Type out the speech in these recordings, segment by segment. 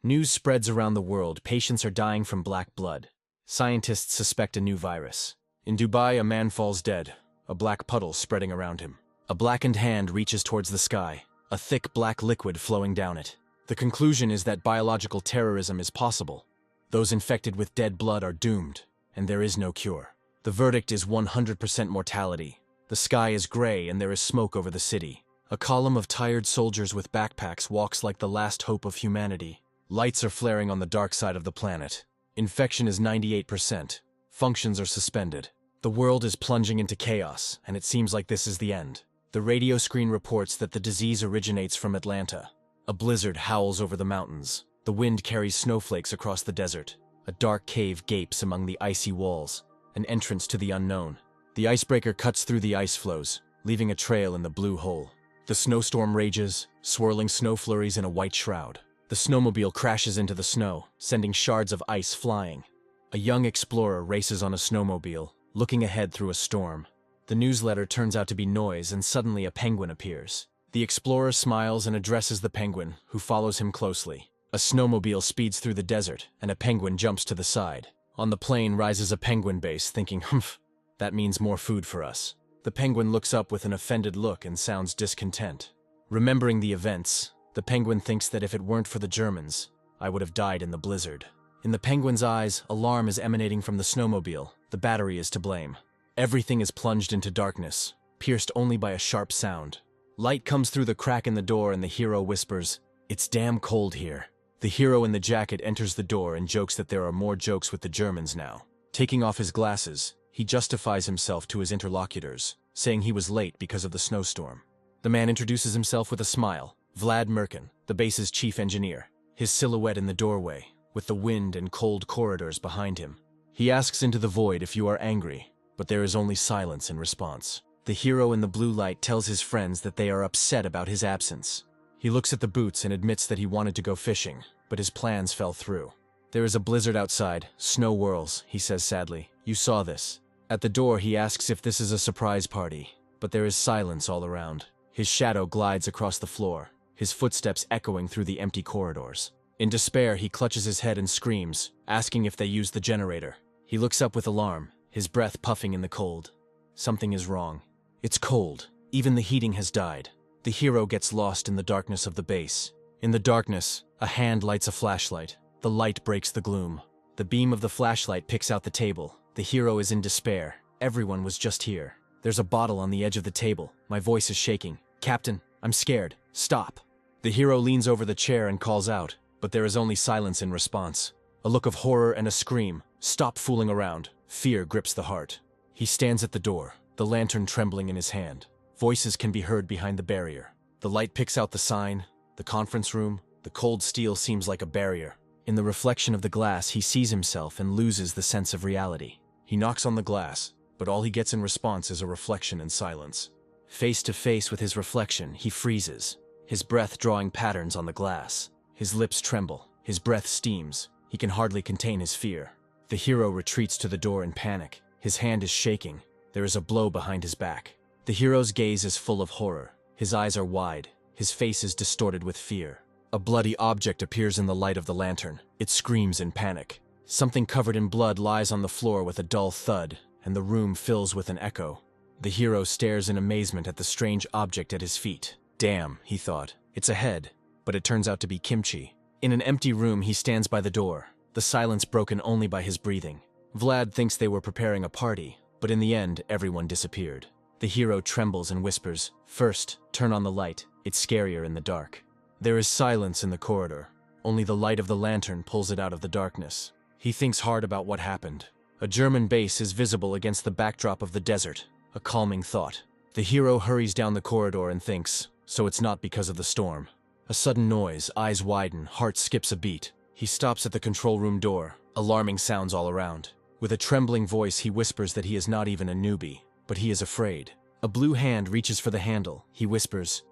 News spreads around the world. Patients are dying from black blood. Scientists suspect a new virus. In Dubai, a man falls dead, a black puddle spreading around him. A blackened hand reaches towards the sky, a thick black liquid flowing down it. The conclusion is that biological terrorism is possible. Those infected with dead blood are doomed, and there is no cure. The verdict is 100% mortality. The sky is gray and there is smoke over the city. A column of tired soldiers with backpacks walks like the last hope of humanity. Lights are flaring on the dark side of the planet. Infection is 98%. Functions are suspended. The world is plunging into chaos, and it seems like this is the end. The radio screen reports that the disease originates from Atlanta. A blizzard howls over the mountains. The wind carries snowflakes across the desert. A dark cave gapes among the icy walls, an entrance to the unknown. The icebreaker cuts through the ice floes, leaving a trail in the blue hole. The snowstorm rages, swirling snow flurries in a white shroud. The snowmobile crashes into the snow, sending shards of ice flying. A young explorer races on a snowmobile, looking ahead through a storm. The newsletter turns out to be noise, and suddenly a penguin appears. The explorer smiles and addresses the penguin, who follows him closely. A snowmobile speeds through the desert, and a penguin jumps to the side. On the plain rises a penguin base, thinking, humph, that means more food for us. The penguin looks up with an offended look and sounds discontent. Remembering the events, the penguin thinks that if it weren't for the Germans, I would have died in the blizzard. In the penguin's eyes, alarm is emanating from the snowmobile. The battery is to blame. Everything is plunged into darkness, pierced only by a sharp sound. Light comes through the crack in the door and the hero whispers, "It's damn cold here." The hero in the jacket enters the door and jokes that there are more jokes with the Germans now. Taking off his glasses, he justifies himself to his interlocutors, saying he was late because of the snowstorm. The man introduces himself with a smile. Vlad Merkin, the base's chief engineer, his silhouette in the doorway, with the wind and cold corridors behind him. He asks into the void if you are angry, but there is only silence in response. The hero in the blue light tells his friends that they are upset about his absence. He looks at the boots and admits that he wanted to go fishing, but his plans fell through. There is a blizzard outside, snow whirls, he says sadly. You saw this. At the door he asks if this is a surprise party, but there is silence all around. His shadow glides across the floor, his footsteps echoing through the empty corridors. In despair, he clutches his head and screams, asking if they used the generator. He looks up with alarm, his breath puffing in the cold. Something is wrong. It's cold. Even the heating has died. The hero gets lost in the darkness of the base. In the darkness, a hand lights a flashlight. The light breaks the gloom. The beam of the flashlight picks out the table. The hero is in despair. Everyone was just here. There's a bottle on the edge of the table. My voice is shaking. Captain, I'm scared. Stop. The hero leans over the chair and calls out, but there is only silence in response. A look of horror and a scream. Stop fooling around. Fear grips the heart. He stands at the door, the lantern trembling in his hand. Voices can be heard behind the barrier. The light picks out the sign, the conference room. The cold steel seems like a barrier. In the reflection of the glass, he sees himself and loses the sense of reality. He knocks on the glass, but all he gets in response is a reflection and silence. Face to face with his reflection, he freezes, his breath drawing patterns on the glass. His lips tremble, his breath steams. He can hardly contain his fear. The hero retreats to the door in panic. His hand is shaking. There is a blow behind his back. The hero's gaze is full of horror. His eyes are wide. His face is distorted with fear. A bloody object appears in the light of the lantern. It screams in panic. Something covered in blood lies on the floor with a dull thud, and the room fills with an echo. The hero stares in amazement at the strange object at his feet. Damn, he thought. It's a head, but it turns out to be kimchi. In an empty room, he stands by the door, the silence broken only by his breathing. Vlad thinks they were preparing a party, but in the end, everyone disappeared. The hero trembles and whispers, "First, turn on the light. It's scarier in the dark." There is silence in the corridor. Only the light of the lantern pulls it out of the darkness. He thinks hard about what happened. A German base is visible against the backdrop of the desert, a calming thought. The hero hurries down the corridor and thinks, so it's not because of the storm. A sudden noise, eyes widen, heart skips a beat. He stops at the control room door, alarming sounds all around. With a trembling voice, he whispers that he is not even a newbie, but he is afraid. A blue hand reaches for the handle. He whispers,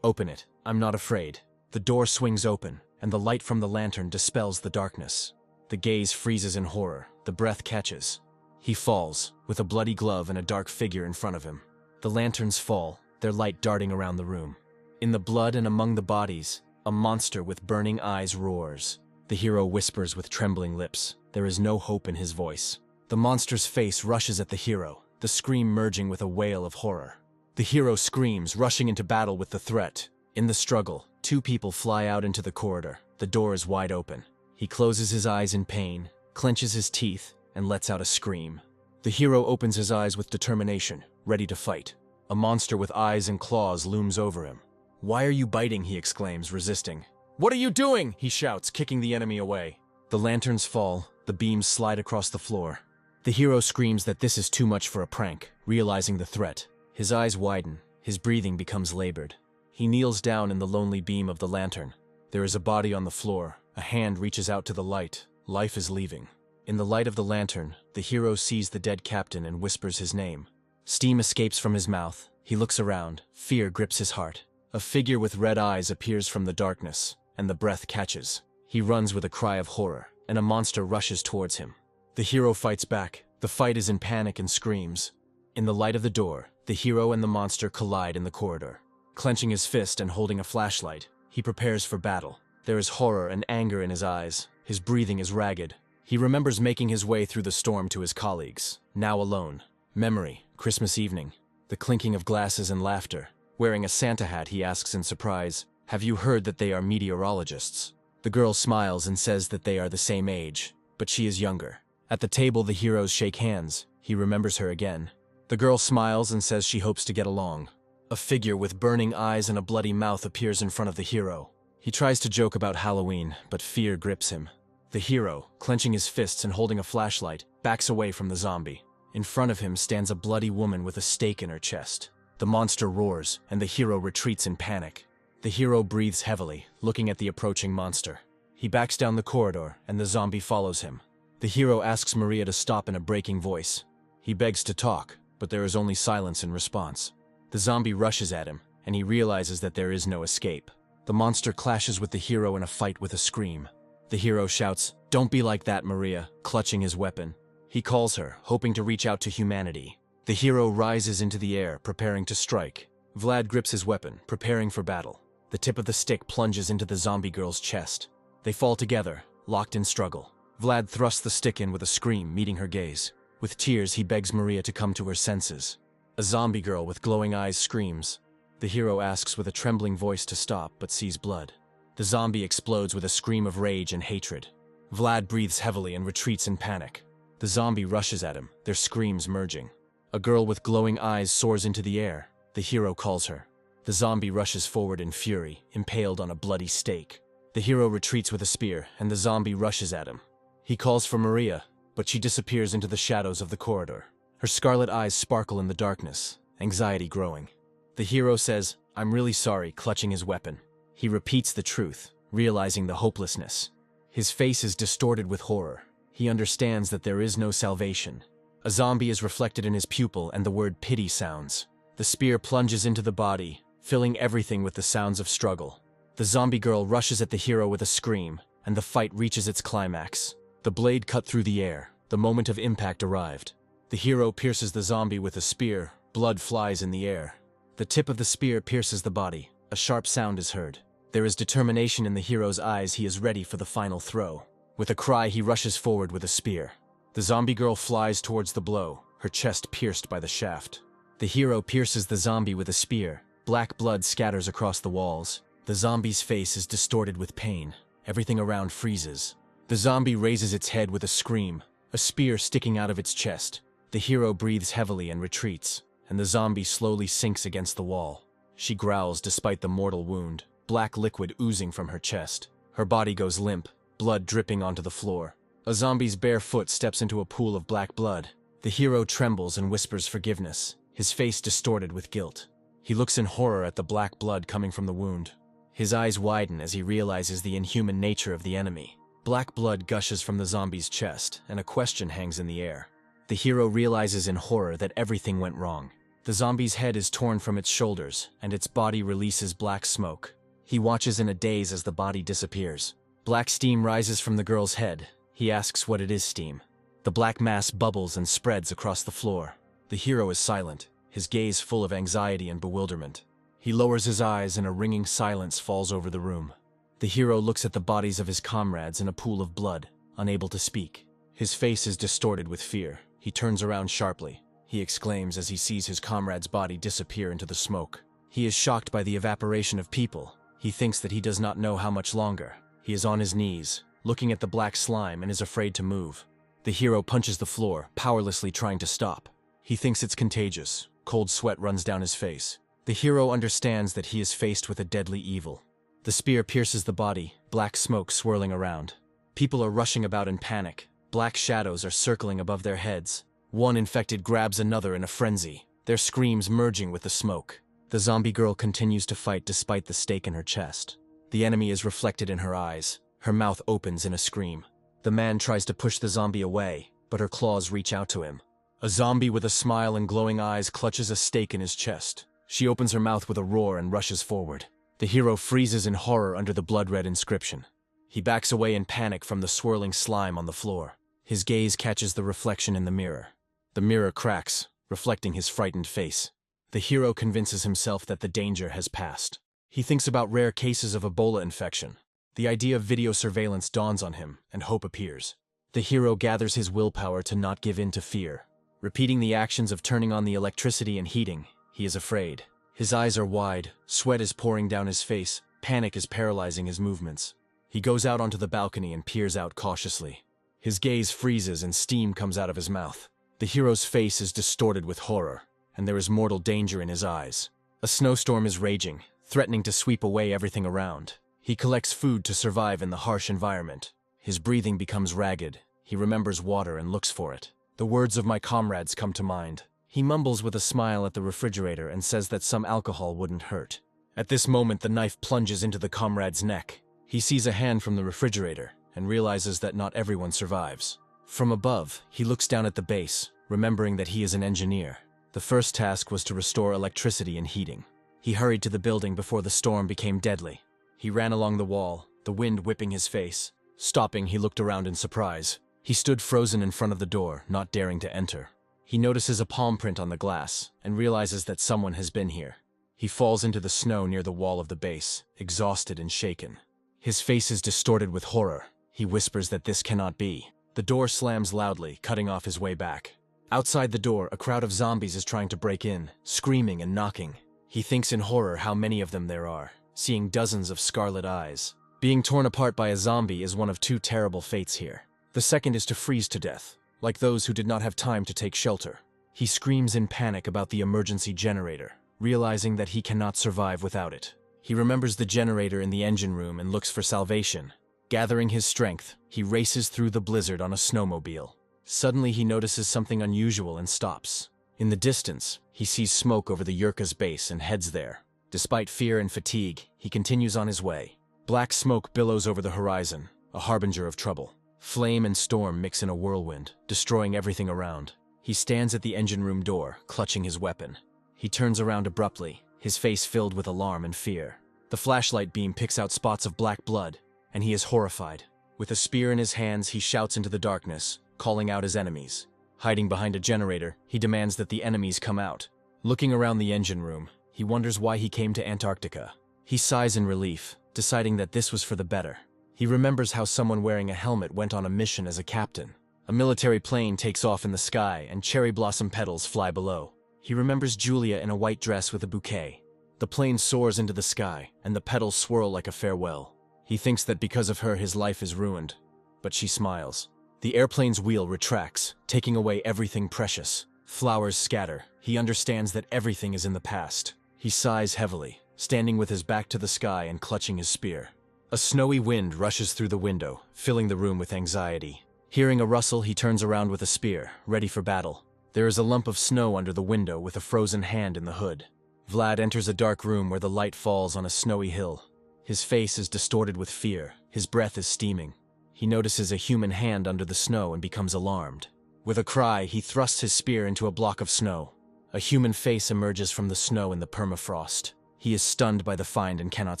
"Open it. I'm not afraid." The door swings open, and the light from the lantern dispels the darkness. The gaze freezes in horror. The breath catches. He falls, with a bloody glove and a dark figure in front of him. The lanterns fall, their light darting around the room. In the blood and among the bodies, a monster with burning eyes roars. The hero whispers with trembling lips. There is no hope in his voice. The monster's face rushes at the hero, the scream merging with a wail of horror. The hero screams, rushing into battle with the threat. In the struggle, two people fly out into the corridor. The door is wide open. He closes his eyes in pain, clenches his teeth, and lets out a scream. The hero opens his eyes with determination, ready to fight. A monster with eyes and claws looms over him. "Why are you biting?" he exclaims, resisting. "What are you doing?" he shouts, kicking the enemy away. The lanterns fall, the beams slide across the floor. The hero screams that this is too much for a prank, realizing the threat. His eyes widen, his breathing becomes labored. He kneels down in the lonely beam of the lantern. There is a body on the floor, a hand reaches out to the light. Life is leaving. In the light of the lantern, the hero sees the dead captain and whispers his name. Steam escapes from his mouth. He looks around. Fear grips his heart. A figure with red eyes appears from the darkness, and the breath catches. He runs with a cry of horror, and a monster rushes towards him. The hero fights back. The fight is in panic and screams. In the light of the door, the hero and the monster collide in the corridor. Clenching his fist and holding a flashlight, he prepares for battle. There is horror and anger in his eyes. His breathing is ragged. He remembers making his way through the storm to his colleagues, now alone. Memory, Christmas evening. The clinking of glasses and laughter. Wearing a Santa hat, he asks in surprise, "Have you heard that they are meteorologists?" The girl smiles and says that they are the same age, but she is younger. At the table, the heroes shake hands. He remembers her again. The girl smiles and says she hopes to get along. A figure with burning eyes and a bloody mouth appears in front of the hero. He tries to joke about Halloween, but fear grips him. The hero, clenching his fists and holding a flashlight, backs away from the zombie. In front of him stands a bloody woman with a stake in her chest. The monster roars, and the hero retreats in panic. The hero breathes heavily, looking at the approaching monster. He backs down the corridor, and the zombie follows him. The hero asks Maria to stop in a breaking voice. He begs to talk, but there is only silence in response. The zombie rushes at him, and he realizes that there is no escape. The monster clashes with the hero in a fight with a scream. The hero shouts, "Don't be like that, Maria," clutching his weapon. He calls her, hoping to reach out to humanity. The hero rises into the air, preparing to strike. Vlad grips his weapon, preparing for battle. The tip of the stick plunges into the zombie girl's chest. They fall together, locked in struggle. Vlad thrusts the stick in with a scream, meeting her gaze. With tears, he begs Maria to come to her senses. A zombie girl with glowing eyes screams. The hero asks with a trembling voice to stop, but sees blood. The zombie explodes with a scream of rage and hatred. Vlad breathes heavily and retreats in panic. The zombie rushes at him, their screams merging. A girl with glowing eyes soars into the air. The hero calls her. The zombie rushes forward in fury, impaled on a bloody stake. The hero retreats with a spear, and the zombie rushes at him. He calls for Maria, but she disappears into the shadows of the corridor. Her scarlet eyes sparkle in the darkness, anxiety growing. The hero says, "I'm really sorry," clutching his weapon. He repeats the truth, realizing the hopelessness. His face is distorted with horror. He understands that there is no salvation. A zombie is reflected in his pupil, and the word pity sounds. The spear plunges into the body, filling everything with the sounds of struggle. The zombie girl rushes at the hero with a scream, and the fight reaches its climax. The blade cut through the air. The moment of impact arrived. The hero pierces the zombie with a spear. Blood flies in the air. The tip of the spear pierces the body. A sharp sound is heard. There is determination in the hero's eyes. He is ready for the final throw. With a cry, he rushes forward with a spear. The zombie girl flies towards the blow, her chest pierced by the shaft. The hero pierces the zombie with a spear. Black blood scatters across the walls. The zombie's face is distorted with pain. Everything around freezes. The zombie raises its head with a scream, a spear sticking out of its chest. The hero breathes heavily and retreats, and the zombie slowly sinks against the wall. She growls despite the mortal wound, black liquid oozing from her chest. Her body goes limp, blood dripping onto the floor. A zombie's bare foot steps into a pool of black blood. The hero trembles and whispers forgiveness, his face distorted with guilt. He looks in horror at the black blood coming from the wound. His eyes widen as he realizes the inhuman nature of the enemy. Black blood gushes from the zombie's chest, and a question hangs in the air. The hero realizes in horror that everything went wrong. The zombie's head is torn from its shoulders, and its body releases black smoke. He watches in a daze as the body disappears. Black steam rises from the girl's head. He asks what it is steam. The black mass bubbles and spreads across the floor. The hero is silent, his gaze full of anxiety and bewilderment. He lowers his eyes and a ringing silence falls over the room. The hero looks at the bodies of his comrades in a pool of blood, unable to speak. His face is distorted with fear. He turns around sharply. He exclaims as he sees his comrade's body disappear into the smoke. He is shocked by the evaporation of people. He thinks that he does not know how much longer. He is on his knees, looking at the black slime, and is afraid to move. The hero punches the floor, powerlessly trying to stop. He thinks it's contagious. Cold sweat runs down his face. The hero understands that he is faced with a deadly evil. The spear pierces the body, black smoke swirling around. People are rushing about in panic. Black shadows are circling above their heads. One infected grabs another in a frenzy, their screams merging with the smoke. The zombie girl continues to fight despite the stake in her chest. The enemy is reflected in her eyes. Her mouth opens in a scream. The man tries to push the zombie away, but her claws reach out to him. A zombie with a smile and glowing eyes clutches a stake in his chest. She opens her mouth with a roar and rushes forward. The hero freezes in horror under the blood-red inscription. He backs away in panic from the swirling slime on the floor. His gaze catches the reflection in the mirror. The mirror cracks, reflecting his frightened face. The hero convinces himself that the danger has passed. He thinks about rare cases of Ebola infection. The idea of video surveillance dawns on him, and hope appears. The hero gathers his willpower to not give in to fear. Repeating the actions of turning on the electricity and heating, he is afraid. His eyes are wide, sweat is pouring down his face, panic is paralyzing his movements. He goes out onto the balcony and peers out cautiously. His gaze freezes and steam comes out of his mouth. The hero's face is distorted with horror, and there is mortal danger in his eyes. A snowstorm is raging, threatening to sweep away everything around. He collects food to survive in the harsh environment. His breathing becomes ragged. He remembers water and looks for it. The words of my comrades come to mind. He mumbles with a smile at the refrigerator and says that some alcohol wouldn't hurt. At this moment, the knife plunges into the comrade's neck. He sees a hand from the refrigerator and realizes that not everyone survives. From above, he looks down at the base, remembering that he is an engineer. The first task was to restore electricity and heating. He hurried to the building before the storm became deadly. He ran along the wall, the wind whipping his face. Stopping, he looked around in surprise. He stood frozen in front of the door, not daring to enter. He notices a palm print on the glass and realizes that someone has been here. He falls into the snow near the wall of the base, exhausted and shaken. His face is distorted with horror. He whispers that this cannot be. The door slams loudly, cutting off his way back. Outside the door, a crowd of zombies is trying to break in, screaming and knocking. He thinks in horror how many of them there are, seeing dozens of scarlet eyes. Being torn apart by a zombie is one of two terrible fates here. The second is to freeze to death, like those who did not have time to take shelter. He screams in panic about the emergency generator, realizing that he cannot survive without it. He remembers the generator in the engine room and looks for salvation. Gathering his strength, he races through the blizzard on a snowmobile. Suddenly he notices something unusual and stops. In the distance, he sees smoke over the Yurka's base and heads there. Despite fear and fatigue, he continues on his way. Black smoke billows over the horizon, a harbinger of trouble. Flame and storm mix in a whirlwind, destroying everything around. He stands at the engine room door, clutching his weapon. He turns around abruptly, his face filled with alarm and fear. The flashlight beam picks out spots of black blood, and he is horrified. With a spear in his hands, he shouts into the darkness, calling out his enemies. Hiding behind a generator, he demands that the enemies come out. Looking around the engine room, he wonders why he came to Antarctica. He sighs in relief, deciding that this was for the better. He remembers how someone wearing a helmet went on a mission as a captain. A military plane takes off in the sky, and cherry blossom petals fly below. He remembers Julia in a white dress with a bouquet. The plane soars into the sky, and the petals swirl like a farewell. He thinks that because of her his life is ruined, but she smiles. The airplane's wheel retracts, taking away everything precious. Flowers scatter. He understands that everything is in the past. He sighs heavily, standing with his back to the sky and clutching his spear. A snowy wind rushes through the window, filling the room with anxiety. Hearing a rustle, he turns around with a spear, ready for battle. There is a lump of snow under the window with a frozen hand in the hood. Vlad enters a dark room where the light falls on a snowy hill. His face is distorted with fear. His breath is steaming. He notices a human hand under the snow and becomes alarmed. With a cry, he thrusts his spear into a block of snow. A human face emerges from the snow in the permafrost. He is stunned by the find and cannot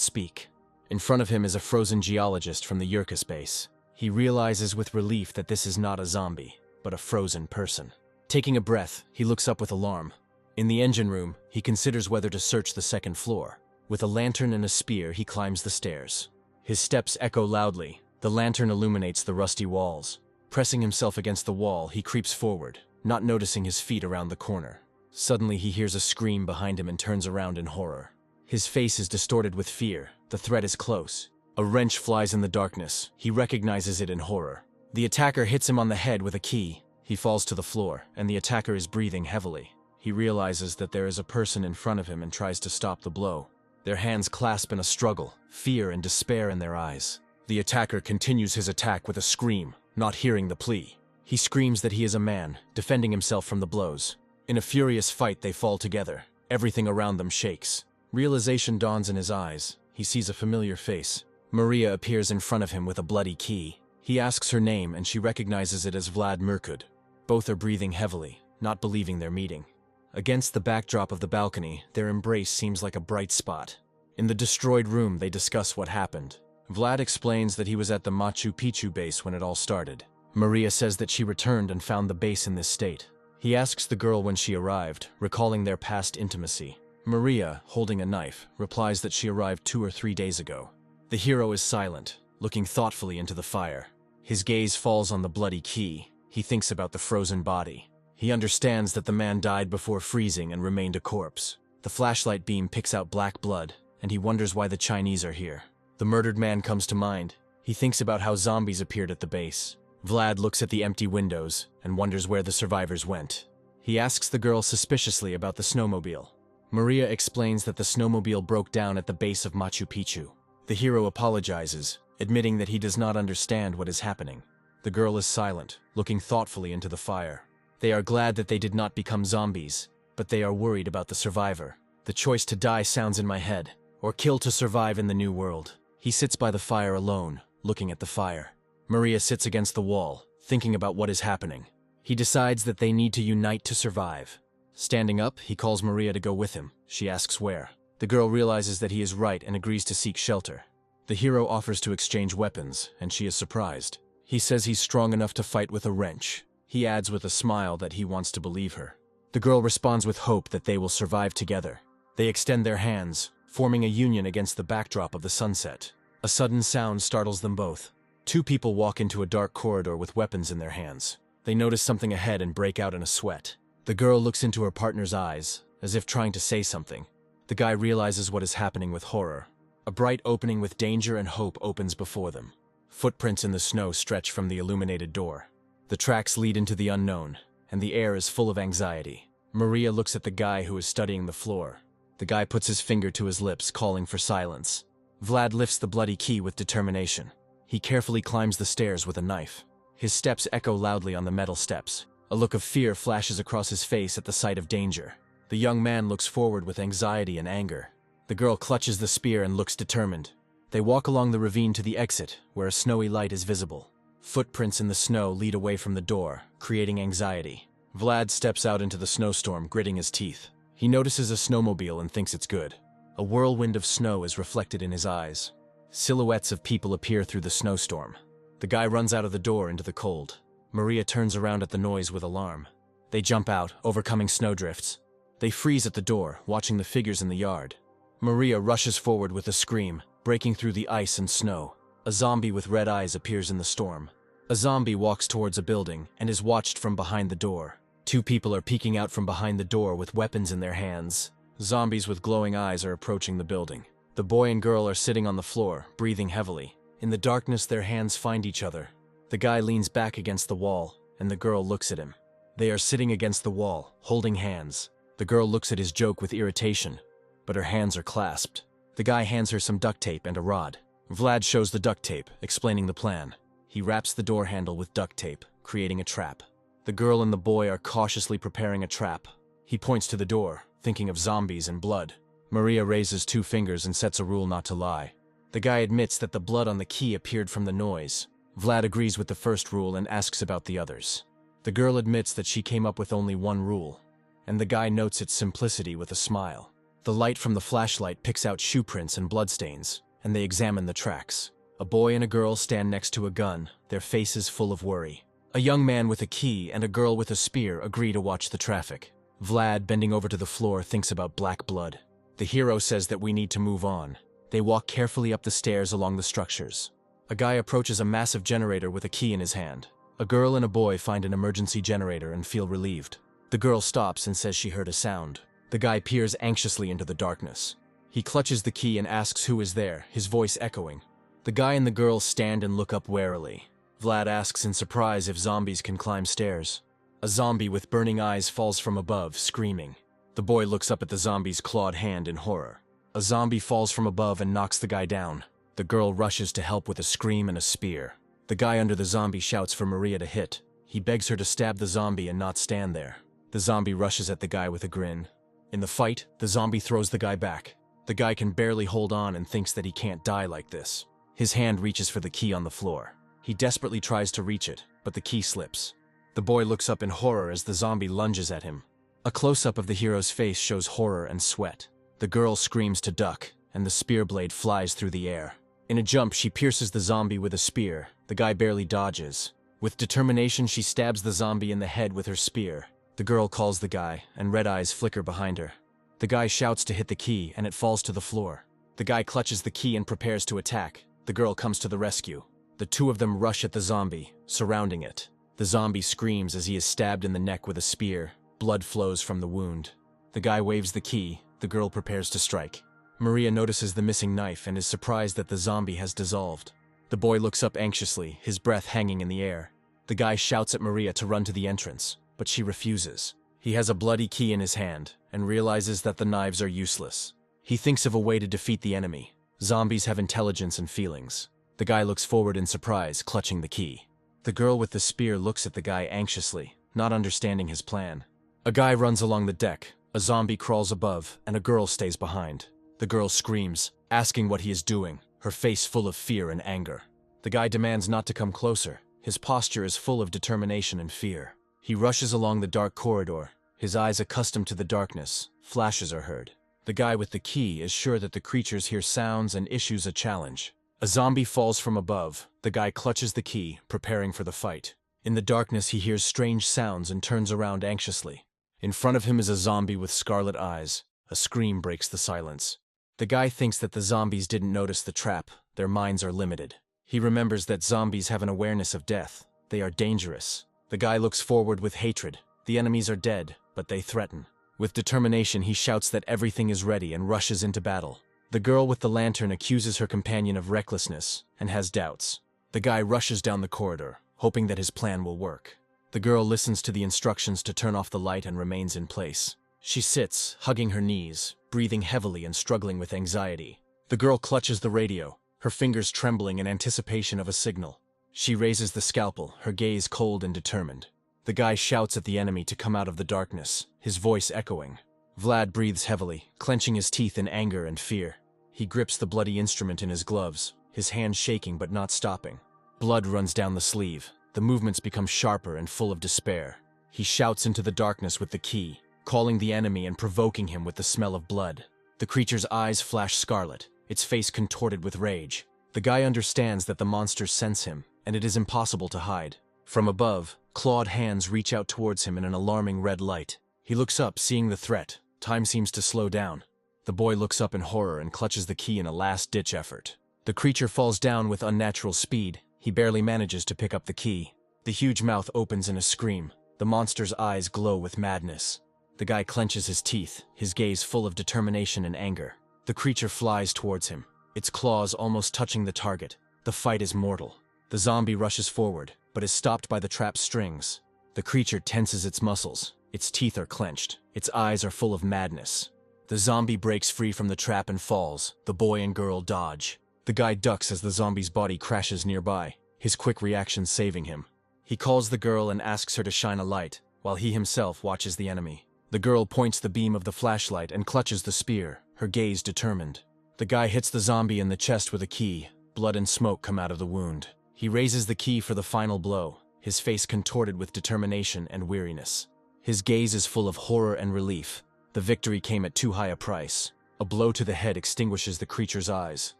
speak. In front of him is a frozen geologist from the Yurka base. He realizes with relief that this is not a zombie, but a frozen person. Taking a breath, he looks up with alarm. In the engine room, he considers whether to search the second floor. With a lantern and a spear, he climbs the stairs. His steps echo loudly. The lantern illuminates the rusty walls. Pressing himself against the wall, he creeps forward, not noticing his feet around the corner. Suddenly, he hears a scream behind him and turns around in horror. His face is distorted with fear. The threat is close. A wrench flies in the darkness. He recognizes it in horror. The attacker hits him on the head with a key. He falls to the floor, and the attacker is breathing heavily. He realizes that there is a person in front of him and tries to stop the blow. Their hands clasp in a struggle, fear and despair in their eyes. The attacker continues his attack with a scream, not hearing the plea. He screams that he is a man, defending himself from the blows. In a furious fight, they fall together. Everything around them shakes. Realization dawns in his eyes. He sees a familiar face. Maria appears in front of him with a bloody key. He asks her name, and she recognizes it as Vlad Merkud. Both are breathing heavily, not believing they're meeting. Against the backdrop of the balcony, their embrace seems like a bright spot. In the destroyed room, they discuss what happened. Vlad explains that he was at the Machu Picchu base when it all started. Maria says that she returned and found the base in this state. He asks the girl when she arrived, recalling their past intimacy. Maria, holding a knife, replies that she arrived 2 or 3 days ago. The hero is silent, looking thoughtfully into the fire. His gaze falls on the bloody key. He thinks about the frozen body. He understands that the man died before freezing and remained a corpse. The flashlight beam picks out black blood, and he wonders why the Chinese are here. The murdered man comes to mind. He thinks about how zombies appeared at the base. Vlad looks at the empty windows and wonders where the survivors went. He asks the girl suspiciously about the snowmobile. Maria explains that the snowmobile broke down at the base of Machu Picchu. The hero apologizes, admitting that he does not understand what is happening. The girl is silent, looking thoughtfully into the fire. They are glad that they did not become zombies, but they are worried about the survivor. The choice to die sounds in my head, or kill to survive in the new world. He sits by the fire alone, looking at the fire. Maria sits against the wall, thinking about what is happening. He decides that they need to unite to survive. Standing up, he calls Maria to go with him. She asks where. The girl realizes that he is right and agrees to seek shelter. The hero offers to exchange weapons, and she is surprised. He says he's strong enough to fight with a wrench. He adds with a smile that he wants to believe her. The girl responds with hope that they will survive together. They extend their hands, forming a union against the backdrop of the sunset. A sudden sound startles them both. 2 people walk into a dark corridor with weapons in their hands. They notice something ahead and break out in a sweat. The girl looks into her partner's eyes, as if trying to say something. The guy realizes what is happening with horror. A bright opening with danger and hope opens before them. Footprints in the snow stretch from the illuminated door. The tracks lead into the unknown, and the air is full of anxiety. Maria looks at the guy who is studying the floor. The guy puts his finger to his lips, calling for silence. Vlad lifts the bloody key with determination. He carefully climbs the stairs with a knife. His steps echo loudly on the metal steps. A look of fear flashes across his face at the sight of danger. The young man looks forward with anxiety and anger. The girl clutches the spear and looks determined. They walk along the ravine to the exit, where a snowy light is visible. Footprints in the snow lead away from the door, creating anxiety. Vlad steps out into the snowstorm, gritting his teeth. He notices a snowmobile and thinks it's good. A whirlwind of snow is reflected in his eyes. Silhouettes of people appear through the snowstorm. The guy runs out of the door into the cold. Maria turns around at the noise with alarm. They jump out, overcoming snowdrifts. They freeze at the door, watching the figures in the yard. Maria rushes forward with a scream, breaking through the ice and snow. A zombie with red eyes appears in the storm. A zombie walks towards a building and is watched from behind the door. 2 people are peeking out from behind the door with weapons in their hands. Zombies with glowing eyes are approaching the building. The boy and girl are sitting on the floor, breathing heavily. In the darkness, their hands find each other. The guy leans back against the wall, and the girl looks at him. They are sitting against the wall, holding hands. The girl looks at his joke with irritation, but her hands are clasped. The guy hands her some duct tape and a rod. Vlad shows the duct tape, explaining the plan. He wraps the door handle with duct tape, creating a trap. The girl and the boy are cautiously preparing a trap. He points to the door, thinking of zombies and blood. Maria raises 2 fingers and sets a rule not to lie. The guy admits that the blood on the key appeared from the noise. Vlad agrees with the first rule and asks about the others. The girl admits that she came up with only 1 rule, and the guy notes its simplicity with a smile. The light from the flashlight picks out shoe prints and bloodstains, and they examine the tracks. A boy and a girl stand next to a gun, their faces full of worry. A young man with a key and a girl with a spear agree to watch the traffic. Vlad, bending over to the floor, thinks about black blood. The hero says that we need to move on. They walk carefully up the stairs along the structures. A guy approaches a massive generator with a key in his hand. A girl and a boy find an emergency generator and feel relieved. The girl stops and says she heard a sound. The guy peers anxiously into the darkness. He clutches the key and asks who is there, his voice echoing. The guy and the girl stand and look up warily. Vlad asks in surprise if zombies can climb stairs. A zombie with burning eyes falls from above, screaming. The boy looks up at the zombie's clawed hand in horror. A zombie falls from above and knocks the guy down. The girl rushes to help with a scream and a spear. The guy under the zombie shouts for Maria to hit. He begs her to stab the zombie and not stand there. The zombie rushes at the guy with a grin. In the fight, the zombie throws the guy back. The guy can barely hold on and thinks that he can't die like this. His hand reaches for the key on the floor. He desperately tries to reach it, but the key slips. The boy looks up in horror as the zombie lunges at him. A close-up of the hero's face shows horror and sweat. The girl screams to duck, and the spear blade flies through the air. In a jump, she pierces the zombie with a spear. The guy barely dodges. With determination, she stabs the zombie in the head with her spear. The girl calls the guy, and red eyes flicker behind her. The guy shouts to hit the key, and it falls to the floor. The guy clutches the key and prepares to attack. The girl comes to the rescue. The two of them rush at the zombie, surrounding it. The zombie screams as he is stabbed in the neck with a spear. Blood flows from the wound. The guy waves the key. The girl prepares to strike. Maria notices the missing knife and is surprised that the zombie has dissolved. The boy looks up anxiously, his breath hanging in the air. The guy shouts at Maria to run to the entrance, but she refuses. He has a bloody key in his hand and realizes that the knives are useless. He thinks of a way to defeat the enemy. Zombies have intelligence and feelings. The guy looks forward in surprise, clutching the key. The girl with the spear looks at the guy anxiously, not understanding his plan. A guy runs along the deck, a zombie crawls above, and a girl stays behind. The girl screams, asking what he is doing, her face full of fear and anger. The guy demands not to come closer. His posture is full of determination and fear. He rushes along the dark corridor. His eyes accustomed to the darkness, flashes are heard. The guy with the key is sure that the creatures hear sounds and issues a challenge. A zombie falls from above. The guy clutches the key, preparing for the fight. In the darkness, he hears strange sounds and turns around anxiously. In front of him is a zombie with scarlet eyes. A scream breaks the silence. The guy thinks that the zombies didn't notice the trap. Their minds are limited. He remembers that zombies have an awareness of death. They are dangerous. The guy looks forward with hatred. The enemies are dead, but they threaten. With determination, he shouts that everything is ready and rushes into battle. The girl with the lantern accuses her companion of recklessness and has doubts. The guy rushes down the corridor, hoping that his plan will work. The girl listens to the instructions to turn off the light and remains in place. She sits, hugging her knees, breathing heavily and struggling with anxiety. The girl clutches the radio, her fingers trembling in anticipation of a signal. She raises the scalpel, her gaze cold and determined. The guy shouts at the enemy to come out of the darkness, his voice echoing. Vlad breathes heavily, clenching his teeth in anger and fear. He grips the bloody instrument in his gloves, his hand shaking but not stopping. Blood runs down the sleeve. The movements become sharper and full of despair. He shouts into the darkness with the key, calling the enemy and provoking him with the smell of blood. The creature's eyes flash scarlet, its face contorted with rage. The guy understands that the monsters sense him, and it is impossible to hide. From above, clawed hands reach out towards him in an alarming red light. He looks up, seeing the threat. Time seems to slow down. The boy looks up in horror and clutches the key in a last-ditch effort. The creature falls down with unnatural speed. He barely manages to pick up the key. The huge mouth opens in a scream. The monster's eyes glow with madness. The guy clenches his teeth, his gaze full of determination and anger. The creature flies towards him, its claws almost touching the target. The fight is mortal. The zombie rushes forward, but is stopped by the trap's strings. The creature tenses its muscles. Its teeth are clenched. Its eyes are full of madness. The zombie breaks free from the trap and falls. The boy and girl dodge. The guy ducks as the zombie's body crashes nearby, his quick reaction saving him. He calls the girl and asks her to shine a light, while he himself watches the enemy. The girl points the beam of the flashlight and clutches the spear, her gaze determined. The guy hits the zombie in the chest with a key. Blood and smoke come out of the wound. He raises the key for the final blow, his face contorted with determination and weariness. His gaze is full of horror and relief. The victory came at too high a price. A blow to the head extinguishes the creature's eyes,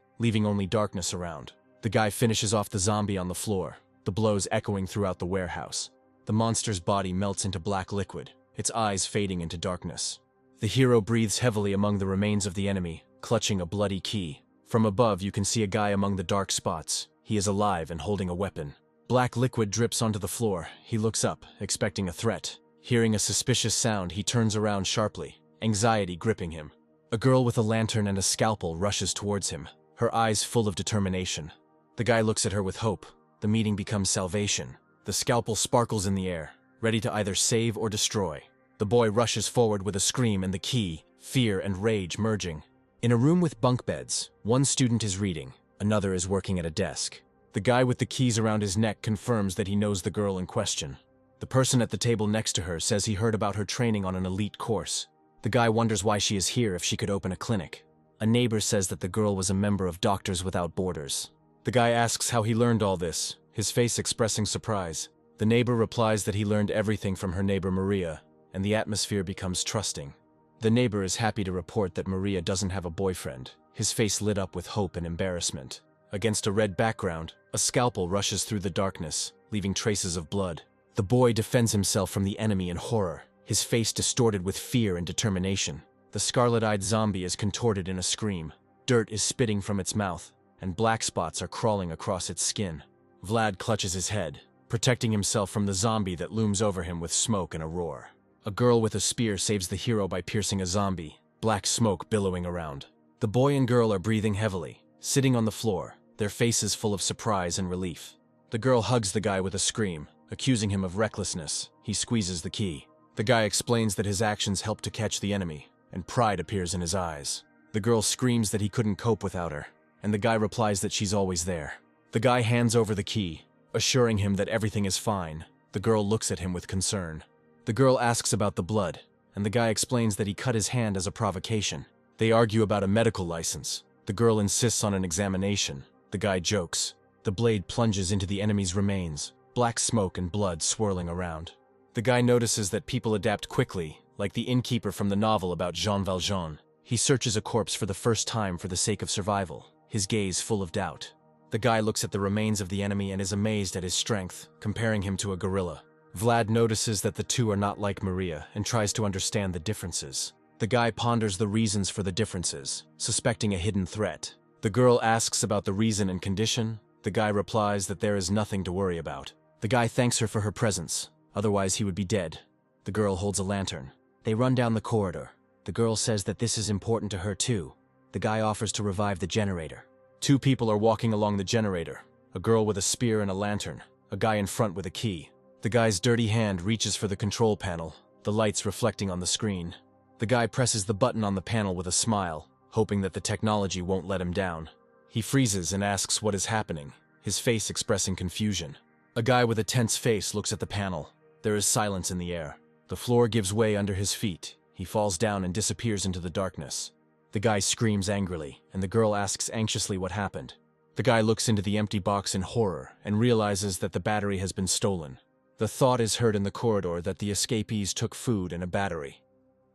leaving only darkness around. The guy finishes off the zombie on the floor, the blows echoing throughout the warehouse. The monster's body melts into black liquid, its eyes fading into darkness. The hero breathes heavily among the remains of the enemy, clutching a bloody key. From above, you can see a guy among the dark spots. He is alive and holding a weapon. Black liquid drips onto the floor. He looks up, expecting a threat. Hearing a suspicious sound, he turns around sharply, anxiety gripping him. A girl with a lantern and a scalpel rushes towards him, her eyes full of determination. The guy looks at her with hope. The meeting becomes salvation. The scalpel sparkles in the air, ready to either save or destroy. The boy rushes forward with a scream and the key, fear and rage merging. In a room with bunk beds, one student is reading, another is working at a desk. The guy with the keys around his neck confirms that he knows the girl in question. The person at the table next to her says he heard about her training on an elite course. The guy wonders why she is here if she could open a clinic. A neighbor says that the girl was a member of Doctors Without Borders. The guy asks how he learned all this, his face expressing surprise. The neighbor replies that he learned everything from her neighbor Maria, and the atmosphere becomes trusting. The neighbor is happy to report that Maria doesn't have a boyfriend, his face lit up with hope and embarrassment. Against a red background, a scalpel rushes through the darkness, leaving traces of blood. The boy defends himself from the enemy in horror, his face distorted with fear and determination. The scarlet-eyed zombie is contorted in a scream. Dirt is spitting from its mouth, and black spots are crawling across its skin. Vlad clutches his head, protecting himself from the zombie that looms over him with smoke and a roar. A girl with a spear saves the hero by piercing a zombie, black smoke billowing around. The boy and girl are breathing heavily, sitting on the floor, their faces full of surprise and relief. The girl hugs the guy with a scream, accusing him of recklessness. He squeezes the key. The guy explains that his actions helped to catch the enemy, and pride appears in his eyes. The girl screams that he couldn't cope without her, and the guy replies that she's always there. The guy hands over the key, assuring him that everything is fine. The girl looks at him with concern. The girl asks about the blood, and the guy explains that he cut his hand as a provocation. They argue about a medical license. The girl insists on an examination. The guy jokes. The blade plunges into the enemy's remains, black smoke and blood swirling around. The guy notices that people adapt quickly, like the innkeeper from the novel about Jean Valjean. He searches a corpse for the first time for the sake of survival, his gaze full of doubt. The guy looks at the remains of the enemy and is amazed at his strength, comparing him to a gorilla. Vlad notices that the two are not like Maria and tries to understand the differences. The guy ponders the reasons for the differences, suspecting a hidden threat. The girl asks about the reason and condition. The guy replies that there is nothing to worry about. The guy thanks her for her presence, otherwise he would be dead. The girl holds a lantern. They run down the corridor. The girl says that this is important to her too. The guy offers to revive the generator. Two people are walking along the generator, a girl with a spear and a lantern, a guy in front with a key. The guy's dirty hand reaches for the control panel, the lights reflecting on the screen. The guy presses the button on the panel with a smile, hoping that the technology won't let him down. He freezes and asks what is happening, his face expressing confusion. A guy with a tense face looks at the panel. There is silence in the air. The floor gives way under his feet. He falls down and disappears into the darkness. The guy screams angrily, and the girl asks anxiously what happened. The guy looks into the empty box in horror and realizes that the battery has been stolen. The thought is heard in the corridor that the escapees took food and a battery.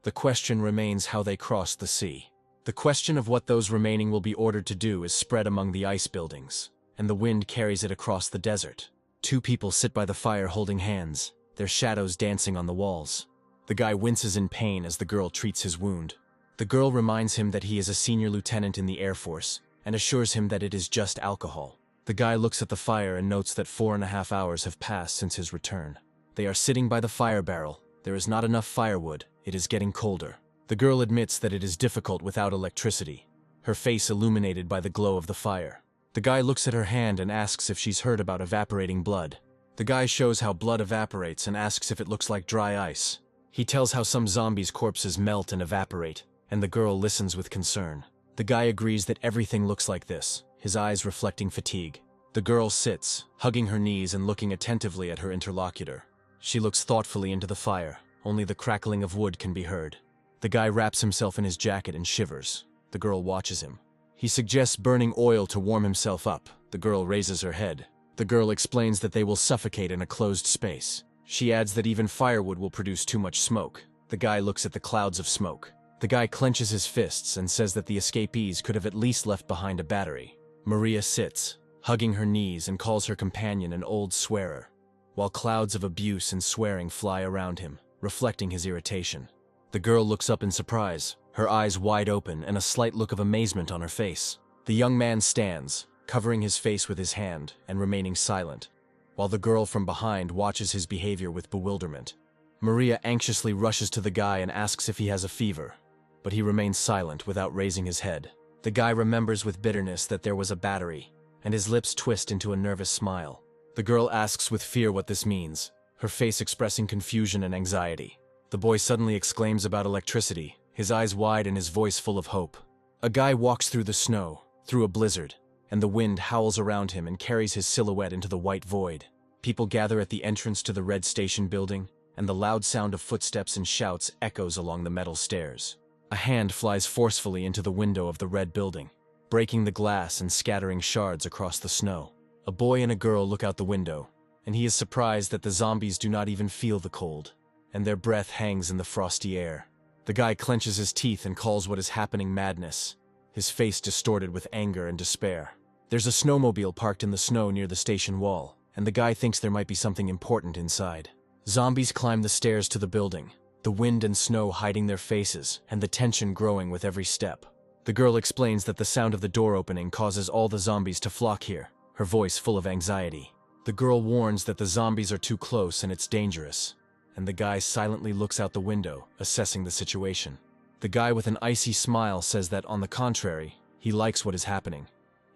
The question remains how they crossed the sea. The question of what those remaining will be ordered to do is spread among the ice buildings, and the wind carries it across the desert. Two people sit by the fire holding hands, their shadows dancing on the walls. The guy winces in pain as the girl treats his wound. The girl reminds him that he is a senior lieutenant in the Air Force and assures him that it is just alcohol. The guy looks at the fire and notes that 4.5 hours have passed since his return. They are sitting by the fire barrel. There is not enough firewood. It is getting colder. The girl admits that it is difficult without electricity, her face illuminated by the glow of the fire. The guy looks at her hand and asks if she's heard about evaporating blood. The guy shows how blood evaporates and asks if it looks like dry ice. He tells how some zombies' corpses melt and evaporate, and the girl listens with concern. The guy agrees that everything looks like this, his eyes reflecting fatigue. The girl sits, hugging her knees and looking attentively at her interlocutor. She looks thoughtfully into the fire. Only the crackling of wood can be heard. The guy wraps himself in his jacket and shivers. The girl watches him. He suggests burning oil to warm himself up. The girl raises her head. The girl explains that they will suffocate in a closed space. She adds that even firewood will produce too much smoke. The guy looks at the clouds of smoke. The guy clenches his fists and says that the escapees could have at least left behind a battery. Maria sits, hugging her knees, and calls her companion an old swearer, while clouds of abuse and swearing fly around him, reflecting his irritation. The girl looks up in surprise, her eyes wide open and a slight look of amazement on her face. The young man stands, covering his face with his hand and remaining silent, while the girl from behind watches his behavior with bewilderment. Maria anxiously rushes to the guy and asks if he has a fever, but he remains silent without raising his head. The guy remembers with bitterness that there was a battery, and his lips twist into a nervous smile. The girl asks with fear what this means, her face expressing confusion and anxiety. The boy suddenly exclaims about electricity, his eyes wide and his voice full of hope. A guy walks through the snow, through a blizzard, and the wind howls around him and carries his silhouette into the white void. People gather at the entrance to the red station building, and the loud sound of footsteps and shouts echoes along the metal stairs. A hand flies forcefully into the window of the red building, breaking the glass and scattering shards across the snow. A boy and a girl look out the window, and he is surprised that the zombies do not even feel the cold, and their breath hangs in the frosty air. The guy clenches his teeth and calls what is happening madness, his face distorted with anger and despair. There's a snowmobile parked in the snow near the station wall, and the guy thinks there might be something important inside. Zombies climb the stairs to the building, the wind and snow hiding their faces, and the tension growing with every step. The girl explains that the sound of the door opening causes all the zombies to flock here, her voice full of anxiety. The girl warns that the zombies are too close and it's dangerous, and the guy silently looks out the window, assessing the situation. The guy with an icy smile says that, on the contrary, he likes what is happening,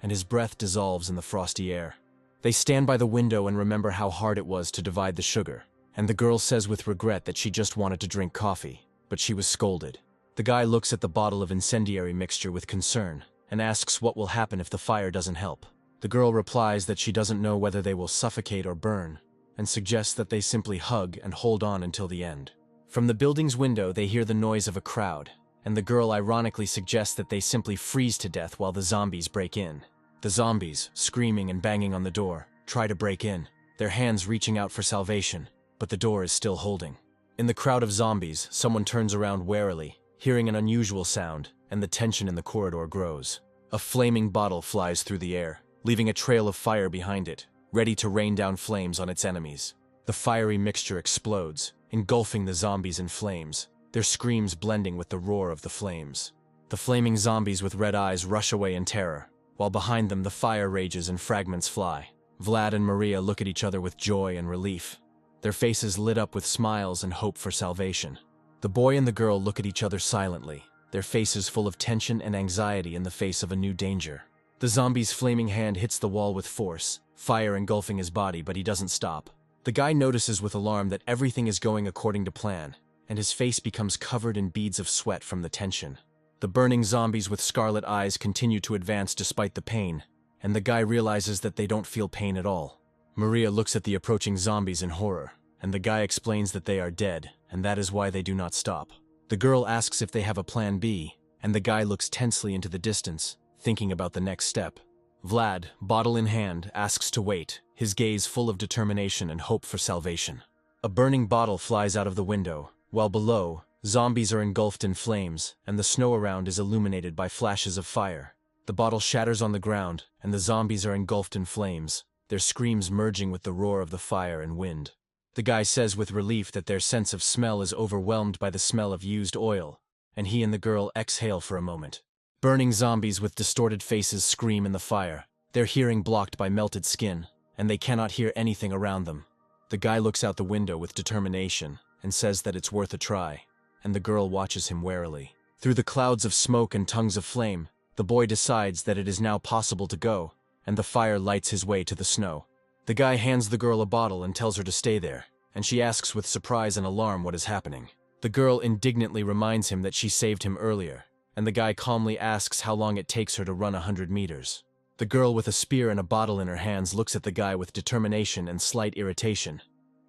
and his breath dissolves in the frosty air. They stand by the window and remember how hard it was to divide the sugar, and the girl says with regret that she just wanted to drink coffee, but she was scolded. The guy looks at the bottle of incendiary mixture with concern and asks what will happen if the fire doesn't help. The girl replies that she doesn't know whether they will suffocate or burn, and suggests that they simply hug and hold on until the end. From the building's window they hear the noise of a crowd, and the girl ironically suggests that they simply freeze to death while the zombies break in. The zombies, screaming and banging on the door, try to break in, their hands reaching out for salvation, but the door is still holding. In the crowd of zombies, someone turns around warily, hearing an unusual sound, and the tension in the corridor grows. A flaming bottle flies through the air, leaving a trail of fire behind it, ready to rain down flames on its enemies. The fiery mixture explodes, engulfing the zombies in flames, their screams blending with the roar of the flames. The flaming zombies with red eyes rush away in terror, while behind them the fire rages and fragments fly. Vlad and Maria look at each other with joy and relief, their faces lit up with smiles and hope for salvation. The boy and the girl look at each other silently, their faces full of tension and anxiety in the face of a new danger. The zombie's flaming hand hits the wall with force, fire engulfing his body, but he doesn't stop. The guy notices with alarm that everything is going according to plan, and his face becomes covered in beads of sweat from the tension. The burning zombies with scarlet eyes continue to advance despite the pain, and the guy realizes that they don't feel pain at all. Maria looks at the approaching zombies in horror, and the guy explains that they are dead, and that is why they do not stop. The girl asks if they have a plan B, and the guy looks tensely into the distance, thinking about the next step. Vlad, bottle in hand, asks to wait, his gaze full of determination and hope for salvation. A burning bottle flies out of the window, while below, zombies are engulfed in flames, and the snow around is illuminated by flashes of fire. The bottle shatters on the ground, and the zombies are engulfed in flames, their screams merging with the roar of the fire and wind. The guy says with relief that their sense of smell is overwhelmed by the smell of used oil, and he and the girl exhale for a moment. Burning zombies with distorted faces scream in the fire, their hearing blocked by melted skin, and they cannot hear anything around them. The guy looks out the window with determination and says that it's worth a try, and the girl watches him warily. Through the clouds of smoke and tongues of flame, the boy decides that it is now possible to go, and the fire lights his way to the snow. The guy hands the girl a bottle and tells her to stay there, and she asks with surprise and alarm what is happening. The girl indignantly reminds him that she saved him earlier, and the guy calmly asks how long it takes her to run 100 meters. The girl with a spear and a bottle in her hands looks at the guy with determination and slight irritation,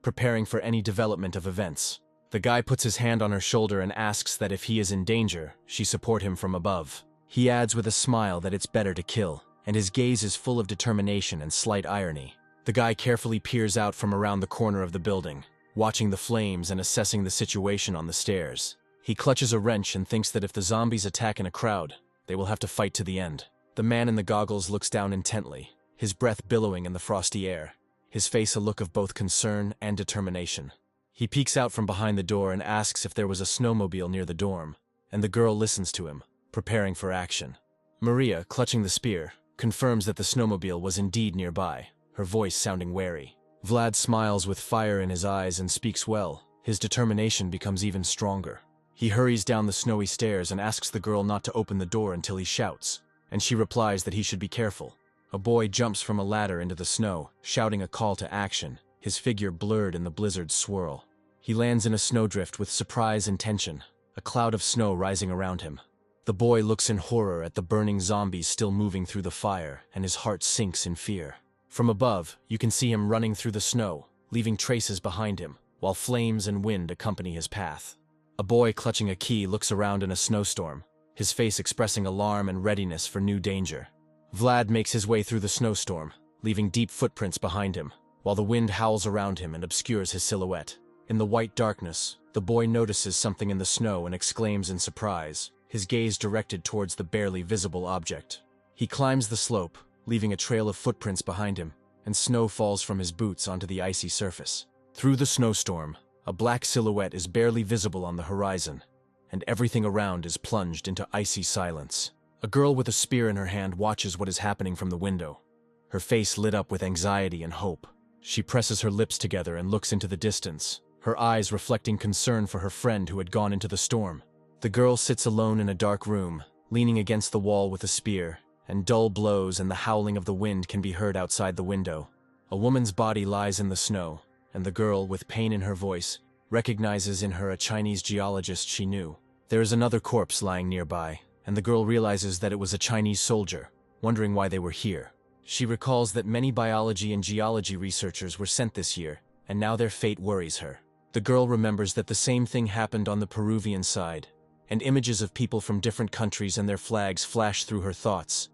preparing for any development of events. The guy puts his hand on her shoulder and asks that if he is in danger, she support him from above. He adds with a smile that it's better to kill, and his gaze is full of determination and slight irony. The guy carefully peers out from around the corner of the building, watching the flames and assessing the situation on the stairs. He clutches a wrench and thinks that if the zombies attack in a crowd, they will have to fight to the end. The man in the goggles looks down intently, his breath billowing in the frosty air, his face a look of both concern and determination. He peeks out from behind the door and asks if there was a snowmobile near the dorm, and the girl listens to him, preparing for action. Maria, clutching the spear, confirms that the snowmobile was indeed nearby, her voice sounding wary. Vlad smiles with fire in his eyes and speaks well. His determination becomes even stronger. He hurries down the snowy stairs and asks the girl not to open the door until he shouts, and she replies that he should be careful. A boy jumps from a ladder into the snow, shouting a call to action, his figure blurred in the blizzard's swirl. He lands in a snowdrift with surprise and tension, a cloud of snow rising around him. The boy looks in horror at the burning zombies still moving through the fire, and his heart sinks in fear. From above, you can see him running through the snow, leaving traces behind him, while flames and wind accompany his path. A boy clutching a key looks around in a snowstorm, his face expressing alarm and readiness for new danger. Vlad makes his way through the snowstorm, leaving deep footprints behind him, while the wind howls around him and obscures his silhouette. In the white darkness, the boy notices something in the snow and exclaims in surprise, his gaze directed towards the barely visible object. He climbs the slope, leaving a trail of footprints behind him, and snow falls from his boots onto the icy surface. Through the snowstorm, a black silhouette is barely visible on the horizon, and everything around is plunged into icy silence. A girl with a spear in her hand watches what is happening from the window, her face lit up with anxiety and hope. She presses her lips together and looks into the distance, her eyes reflecting concern for her friend who had gone into the storm. The girl sits alone in a dark room, leaning against the wall with a spear, and dull blows and the howling of the wind can be heard outside the window. A woman's body lies in the snow, and the girl, with pain in her voice, recognizes in her a Chinese geologist she knew. There is another corpse lying nearby, and the girl realizes that it was a Chinese soldier, wondering why they were here. She recalls that many biology and geology researchers were sent this year, and now their fate worries her. The girl remembers that the same thing happened on the Peruvian side, and images of people from different countries and their flags flash through her thoughts,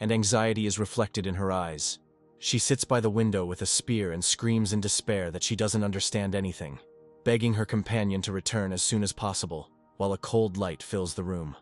and anxiety is reflected in her eyes. She sits by the window with a spear and screams in despair that she doesn't understand anything, begging her companion to return as soon as possible, while a cold light fills the room.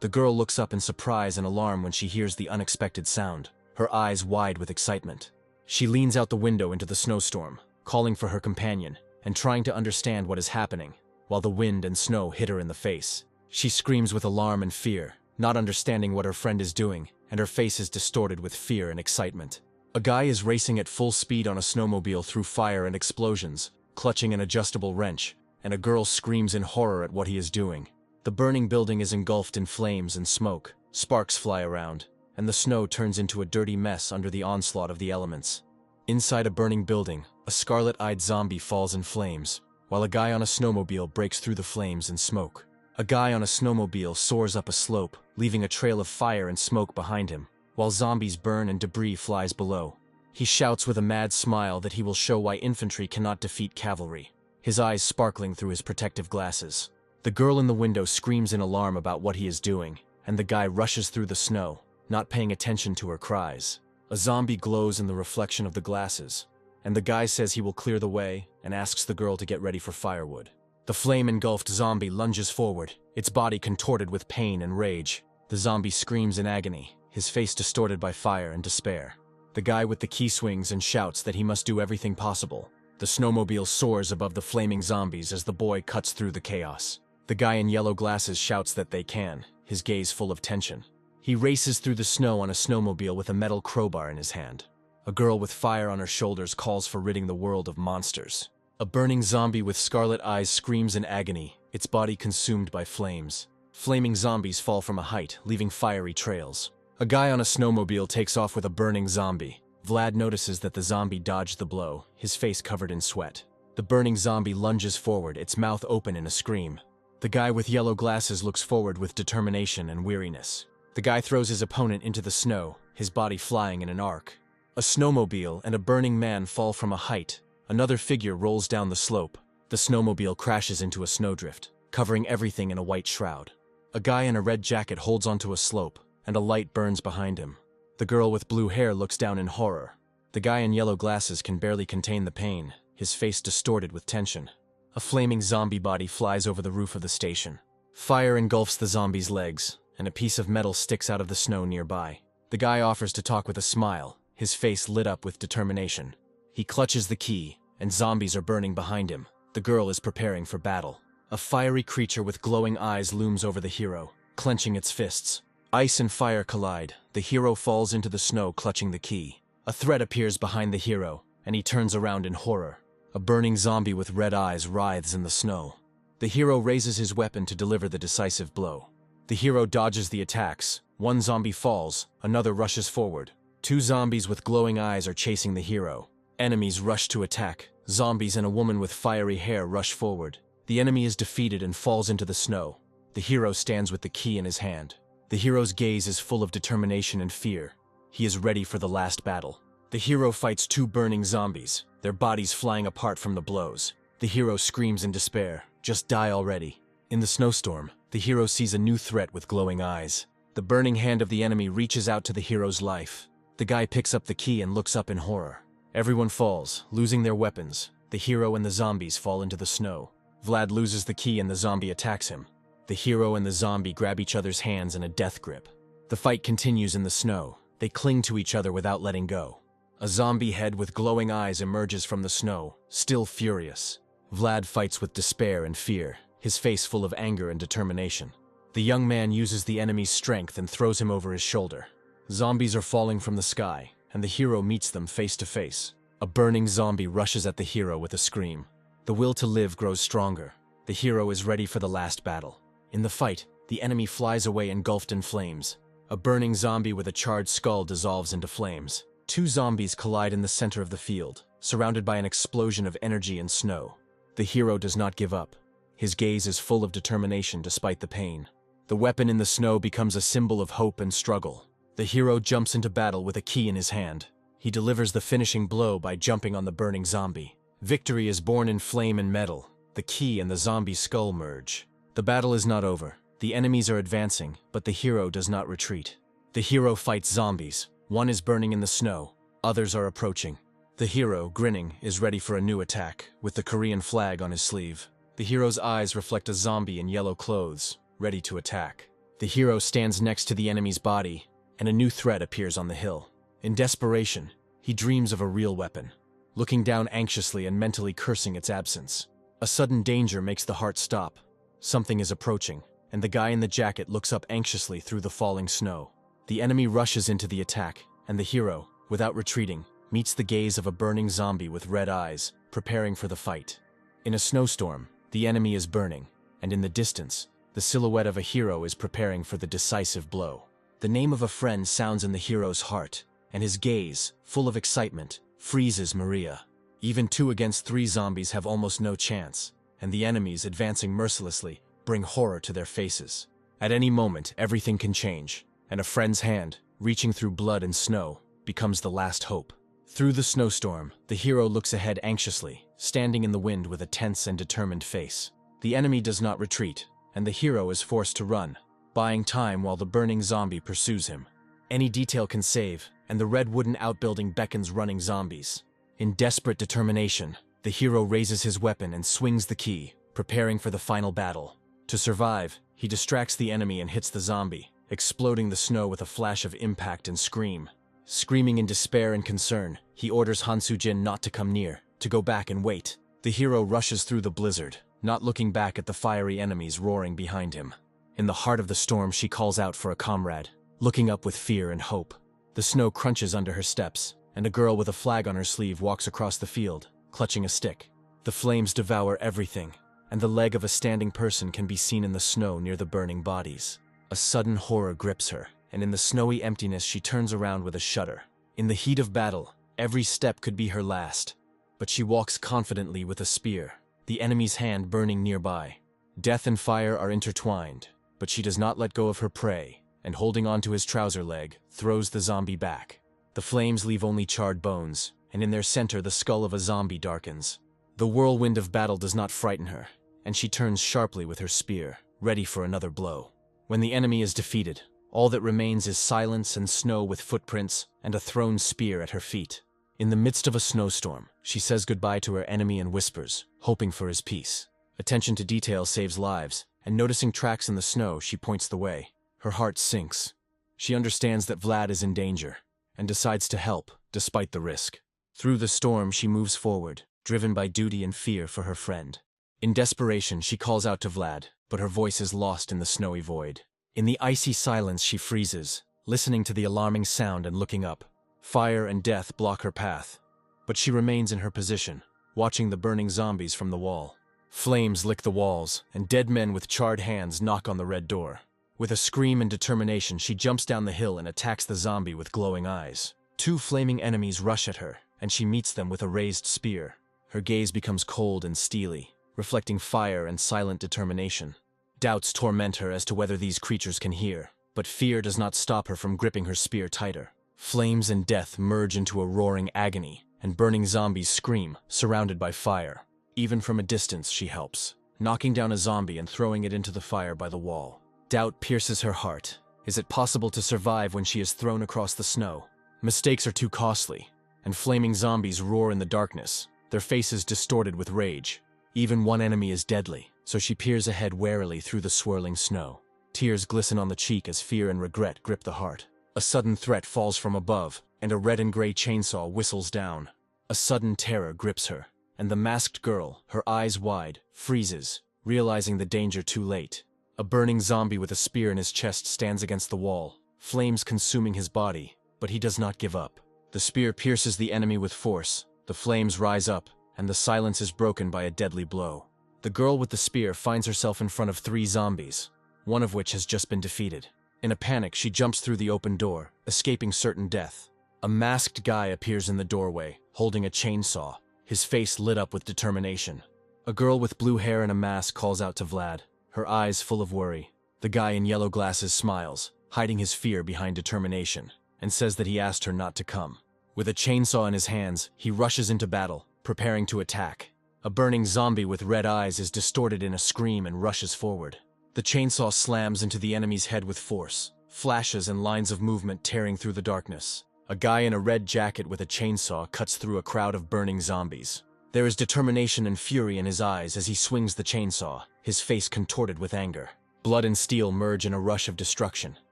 The girl looks up in surprise and alarm when she hears the unexpected sound, her eyes wide with excitement. She leans out the window into the snowstorm, calling for her companion, and trying to understand what is happening, while the wind and snow hit her in the face. She screams with alarm and fear, not understanding what her friend is doing, and her face is distorted with fear and excitement. A guy is racing at full speed on a snowmobile through fire and explosions, clutching an adjustable wrench, and a girl screams in horror at what he is doing. The burning building is engulfed in flames and smoke, sparks fly around, and the snow turns into a dirty mess under the onslaught of the elements. Inside a burning building, a scarlet-eyed zombie falls in flames, while a guy on a snowmobile breaks through the flames and smoke. A guy on a snowmobile soars up a slope, leaving a trail of fire and smoke behind him, while zombies burn and debris flies below. He shouts with a mad smile that he will show why infantry cannot defeat cavalry, his eyes sparkling through his protective glasses. The girl in the window screams in alarm about what he is doing, and the guy rushes through the snow, not paying attention to her cries. A zombie glows in the reflection of the glasses, and the guy says he will clear the way and asks the girl to get ready for firewood. The flame-engulfed zombie lunges forward, its body contorted with pain and rage. The zombie screams in agony, his face distorted by fire and despair. The guy with the key swings and shouts that he must do everything possible. The snowmobile soars above the flaming zombies as the boy cuts through the chaos. The guy in yellow glasses shouts that they can, his gaze full of tension. He races through the snow on a snowmobile with a metal crowbar in his hand. A girl with fire on her shoulders calls for ridding the world of monsters. A burning zombie with scarlet eyes screams in agony, its body consumed by flames. Flaming zombies fall from a height, leaving fiery trails. A guy on a snowmobile takes off with a burning zombie. Vlad notices that the zombie dodged the blow, his face covered in sweat. The burning zombie lunges forward, its mouth open in a scream. The guy with yellow glasses looks forward with determination and weariness. The guy throws his opponent into the snow, his body flying in an arc. A snowmobile and a burning man fall from a height. Another figure rolls down the slope. The snowmobile crashes into a snowdrift, covering everything in a white shroud. A guy in a red jacket holds onto a slope, and a light burns behind him. The girl with blue hair looks down in horror. The guy in yellow glasses can barely contain the pain, his face distorted with tension. A flaming zombie body flies over the roof of the station. Fire engulfs the zombie's legs, and a piece of metal sticks out of the snow nearby. The guy offers to talk with a smile, his face lit up with determination. He clutches the key, and zombies are burning behind him. The girl is preparing for battle. A fiery creature with glowing eyes looms over the hero, clenching its fists. Ice and fire collide. The hero falls into the snow, clutching the key. A threat appears behind the hero, and he turns around in horror. A burning zombie with red eyes writhes in the snow. The hero raises his weapon to deliver the decisive blow. The hero dodges the attacks. One zombie falls, another rushes forward. Two zombies with glowing eyes are chasing the hero. Enemies rush to attack. Zombies and a woman with fiery hair rush forward. The enemy is defeated and falls into the snow. The hero stands with the key in his hand. The hero's gaze is full of determination and fear. He is ready for the last battle. The hero fights two burning zombies, their bodies flying apart from the blows. The hero screams in despair, "Just die already." In the snowstorm, the hero sees a new threat with glowing eyes. The burning hand of the enemy reaches out to the hero's life. The guy picks up the key and looks up in horror. Everyone falls, losing their weapons. The hero and the zombies fall into the snow. Vlad loses the key and the zombie attacks him. The hero and the zombie grab each other's hands in a death grip. The fight continues in the snow. They cling to each other without letting go. A zombie head with glowing eyes emerges from the snow, still furious. Vlad fights with despair and fear, his face full of anger and determination. The young man uses the enemy's strength and throws him over his shoulder. Zombies are falling from the sky, and the hero meets them face to face. A burning zombie rushes at the hero with a scream. The will to live grows stronger. The hero is ready for the last battle. In the fight, the enemy flies away engulfed in flames. A burning zombie with a charred skull dissolves into flames. Two zombies collide in the center of the field, surrounded by an explosion of energy and snow. The hero does not give up. His gaze is full of determination despite the pain. The weapon in the snow becomes a symbol of hope and struggle. The hero jumps into battle with a key in his hand. He delivers the finishing blow by jumping on the burning zombie. Victory is born in flame and metal. The key and the zombie's skull merge. The battle is not over. The enemies are advancing, but the hero does not retreat. The hero fights zombies. One is burning in the snow. Others are approaching. The hero, grinning, is ready for a new attack, with the Korean flag on his sleeve. The hero's eyes reflect a zombie in yellow clothes, ready to attack. The hero stands next to the enemy's body, and a new threat appears on the hill. In desperation, he dreams of a real weapon, looking down anxiously and mentally cursing its absence. A sudden danger makes the heart stop. Something is approaching, and the guy in the jacket looks up anxiously through the falling snow. The enemy rushes into the attack, and the hero, without retreating, meets the gaze of a burning zombie with red eyes, preparing for the fight. In a snowstorm, the enemy is burning, and in the distance, the silhouette of a hero is preparing for the decisive blow. The name of a friend sounds in the hero's heart, and his gaze, full of excitement, freezes Maria. Even 2 against 3 zombies have almost no chance, and the enemies, advancing mercilessly, bring horror to their faces. At any moment, everything can change, and a friend's hand, reaching through blood and snow, becomes the last hope. Through the snowstorm, the hero looks ahead anxiously, standing in the wind with a tense and determined face. The enemy does not retreat, and the hero is forced to run, buying time while the burning zombie pursues him. Any detail can save, and the red wooden outbuilding beckons running zombies. In desperate determination, the hero raises his weapon and swings the key, preparing for the final battle. To survive, he distracts the enemy and hits the zombie, exploding the snow with a flash of impact and scream. Screaming in despair and concern, he orders Han Soo-jin not to come near, to go back and wait. The hero rushes through the blizzard, not looking back at the fiery enemies roaring behind him. In the heart of the storm, she calls out for a comrade, looking up with fear and hope. The snow crunches under her steps, and a girl with a flag on her sleeve walks across the field, clutching a stick. The flames devour everything, and the leg of a standing person can be seen in the snow near the burning bodies. A sudden horror grips her, and in the snowy emptiness she turns around with a shudder. In the heat of battle, every step could be her last, but she walks confidently with a spear, the enemy's hand burning nearby. Death and fire are intertwined, but she does not let go of her prey, and holding onto his trouser leg, throws the zombie back. The flames leave only charred bones, and in their center the skull of a zombie darkens. The whirlwind of battle does not frighten her, and she turns sharply with her spear, ready for another blow. When the enemy is defeated, all that remains is silence and snow with footprints and a thrown spear at her feet. In the midst of a snowstorm, she says goodbye to her enemy and whispers, hoping for his peace. Attention to detail saves lives, and noticing tracks in the snow, she points the way. Her heart sinks. She understands that Vlad is in danger, and decides to help, despite the risk. Through the storm, she moves forward, driven by duty and fear for her friend. In desperation, she calls out to Vlad, but her voice is lost in the snowy void. In the icy silence, she freezes, listening to the alarming sound and looking up. Fire and death block her path, but she remains in her position, watching the burning zombies from the wall. Flames lick the walls, and dead men with charred hands knock on the red door. With a scream and determination, she jumps down the hill and attacks the zombie with glowing eyes. 2 flaming enemies rush at her, and she meets them with a raised spear. Her gaze becomes cold and steely, reflecting fire and silent determination. Doubts torment her as to whether these creatures can hear, but fear does not stop her from gripping her spear tighter. Flames and death merge into a roaring agony, and burning zombies scream, surrounded by fire. Even from a distance, she helps, knocking down a zombie and throwing it into the fire by the wall. Doubt pierces her heart. Is it possible to survive when she is thrown across the snow? Mistakes are too costly, and flaming zombies roar in the darkness, their faces distorted with rage. Even one enemy is deadly, so she peers ahead warily through the swirling snow. Tears glisten on the cheek as fear and regret grip the heart. A sudden threat falls from above, and a red and gray chainsaw whistles down. A sudden terror grips her, and the masked girl, her eyes wide, freezes, realizing the danger too late. A burning zombie with a spear in his chest stands against the wall, flames consuming his body, but he does not give up. The spear pierces the enemy with force, the flames rise up, and the silence is broken by a deadly blow. The girl with the spear finds herself in front of 3 zombies, one of which has just been defeated. In a panic, she jumps through the open door, escaping certain death. A masked guy appears in the doorway, holding a chainsaw, his face lit up with determination. A girl with blue hair and a mask calls out to Vlad, her eyes full of worry. The guy in yellow glasses smiles, hiding his fear behind determination, and says that he asked her not to come. With a chainsaw in his hands, he rushes into battle, preparing to attack. A burning zombie with red eyes is distorted in a scream and rushes forward. The chainsaw slams into the enemy's head with force, flashes and lines of movement tearing through the darkness. A guy in a red jacket with a chainsaw cuts through a crowd of burning zombies. There is determination and fury in his eyes as he swings the chainsaw, his face contorted with anger. Blood and steel merge in a rush of destruction.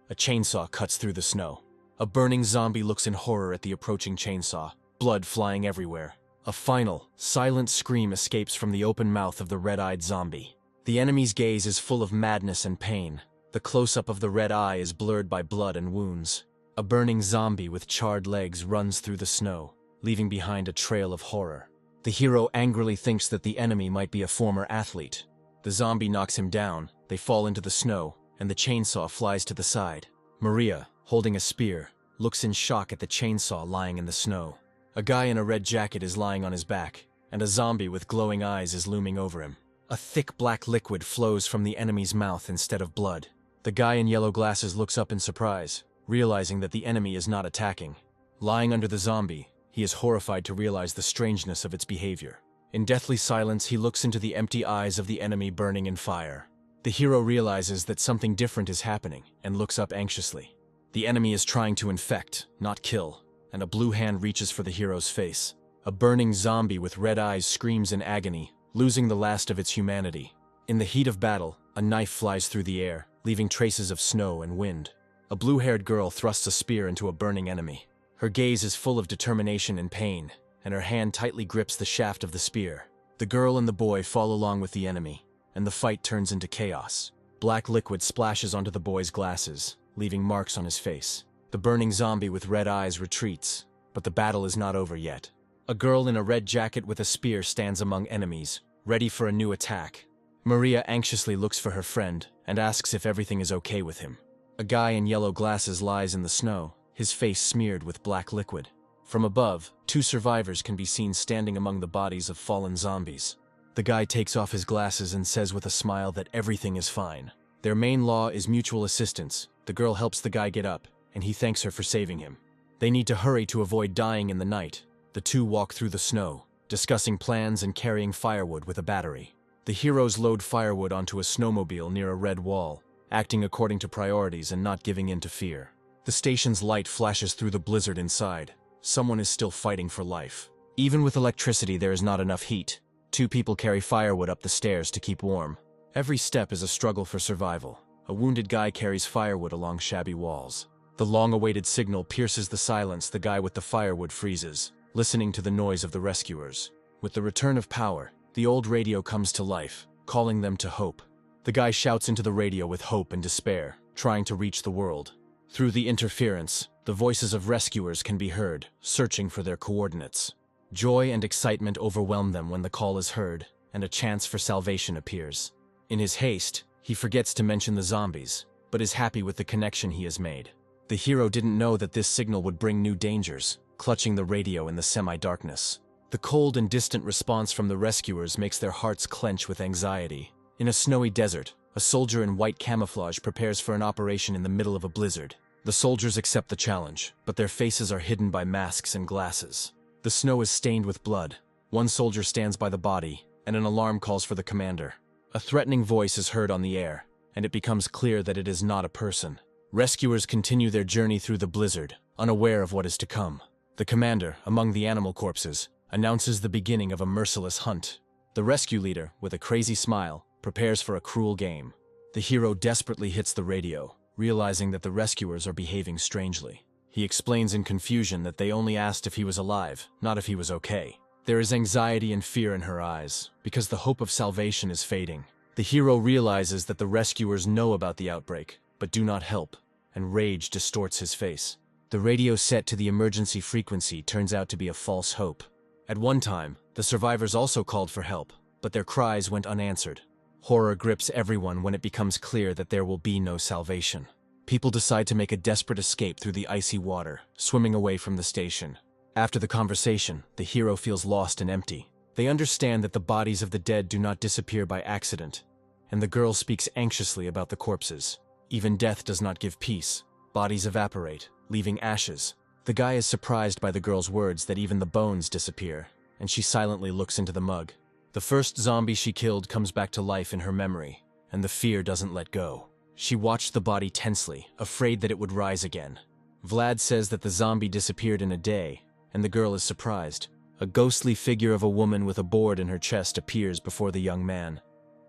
A chainsaw cuts through the snow. A burning zombie looks in horror at the approaching chainsaw, blood flying everywhere. A final, silent scream escapes from the open mouth of the red-eyed zombie. The enemy's gaze is full of madness and pain. The close-up of the red eye is blurred by blood and wounds. A burning zombie with charred legs runs through the snow, leaving behind a trail of horror. The hero angrily thinks that the enemy might be a former athlete. The zombie knocks him down, they fall into the snow, and the chainsaw flies to the side. Maria, holding a spear, looks in shock at the chainsaw lying in the snow. A guy in a red jacket is lying on his back, and a zombie with glowing eyes is looming over him. A thick black liquid flows from the enemy's mouth instead of blood. The guy in yellow glasses looks up in surprise, realizing that the enemy is not attacking. Lying under the zombie, he is horrified to realize the strangeness of its behavior. In deathly silence, he looks into the empty eyes of the enemy burning in fire. The hero realizes that something different is happening and looks up anxiously. The enemy is trying to infect, not kill, and a blue hand reaches for the hero's face. A burning zombie with red eyes screams in agony, losing the last of its humanity. In the heat of battle, a knife flies through the air, leaving traces of snow and wind. A blue-haired girl thrusts a spear into a burning enemy. Her gaze is full of determination and pain, and her hand tightly grips the shaft of the spear. The girl and the boy fall along with the enemy, and the fight turns into chaos. Black liquid splashes onto the boy's glasses, leaving marks on his face. The burning zombie with red eyes retreats, but the battle is not over yet. A girl in a red jacket with a spear stands among enemies, ready for a new attack. Maria anxiously looks for her friend and asks if everything is okay with him. A guy in yellow glasses lies in the snow, his face smeared with black liquid. From above, 2 survivors can be seen standing among the bodies of fallen zombies. The guy takes off his glasses and says with a smile that everything is fine. Their main law is mutual assistance. The girl helps the guy get up, and he thanks her for saving him. They need to hurry to avoid dying in the night. The 2 walk through the snow, discussing plans and carrying firewood with a battery. The heroes load firewood onto a snowmobile near a red wall, acting according to priorities and not giving in to fear. The station's light flashes through the blizzard inside. Someone is still fighting for life. Even with electricity, there is not enough heat. 2 people carry firewood up the stairs to keep warm. Every step is a struggle for survival. A wounded guy carries firewood along shabby walls. The long-awaited signal pierces the silence. The guy with the firewood freezes, listening to the noise of the rescuers. With the return of power, the old radio comes to life, calling them to hope. The guy shouts into the radio with hope and despair. trying to reach the world. Through the interference, the voices of rescuers can be heard, searching for their coordinates. Joy and excitement overwhelm them when the call is heard, and a chance for salvation appears. In his haste, he forgets to mention the zombies, but is happy with the connection he has made. The hero didn't know that this signal would bring new dangers, clutching the radio in the semi-darkness. The cold and distant response from the rescuers makes their hearts clench with anxiety. In a snowy desert, a soldier in white camouflage prepares for an operation in the middle of a blizzard. The soldiers accept the challenge, but their faces are hidden by masks and glasses. The snow is stained with blood. One soldier stands by the body, and an alarm calls for the commander. A threatening voice is heard on the air, and it becomes clear that it is not a person. Rescuers continue their journey through the blizzard, unaware of what is to come. The commander, among the animal corpses, announces the beginning of a merciless hunt. The rescue leader, with a crazy smile, prepares for a cruel game. The hero desperately hits the radio, realizing that the rescuers are behaving strangely. He explains in confusion that they only asked if he was alive, not if he was okay. There is anxiety and fear in her eyes, because the hope of salvation is fading. The hero realizes that the rescuers know about the outbreak, but do not help, and rage distorts his face. The radio set to the emergency frequency turns out to be a false hope. At one time, the survivors also called for help, but their cries went unanswered. Horror grips everyone when it becomes clear that there will be no salvation. People decide to make a desperate escape through the icy water, swimming away from the station. After the conversation, the hero feels lost and empty. They understand that the bodies of the dead do not disappear by accident, and the girl speaks anxiously about the corpses. Even death does not give peace. Bodies evaporate, leaving ashes. The guy is surprised by the girl's words that even the bones disappear, and she silently looks into the mug. The first zombie she killed comes back to life in her memory, and the fear doesn't let go. She watched the body tensely, afraid that it would rise again. Vlad says that the zombie disappeared in a day, and the girl is surprised. A ghostly figure of a woman with a board in her chest appears before the young man,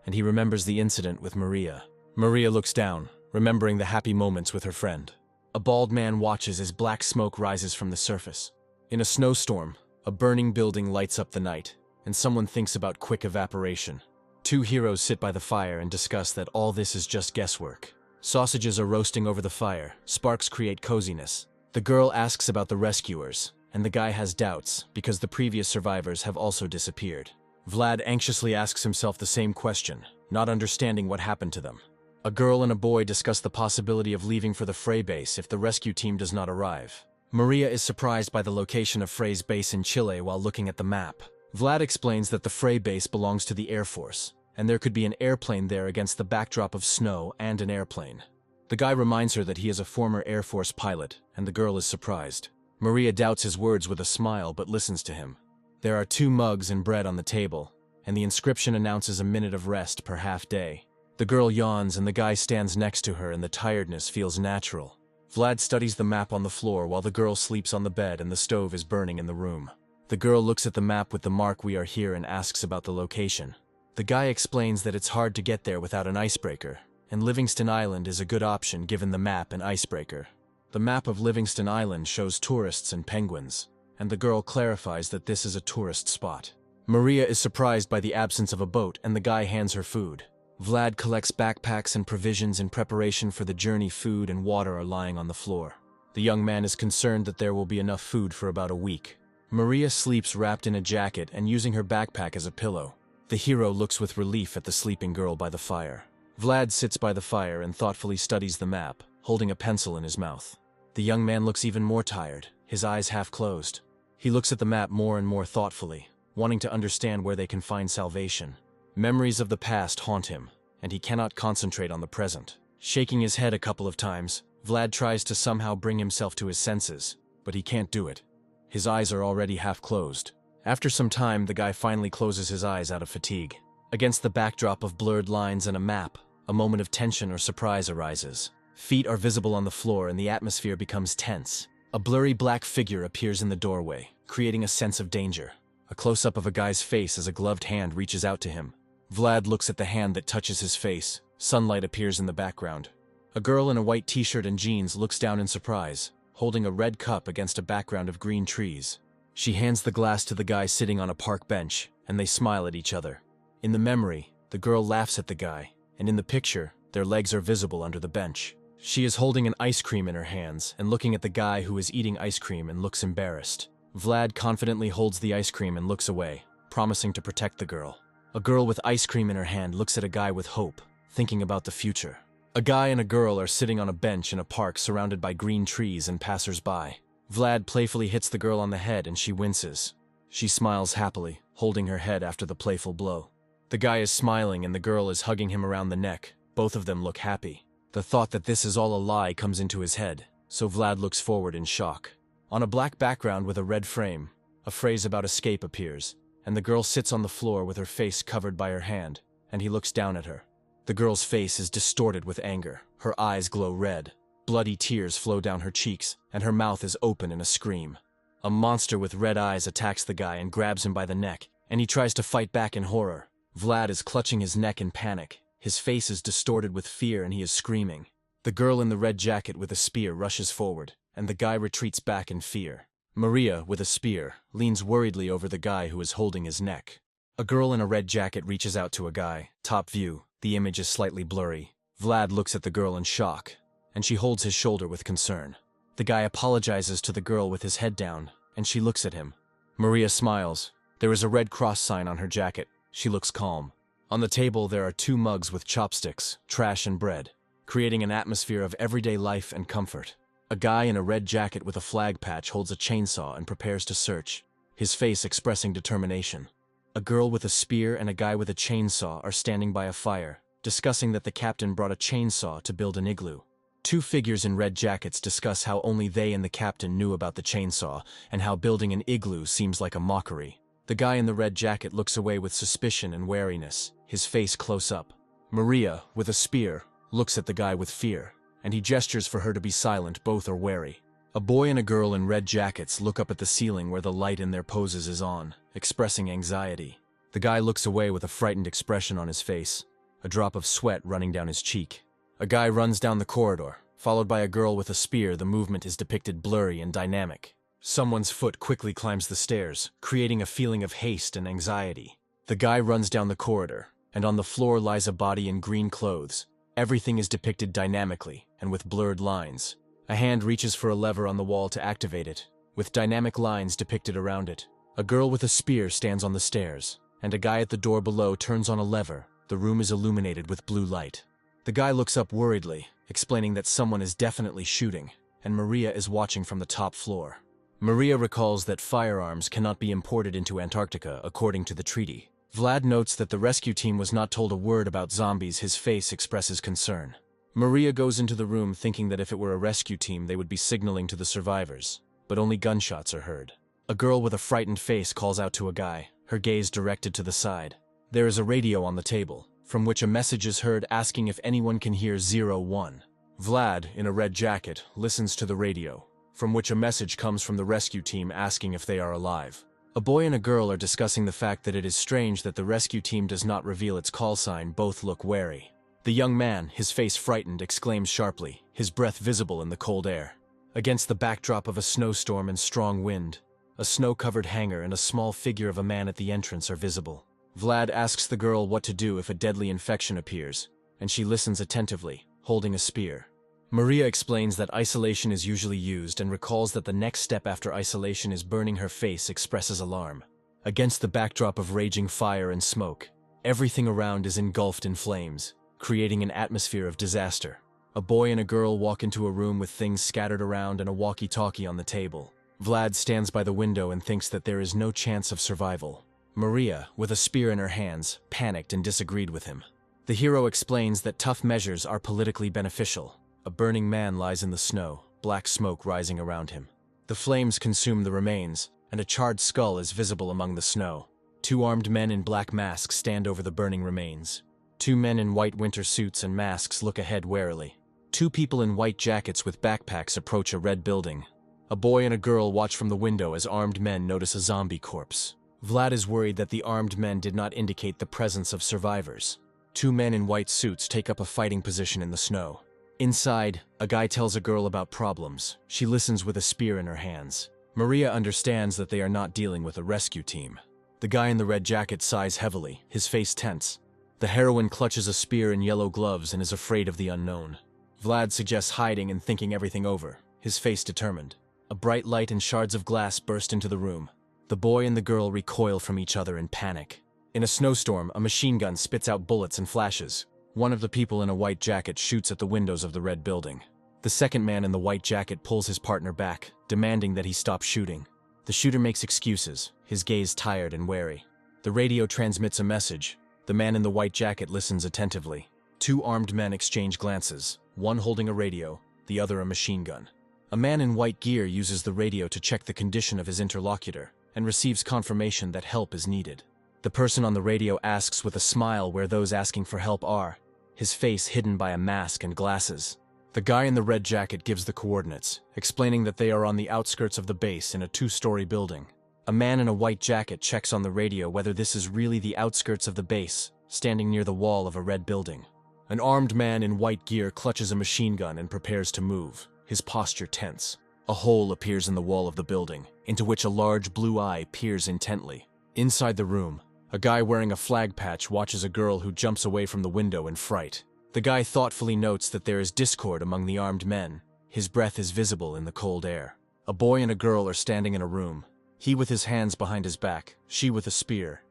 and he remembers the incident with Maria. Maria looks down, remembering the happy moments with her friend. A bald man watches as black smoke rises from the surface. In a snowstorm, a burning building lights up the night, and someone thinks about quick evaporation. Two heroes sit by the fire and discuss that all this is just guesswork. Sausages are roasting over the fire, sparks create coziness. The girl asks about the rescuers, and the guy has doubts because the previous survivors have also disappeared. Vlad anxiously asks himself the same question, not understanding what happened to them. A girl and a boy discuss the possibility of leaving for the Frey base if the rescue team does not arrive. Maria is surprised by the location of Frey's base in Chile while looking at the map. Vlad explains that the Frey base belongs to the Air Force, and there could be an airplane there against the backdrop of snow and an airplane. The guy reminds her that he is a former Air Force pilot, and the girl is surprised. Maria doubts his words with a smile but listens to him. There are 2 mugs and bread on the table, and the inscription announces a minute of rest per half-day. The girl yawns and the guy stands next to her and the tiredness feels natural. Vlad studies the map on the floor while the girl sleeps on the bed and the stove is burning in the room. The girl looks at the map with the mark "We are here" and asks about the location. The guy explains that it's hard to get there without an icebreaker, and Livingston Island is a good option given the map and icebreaker. The map of Livingston Island shows tourists and penguins, and the girl clarifies that this is a tourist spot. Maria is surprised by the absence of a boat and the guy hands her food. Vlad collects backpacks and provisions in preparation for the journey. Food and water are lying on the floor. The young man is concerned that there will be enough food for about a week. Maria sleeps wrapped in a jacket and using her backpack as a pillow. The hero looks with relief at the sleeping girl by the fire. Vlad sits by the fire and thoughtfully studies the map, holding a pencil in his mouth. The young man looks even more tired, his eyes half closed. He looks at the map more and more thoughtfully, wanting to understand where they can find salvation. Memories of the past haunt him, and he cannot concentrate on the present. Shaking his head a couple of times, Vlad tries to somehow bring himself to his senses, but he can't do it. His eyes are already half closed. After some time, the guy finally closes his eyes out of fatigue. Against the backdrop of blurred lines and a map, a moment of tension or surprise arises. Feet are visible on the floor and the atmosphere becomes tense. A blurry black figure appears in the doorway, creating a sense of danger. A close-up of a guy's face as a gloved hand reaches out to him. Vlad looks at the hand that touches his face. Sunlight appears in the background. A girl in a white t-shirt and jeans looks down in surprise, holding a red cup against a background of green trees. She hands the glass to the guy sitting on a park bench, and they smile at each other. In the memory, the girl laughs at the guy, and in the picture, their legs are visible under the bench. She is holding an ice cream in her hands and looking at the guy who is eating ice cream and looks embarrassed. Vlad confidently holds the ice cream and looks away, promising to protect the girl. A girl with ice cream in her hand looks at a guy with hope, thinking about the future. A guy and a girl are sitting on a bench in a park surrounded by green trees and passers-by. Vlad playfully hits the girl on the head and she winces. She smiles happily, holding her head after the playful blow. The guy is smiling and the girl is hugging him around the neck. Both of them look happy. The thought that this is all a lie comes into his head, so Vlad looks forward in shock. On a black background with a red frame, a phrase about escape appears, and the girl sits on the floor with her face covered by her hand, and he looks down at her. The girl's face is distorted with anger. Her eyes glow red. Bloody tears flow down her cheeks, and her mouth is open in a scream. A monster with red eyes attacks the guy and grabs him by the neck, and he tries to fight back in horror. Vlad is clutching his neck in panic. His face is distorted with fear and he is screaming. The girl in the red jacket with a spear rushes forward, and the guy retreats back in fear. Maria, with a spear, leans worriedly over the guy who is holding his neck. A girl in a red jacket reaches out to a guy. Top view. The image is slightly blurry. Vlad looks at the girl in shock, and she holds his shoulder with concern. The guy apologizes to the girl with his head down, and she looks at him. Maria smiles. There is a red cross sign on her jacket. She looks calm. On the table there are 2 mugs with chopsticks, trash and bread, creating an atmosphere of everyday life and comfort. A guy in a red jacket with a flag patch holds a chainsaw and prepares to search, his face expressing determination. A girl with a spear and a guy with a chainsaw are standing by a fire, discussing that the captain brought a chainsaw to build an igloo. 2 figures in red jackets discuss how only they and the captain knew about the chainsaw, and how building an igloo seems like a mockery. The guy in the red jacket looks away with suspicion and wariness, his face close up. Maria, with a spear, looks at the guy with fear, and he gestures for her to be silent. Both are wary. A boy and a girl in red jackets look up at the ceiling where the light in their poses is on, expressing anxiety. The guy looks away with a frightened expression on his face, a drop of sweat running down his cheek. A guy runs down the corridor, followed by a girl with a spear. The movement is depicted blurry and dynamic. Someone's foot quickly climbs the stairs, creating a feeling of haste and anxiety. The guy runs down the corridor, and on the floor lies a body in green clothes. Everything is depicted dynamically and with blurred lines. A hand reaches for a lever on the wall to activate it, with dynamic lines depicted around it. A girl with a spear stands on the stairs, and a guy at the door below turns on a lever. The room is illuminated with blue light. The guy looks up worriedly, explaining that someone is definitely shooting, and Maria is watching from the top floor. Maria recalls that firearms cannot be imported into Antarctica according to the treaty. Vlad notes that the rescue team was not told a word about zombies. His face expresses concern. Maria goes into the room thinking that if it were a rescue team they would be signaling to the survivors, but only gunshots are heard. A girl with a frightened face calls out to a guy, her gaze directed to the side. There is a radio on the table, from which a message is heard asking if anyone can hear 01. Vlad, in a red jacket, listens to the radio, from which a message comes from the rescue team asking if they are alive. A boy and a girl are discussing the fact that it is strange that the rescue team does not reveal its call sign. Both look wary. The young man, his face frightened, exclaims sharply, his breath visible in the cold air. Against the backdrop of a snowstorm and strong wind, a snow-covered hangar and a small figure of a man at the entrance are visible. Vlad asks the girl what to do if a deadly infection appears, and she listens attentively, holding a spear. Maria explains that isolation is usually used and recalls that the next step after isolation is burning. Her face expresses alarm. Against the backdrop of raging fire and smoke, everything around is engulfed in flames, creating an atmosphere of disaster. A boy and a girl walk into a room with things scattered around and a walkie-talkie on the table. Vlad stands by the window and thinks that there is no chance of survival. Maria, with a spear in her hands, panicked and disagreed with him. The hero explains that tough measures are politically beneficial. A burning man lies in the snow, black smoke rising around him. The flames consume the remains, and a charred skull is visible among the snow. 2 armed men in black masks stand over the burning remains. 2 men in white winter suits and masks look ahead warily. 2 people in white jackets with backpacks approach a red building. A boy and a girl watch from the window as armed men notice a zombie corpse. Vlad is worried that the armed men did not indicate the presence of survivors. 2 men in white suits take up a fighting position in the snow. Inside, a guy tells a girl about problems. She listens with a spear in her hands. Maria understands that they are not dealing with a rescue team. The guy in the red jacket sighs heavily, his face tense. The heroine clutches a spear in yellow gloves and is afraid of the unknown. Vlad suggests hiding and thinking everything over, his face determined. A bright light and shards of glass burst into the room. The boy and the girl recoil from each other in panic. In a snowstorm, a machine gun spits out bullets and flashes. One of the people in a white jacket shoots at the windows of the red building. The second man in the white jacket pulls his partner back, demanding that he stop shooting. The shooter makes excuses, his gaze tired and wary. The radio transmits a message. The man in the white jacket listens attentively. Two armed men exchange glances, one holding a radio, the other a machine gun. A man in white gear uses the radio to check the condition of his interlocutor and receives confirmation that help is needed. The person on the radio asks with a smile where those asking for help are, his face hidden by a mask and glasses. The guy in the red jacket gives the coordinates, explaining that they are on the outskirts of the base in a 2-story building. A man in a white jacket checks on the radio whether this is really the outskirts of the base, standing near the wall of a red building. An armed man in white gear clutches a machine gun and prepares to move, his posture tense. A hole appears in the wall of the building, into which a large blue eye peers intently. Inside the room, a guy wearing a flag patch watches a girl who jumps away from the window in fright. The guy thoughtfully notes that there is discord among the armed men. His breath is visible in the cold air. A boy and a girl are standing in a room, he with his hands behind his back, she with a spear,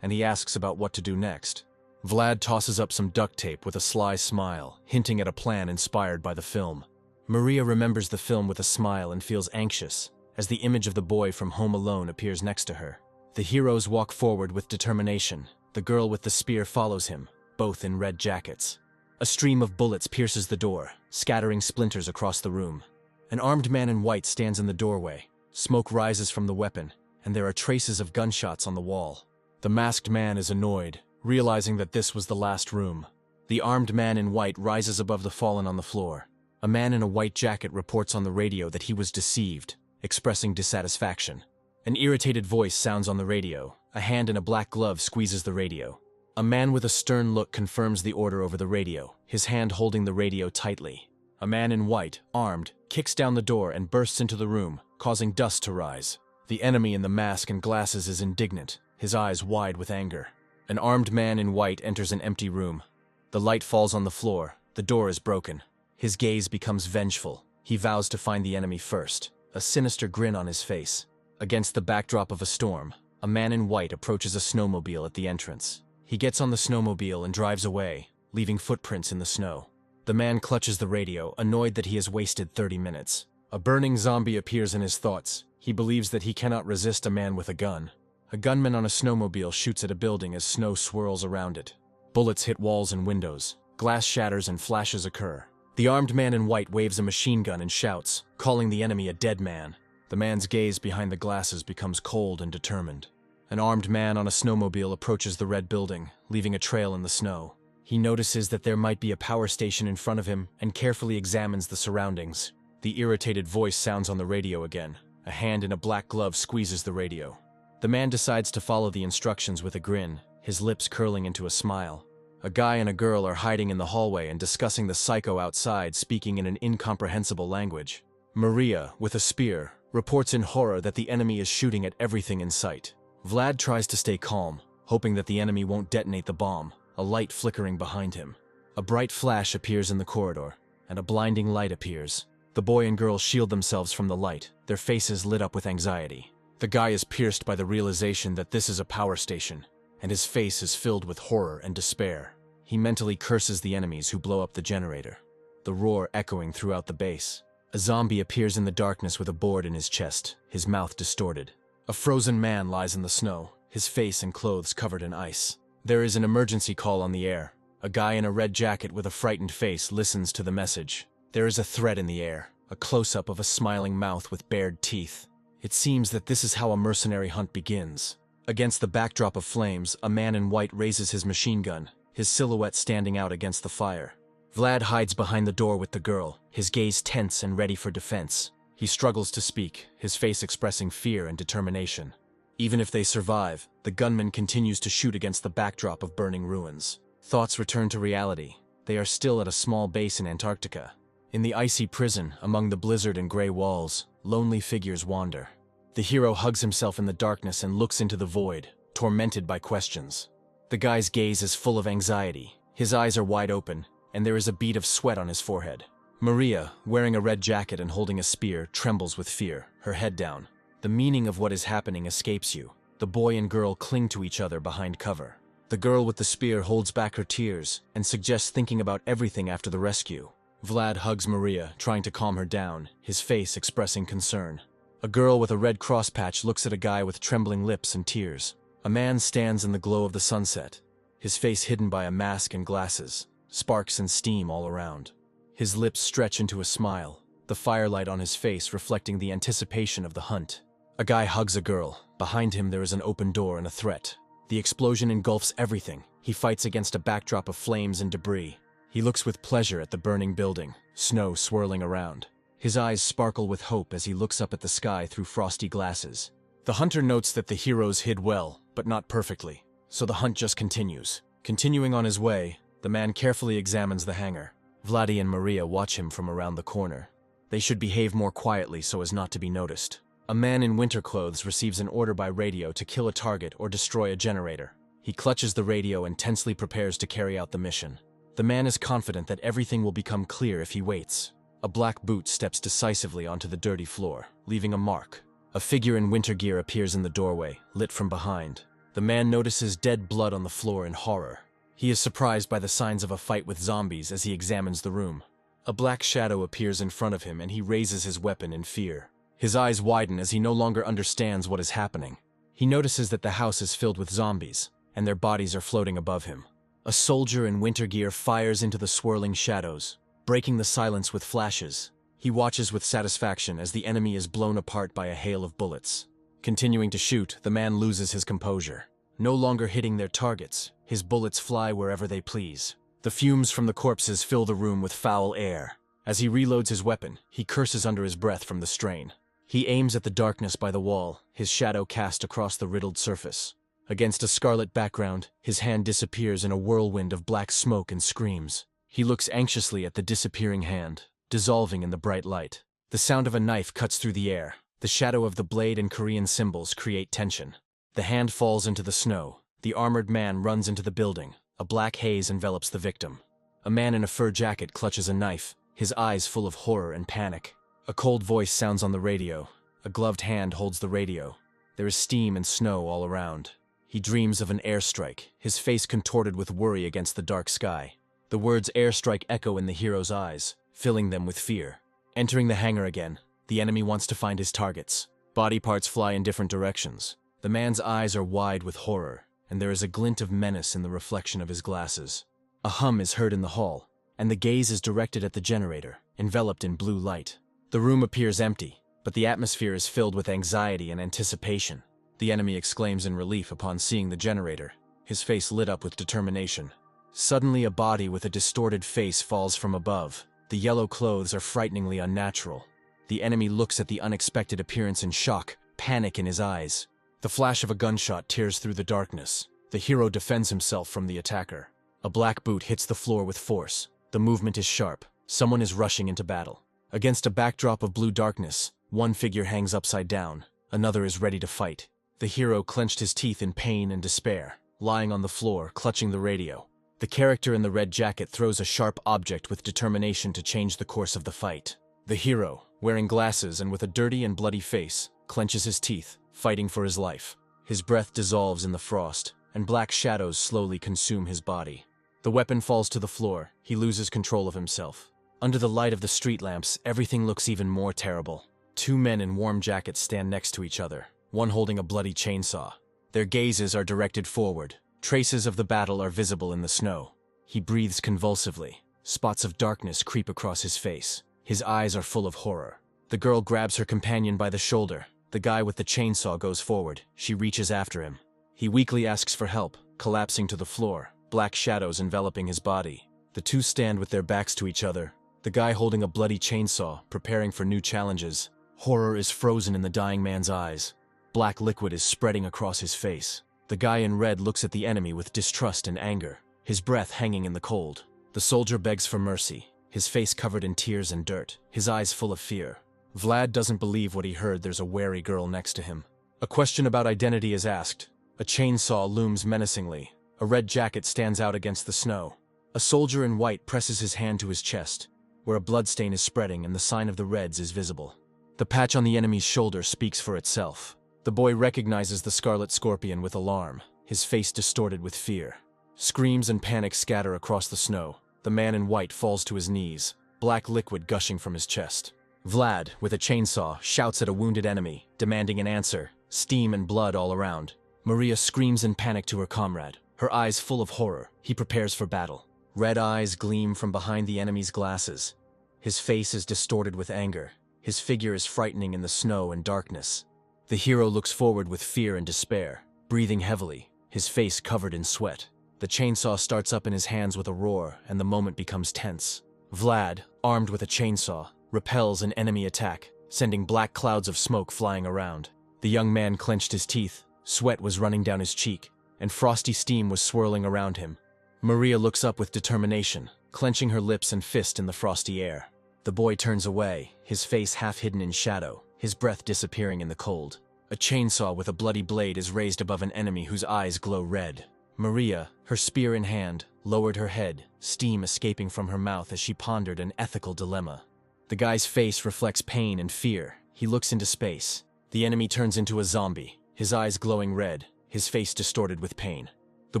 and he asks about what to do next. Vlad tosses up some duct tape with a sly smile, hinting at a plan inspired by the film. Maria remembers the film with a smile and feels anxious, as the image of the boy from Home Alone appears next to her. The heroes walk forward with determination. The girl with the spear follows him, both in red jackets. A stream of bullets pierces the door, scattering splinters across the room. An armed man in white stands in the doorway. Smoke rises from the weapon, and there are traces of gunshots on the wall. The masked man is annoyed, realizing that this was the last room. The armed man in white rises above the fallen on the floor. A man in a white jacket reports on the radio that he was deceived, expressing dissatisfaction. An irritated voice sounds on the radio. A hand in a black glove squeezes the radio. A man with a stern look confirms the order over the radio, his hand holding the radio tightly. A man in white, armed, kicks down the door and bursts into the room, causing dust to rise. The enemy in the mask and glasses is indignant, his eyes wide with anger. An armed man in white enters an empty room. The light falls on the floor. The door is broken. His gaze becomes vengeful. He vows to find the enemy first, a sinister grin on his face. Against the backdrop of a storm, a man in white approaches a snowmobile at the entrance. He gets on the snowmobile and drives away, leaving footprints in the snow. The man clutches the radio, annoyed that he has wasted 30 minutes. A burning zombie appears in his thoughts. He believes that he cannot resist a man with a gun. A gunman on a snowmobile shoots at a building as snow swirls around it. Bullets hit walls and windows. Glass shatters and flashes occur. The armed man in white waves a machine gun and shouts, calling the enemy a dead man. The man's gaze behind the glasses becomes cold and determined. An armed man on a snowmobile approaches the red building, leaving a trail in the snow. He notices that there might be a power station in front of him and carefully examines the surroundings. The irritated voice sounds on the radio again. A hand in a black glove squeezes the radio. The man decides to follow the instructions with a grin, his lips curling into a smile. A guy and a girl are hiding in the hallway and discussing the psycho outside, speaking in an incomprehensible language. Maria, with a spear, reports in horror that the enemy is shooting at everything in sight. Vlad tries to stay calm, hoping that the enemy won't detonate the bomb, a light flickering behind him. A bright flash appears in the corridor, and a blinding light appears. The boy and girl shield themselves from the light, their faces lit up with anxiety. The guy is pierced by the realization that this is a power station, and his face is filled with horror and despair. He mentally curses the enemies who blow up the generator, the roar echoing throughout the base. A zombie appears in the darkness with a board in his chest, his mouth distorted. A frozen man lies in the snow, his face and clothes covered in ice. There is an emergency call on the air. A guy in a red jacket with a frightened face listens to the message. There is a threat in the air, a close-up of a smiling mouth with bared teeth. It seems that this is how a mercenary hunt begins. Against the backdrop of flames, a man in white raises his machine gun, his silhouette standing out against the fire. Vlad hides behind the door with the girl, his gaze tense and ready for defense. He struggles to speak, his face expressing fear and determination. Even if they survive, the gunman continues to shoot against the backdrop of burning ruins. Thoughts return to reality. They are still at a small base in Antarctica. In the icy prison, among the blizzard and gray walls, lonely figures wander. The hero hugs himself in the darkness and looks into the void, tormented by questions. The guy's gaze is full of anxiety. His eyes are wide open, and there is a bead of sweat on his forehead. Maria, wearing a red jacket and holding a spear, trembles with fear, her head down. The meaning of what is happening escapes you. The boy and girl cling to each other behind cover. The girl with the spear holds back her tears and suggests thinking about everything after the rescue. Vlad hugs Maria, trying to calm her down, his face expressing concern. A girl with a red cross patch looks at a guy with trembling lips and tears. A man stands in the glow of the sunset, his face hidden by a mask and glasses, sparks and steam all around. His lips stretch into a smile, the firelight on his face reflecting the anticipation of the hunt. A guy hugs a girl. Behind him there is an open door and a threat. The explosion engulfs everything. He fights against a backdrop of flames and debris. He looks with pleasure at the burning building, snow swirling around. His eyes sparkle with hope as he looks up at the sky through frosty glasses. The hunter notes that the heroes hid well, but not perfectly, so the hunt just continues. Continuing on his way, the man carefully examines the hangar. Vladi and Maria watch him from around the corner. They should behave more quietly so as not to be noticed. A man in winter clothes receives an order by radio to kill a target or destroy a generator. He clutches the radio and tensely prepares to carry out the mission. The man is confident that everything will become clear if he waits. A black boot steps decisively onto the dirty floor, leaving a mark. A figure in winter gear appears in the doorway, lit from behind. The man notices dead blood on the floor in horror. He is surprised by the signs of a fight with zombies as he examines the room. A black shadow appears in front of him and he raises his weapon in fear. His eyes widen as he no longer understands what is happening. He notices that the house is filled with zombies, and their bodies are floating above him. A soldier in winter gear fires into the swirling shadows, breaking the silence with flashes. He watches with satisfaction as the enemy is blown apart by a hail of bullets. Continuing to shoot, the man loses his composure. No longer hitting their targets, his bullets fly wherever they please. The fumes from the corpses fill the room with foul air. As he reloads his weapon, he curses under his breath from the strain. He aims at the darkness by the wall, his shadow cast across the riddled surface. Against a scarlet background, his hand disappears in a whirlwind of black smoke and screams. He looks anxiously at the disappearing hand, dissolving in the bright light. The sound of a knife cuts through the air. The shadow of the blade and Korean symbols create tension. The hand falls into the snow. The armored man runs into the building. A black haze envelops the victim. A man in a fur jacket clutches a knife, his eyes full of horror and panic. A cold voice sounds on the radio. A gloved hand holds the radio. There is steam and snow all around. He dreams of an airstrike, his face contorted with worry against the dark sky. The words airstrike echo in the hero's eyes, filling them with fear. Entering the hangar again, the enemy wants to find his targets. Body parts fly in different directions. The man's eyes are wide with horror, and there is a glint of menace in the reflection of his glasses. A hum is heard in the hall, and the gaze is directed at the generator, enveloped in blue light. The room appears empty, but the atmosphere is filled with anxiety and anticipation. The enemy exclaims in relief upon seeing the generator, his face lit up with determination. Suddenly a body with a distorted face falls from above. The yellow clothes are frighteningly unnatural. The enemy looks at the unexpected appearance in shock, panic in his eyes. The flash of a gunshot tears through the darkness. The hero defends himself from the attacker. A black boot hits the floor with force. The movement is sharp. Someone is rushing into battle. Against a backdrop of blue darkness, one figure hangs upside down. Another is ready to fight. The hero clenched his teeth in pain and despair, lying on the floor, clutching the radio. The character in the red jacket throws a sharp object with determination to change the course of the fight. The hero, wearing glasses and with a dirty and bloody face, clenches his teeth, fighting for his life. His breath dissolves in the frost, and black shadows slowly consume his body. The weapon falls to the floor. He loses control of himself. Under the light of the street lamps, everything looks even more terrible. Two men in warm jackets stand next to each other, one holding a bloody chainsaw. Their gazes are directed forward. Traces of the battle are visible in the snow. He breathes convulsively. Spots of darkness creep across his face. His eyes are full of horror. The girl grabs her companion by the shoulder. The guy with the chainsaw goes forward. She reaches after him. He weakly asks for help, collapsing to the floor, black shadows enveloping his body. The two stand with their backs to each other, the guy holding a bloody chainsaw, preparing for new challenges. Horror is frozen in the dying man's eyes. Black liquid is spreading across his face. The guy in red looks at the enemy with distrust and anger, his breath hanging in the cold. The soldier begs for mercy, his face covered in tears and dirt, his eyes full of fear. Vlad doesn't believe what he heard. There's a wary girl next to him. A question about identity is asked. A chainsaw looms menacingly. A red jacket stands out against the snow. A soldier in white presses his hand to his chest. where a bloodstain is spreading and the sign of the Reds is visible. The patch on the enemy's shoulder speaks for itself. The boy recognizes the Scarlet Scorpion with alarm, his face distorted with fear. Screams and panic scatter across the snow. The man in white falls to his knees, black liquid gushing from his chest. Vlad, with a chainsaw, shouts at a wounded enemy, demanding an answer, steam and blood all around. Maria screams in panic to her comrade, her eyes full of horror. He prepares for battle. Red eyes gleam from behind the enemy's glasses. His face is distorted with anger. His figure is frightening in the snow and darkness. The hero looks forward with fear and despair, breathing heavily, his face covered in sweat. The chainsaw starts up in his hands with a roar, and the moment becomes tense. Vlad, armed with a chainsaw, repels an enemy attack, sending black clouds of smoke flying around. The young man clenched his teeth, sweat was running down his cheek, and frosty steam was swirling around him. Maria looks up with determination, clenching her lips and fist in the frosty air. The boy turns away, his face half hidden in shadow, his breath disappearing in the cold. A chainsaw with a bloody blade is raised above an enemy whose eyes glow red. Maria, her spear in hand, lowered her head, steam escaping from her mouth as she pondered an ethical dilemma. The guy's face reflects pain and fear. He looks into space. The enemy turns into a zombie, his eyes glowing red, his face distorted with pain. The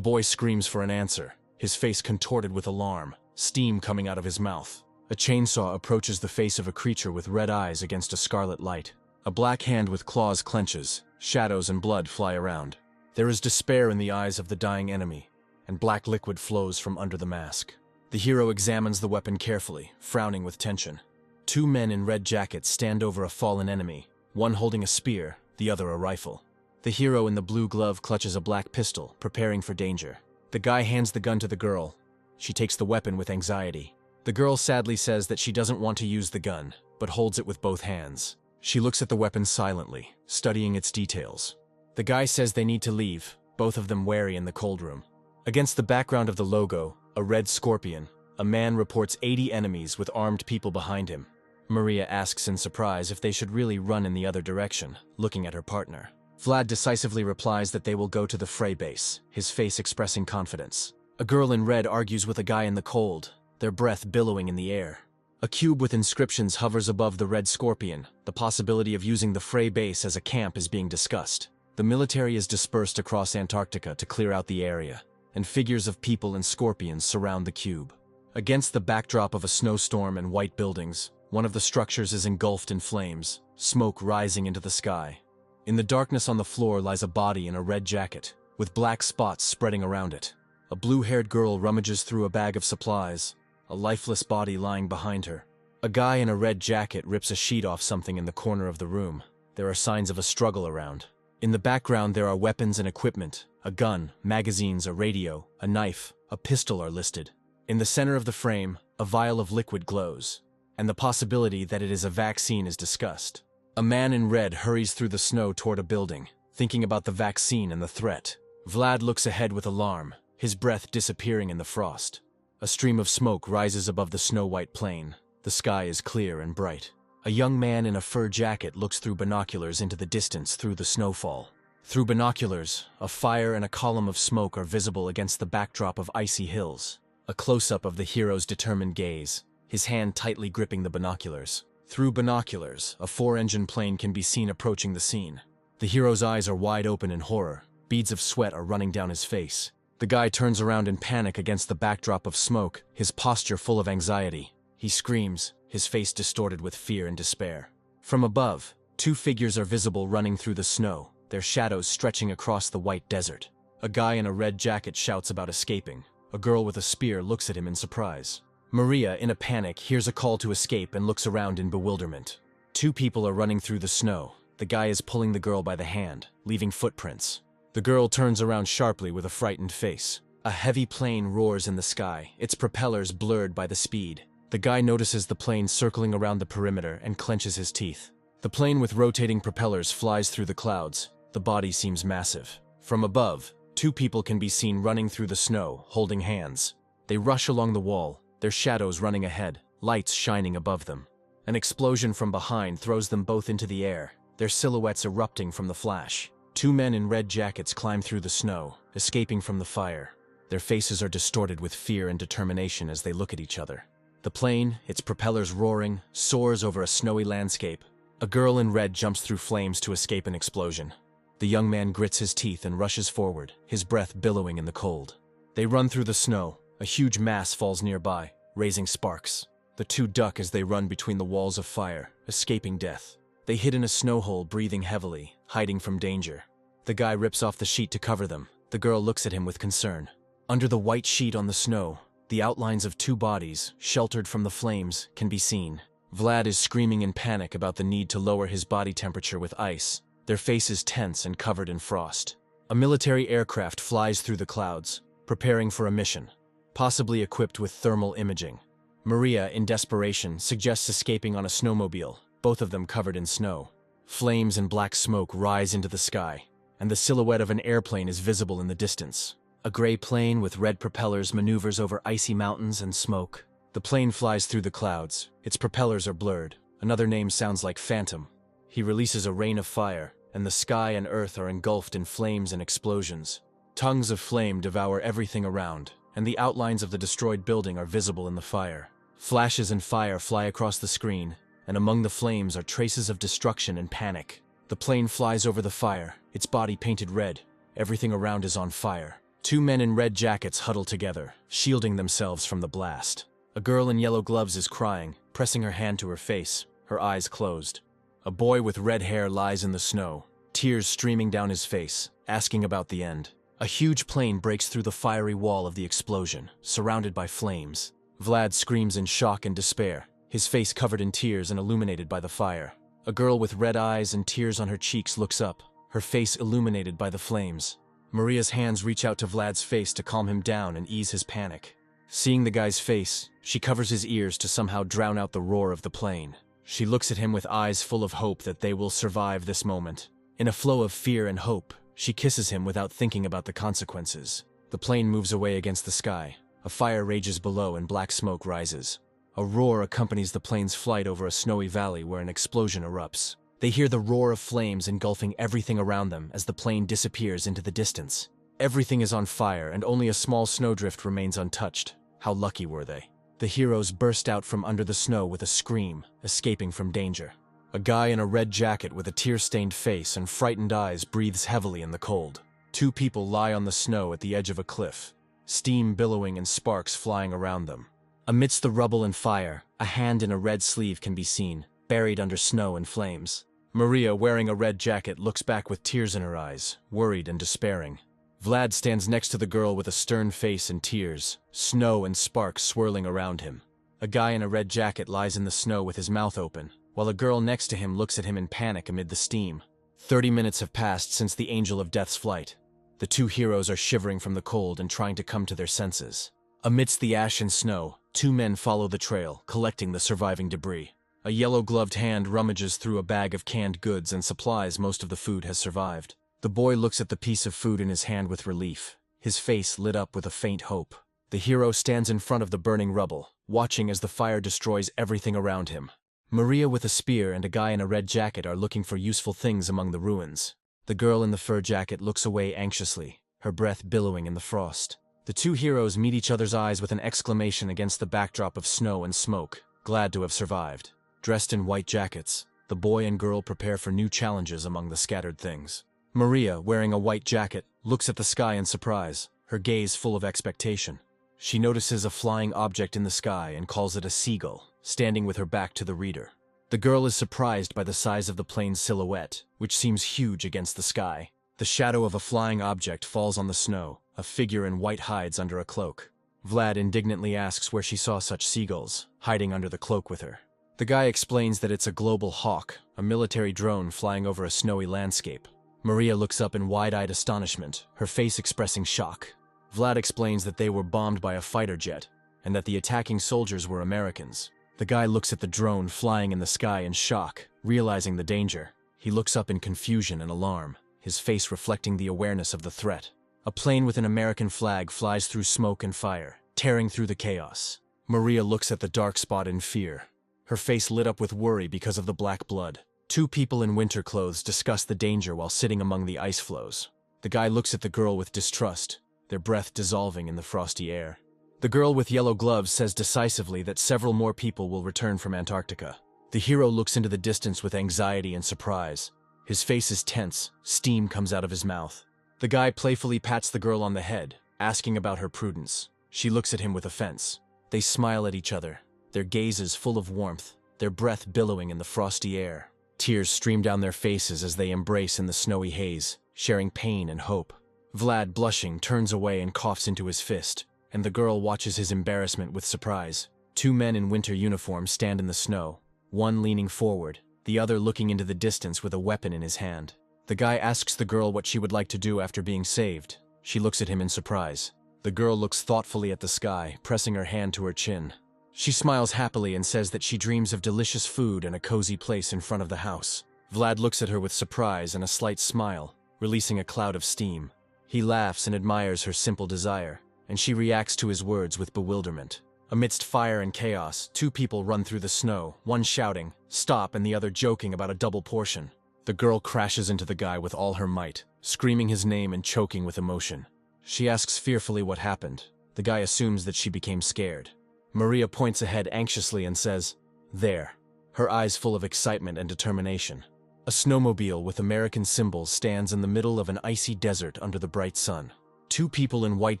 boy screams for an answer, his face contorted with alarm, steam coming out of his mouth. A chainsaw approaches the face of a creature with red eyes against a scarlet light. A black hand with claws clenches, shadows and blood fly around. There is despair in the eyes of the dying enemy, and black liquid flows from under the mask. The hero examines the weapon carefully, frowning with tension. Two men in red jackets stand over a fallen enemy, one holding a spear, the other a rifle. The hero in the blue glove clutches a black pistol, preparing for danger. The guy hands the gun to the girl. She takes the weapon with anxiety. The girl sadly says that she doesn't want to use the gun, but holds it with both hands. She looks at the weapon silently, studying its details. The guy says they need to leave, both of them wary in the cold room. Against the background of the logo, a red scorpion, a man reports 80 enemies with armed people behind him. Maria asks in surprise if they should really run in the other direction, looking at her partner. Vlad decisively replies that they will go to the Frey base, his face expressing confidence. A girl in red argues with a guy in the cold, their breath billowing in the air. A cube with inscriptions hovers above the red scorpion. The possibility of using the Frey base as a camp is being discussed. The military is dispersed across Antarctica to clear out the area, and figures of people and scorpions surround the cube. Against the backdrop of a snowstorm and white buildings, one of the structures is engulfed in flames, smoke rising into the sky. In the darkness on the floor lies a body in a red jacket, with black spots spreading around it. A blue-haired girl rummages through a bag of supplies, a lifeless body lying behind her. A guy in a red jacket rips a sheet off something in the corner of the room. There are signs of a struggle around. In the background there are weapons and equipment. A gun, magazines, a radio, a knife, a pistol are listed. In the center of the frame, a vial of liquid glows, and the possibility that it is a vaccine is discussed. A man in red hurries through the snow toward a building, thinking about the vaccine and the threat. Vlad looks ahead with alarm, his breath disappearing in the frost. A stream of smoke rises above the snow-white plain. The sky is clear and bright. A young man in a fur jacket looks through binoculars into the distance through the snowfall. Through binoculars, a fire and a column of smoke are visible against the backdrop of icy hills. A close-up of the hero's determined gaze, his hand tightly gripping the binoculars. Through binoculars, a four-engine plane can be seen approaching the scene. The hero's eyes are wide open in horror. Beads of sweat are running down his face. The guy turns around in panic against the backdrop of smoke, his posture full of anxiety. He screams, his face distorted with fear and despair. From above, two figures are visible running through the snow, their shadows stretching across the white desert. A guy in a red jacket shouts about escaping. A girl with a spear looks at him in surprise. Maria, in a panic, hears a call to escape and looks around in bewilderment. Two people are running through the snow. The guy is pulling the girl by the hand, leaving footprints. The girl turns around sharply with a frightened face. A heavy plane roars in the sky, its propellers blurred by the speed. The guy notices the plane circling around the perimeter and clenches his teeth. The plane with rotating propellers flies through the clouds. The body seems massive. From above, two people can be seen running through the snow, holding hands. They rush along the wall, their shadows running ahead, lights shining above them. An explosion from behind throws them both into the air, their silhouettes erupting from the flash. Two men in red jackets climb through the snow, escaping from the fire. Their faces are distorted with fear and determination as they look at each other. The plane, its propellers roaring, soars over a snowy landscape. A girl in red jumps through flames to escape an explosion. The young man grits his teeth and rushes forward, his breath billowing in the cold. They run through the snow. A huge mass falls nearby, raising sparks. The two duck as they run between the walls of fire, escaping death. They hid in a snow hole, breathing heavily, hiding from danger. The guy rips off the sheet to cover them. The girl looks at him with concern. Under the white sheet on the snow, the outlines of two bodies, sheltered from the flames, can be seen. Vlad is screaming in panic about the need to lower his body temperature with ice, their faces tense and covered in frost. A military aircraft flies through the clouds, preparing for a mission, possibly equipped with thermal imaging. Maria, in desperation, suggests escaping on a snowmobile, both of them covered in snow. Flames and black smoke rise into the sky, and the silhouette of an airplane is visible in the distance. A gray plane with red propellers maneuvers over icy mountains and smoke. The plane flies through the clouds. Its propellers are blurred. Another name sounds like Phantom. He releases a rain of fire, and the sky and earth are engulfed in flames and explosions. Tongues of flame devour everything around, and the outlines of the destroyed building are visible in the fire. Flashes and fire fly across the screen, and among the flames are traces of destruction and panic. The plane flies over the fire, its body painted red. Everything around is on fire. Two men in red jackets huddle together, shielding themselves from the blast. A girl in yellow gloves is crying, pressing her hand to her face, her eyes closed. A boy with red hair lies in the snow, tears streaming down his face, asking about the end. A huge plane breaks through the fiery wall of the explosion, surrounded by flames. Vlad screams in shock and despair, his face covered in tears and illuminated by the fire. A girl with red eyes and tears on her cheeks looks up, her face illuminated by the flames. Maria's hands reach out to Vlad's face to calm him down and ease his panic. Seeing the guy's face, she covers his ears to somehow drown out the roar of the plane. She looks at him with eyes full of hope that they will survive this moment. In a flow of fear and hope, she kisses him without thinking about the consequences. The plane moves away against the sky. A fire rages below and black smoke rises. A roar accompanies the plane's flight over a snowy valley where an explosion erupts. They hear the roar of flames engulfing everything around them as the plane disappears into the distance. Everything is on fire and only a small snowdrift remains untouched. How lucky were they? The heroes burst out from under the snow with a scream, escaping from danger. A guy in a red jacket with a tear-stained face and frightened eyes breathes heavily in the cold. Two people lie on the snow at the edge of a cliff, steam billowing and sparks flying around them. Amidst the rubble and fire, a hand in a red sleeve can be seen, buried under snow and flames. Maria, wearing a red jacket, looks back with tears in her eyes, worried and despairing. Vlad stands next to the girl with a stern face and tears, snow and sparks swirling around him. A guy in a red jacket lies in the snow with his mouth open, while a girl next to him looks at him in panic amid the steam. 30 minutes have passed since the Angel of Death's flight. The two heroes are shivering from the cold and trying to come to their senses. Amidst the ash and snow, two men follow the trail, collecting the surviving debris. A yellow-gloved hand rummages through a bag of canned goods and supplies. Most of the food has survived. The boy looks at the piece of food in his hand with relief, his face lit up with a faint hope. The hero stands in front of the burning rubble, watching as the fire destroys everything around him. Maria with a spear and a guy in a red jacket are looking for useful things among the ruins. The girl in the fur jacket looks away anxiously, her breath billowing in the frost. The two heroes meet each other's eyes with an exclamation against the backdrop of snow and smoke, glad to have survived. Dressed in white jackets, the boy and girl prepare for new challenges among the scattered things. Maria, wearing a white jacket, looks at the sky in surprise, her gaze full of expectation. She notices a flying object in the sky and calls it a seagull, standing with her back to the reader. The girl is surprised by the size of the plane's silhouette, which seems huge against the sky. The shadow of a flying object falls on the snow, a figure in white hides under a cloak. Vlad indignantly asks where she saw such seagulls, hiding under the cloak with her. The guy explains that it's a global hawk, a military drone flying over a snowy landscape. Maria looks up in wide-eyed astonishment, her face expressing shock. Vlad explains that they were bombed by a fighter jet, and that the attacking soldiers were Americans. The guy looks at the drone flying in the sky in shock, realizing the danger. He looks up in confusion and alarm, his face reflecting the awareness of the threat. A plane with an American flag flies through smoke and fire, tearing through the chaos. Maria looks at the dark spot in fear, her face lit up with worry because of the black blood. Two people in winter clothes discuss the danger while sitting among the ice floes. The guy looks at the girl with distrust, their breath dissolving in the frosty air. The girl with yellow gloves says decisively that several more people will return from Antarctica. The hero looks into the distance with anxiety and surprise. His face is tense, steam comes out of his mouth. The guy playfully pats the girl on the head, asking about her prudence. She looks at him with offense. They smile at each other, their gazes full of warmth, their breath billowing in the frosty air. Tears stream down their faces as they embrace in the snowy haze, sharing pain and hope. Vlad, blushing, turns away and coughs into his fist, and the girl watches his embarrassment with surprise. Two men in winter uniforms stand in the snow, one leaning forward, the other looking into the distance with a weapon in his hand. The guy asks the girl what she would like to do after being saved. She looks at him in surprise. The girl looks thoughtfully at the sky, pressing her hand to her chin. She smiles happily and says that she dreams of delicious food and a cozy place in front of the house. Vlad looks at her with surprise and a slight smile, releasing a cloud of steam. He laughs and admires her simple desire, and she reacts to his words with bewilderment. Amidst fire and chaos, two people run through the snow, one shouting, "Stop," and the other joking about a double portion. The girl crashes into the guy with all her might, screaming his name and choking with emotion. She asks fearfully what happened. The guy assumes that she became scared. Maria points ahead anxiously and says, "There," her eyes full of excitement and determination. A snowmobile with American symbols stands in the middle of an icy desert under the bright sun. Two people in white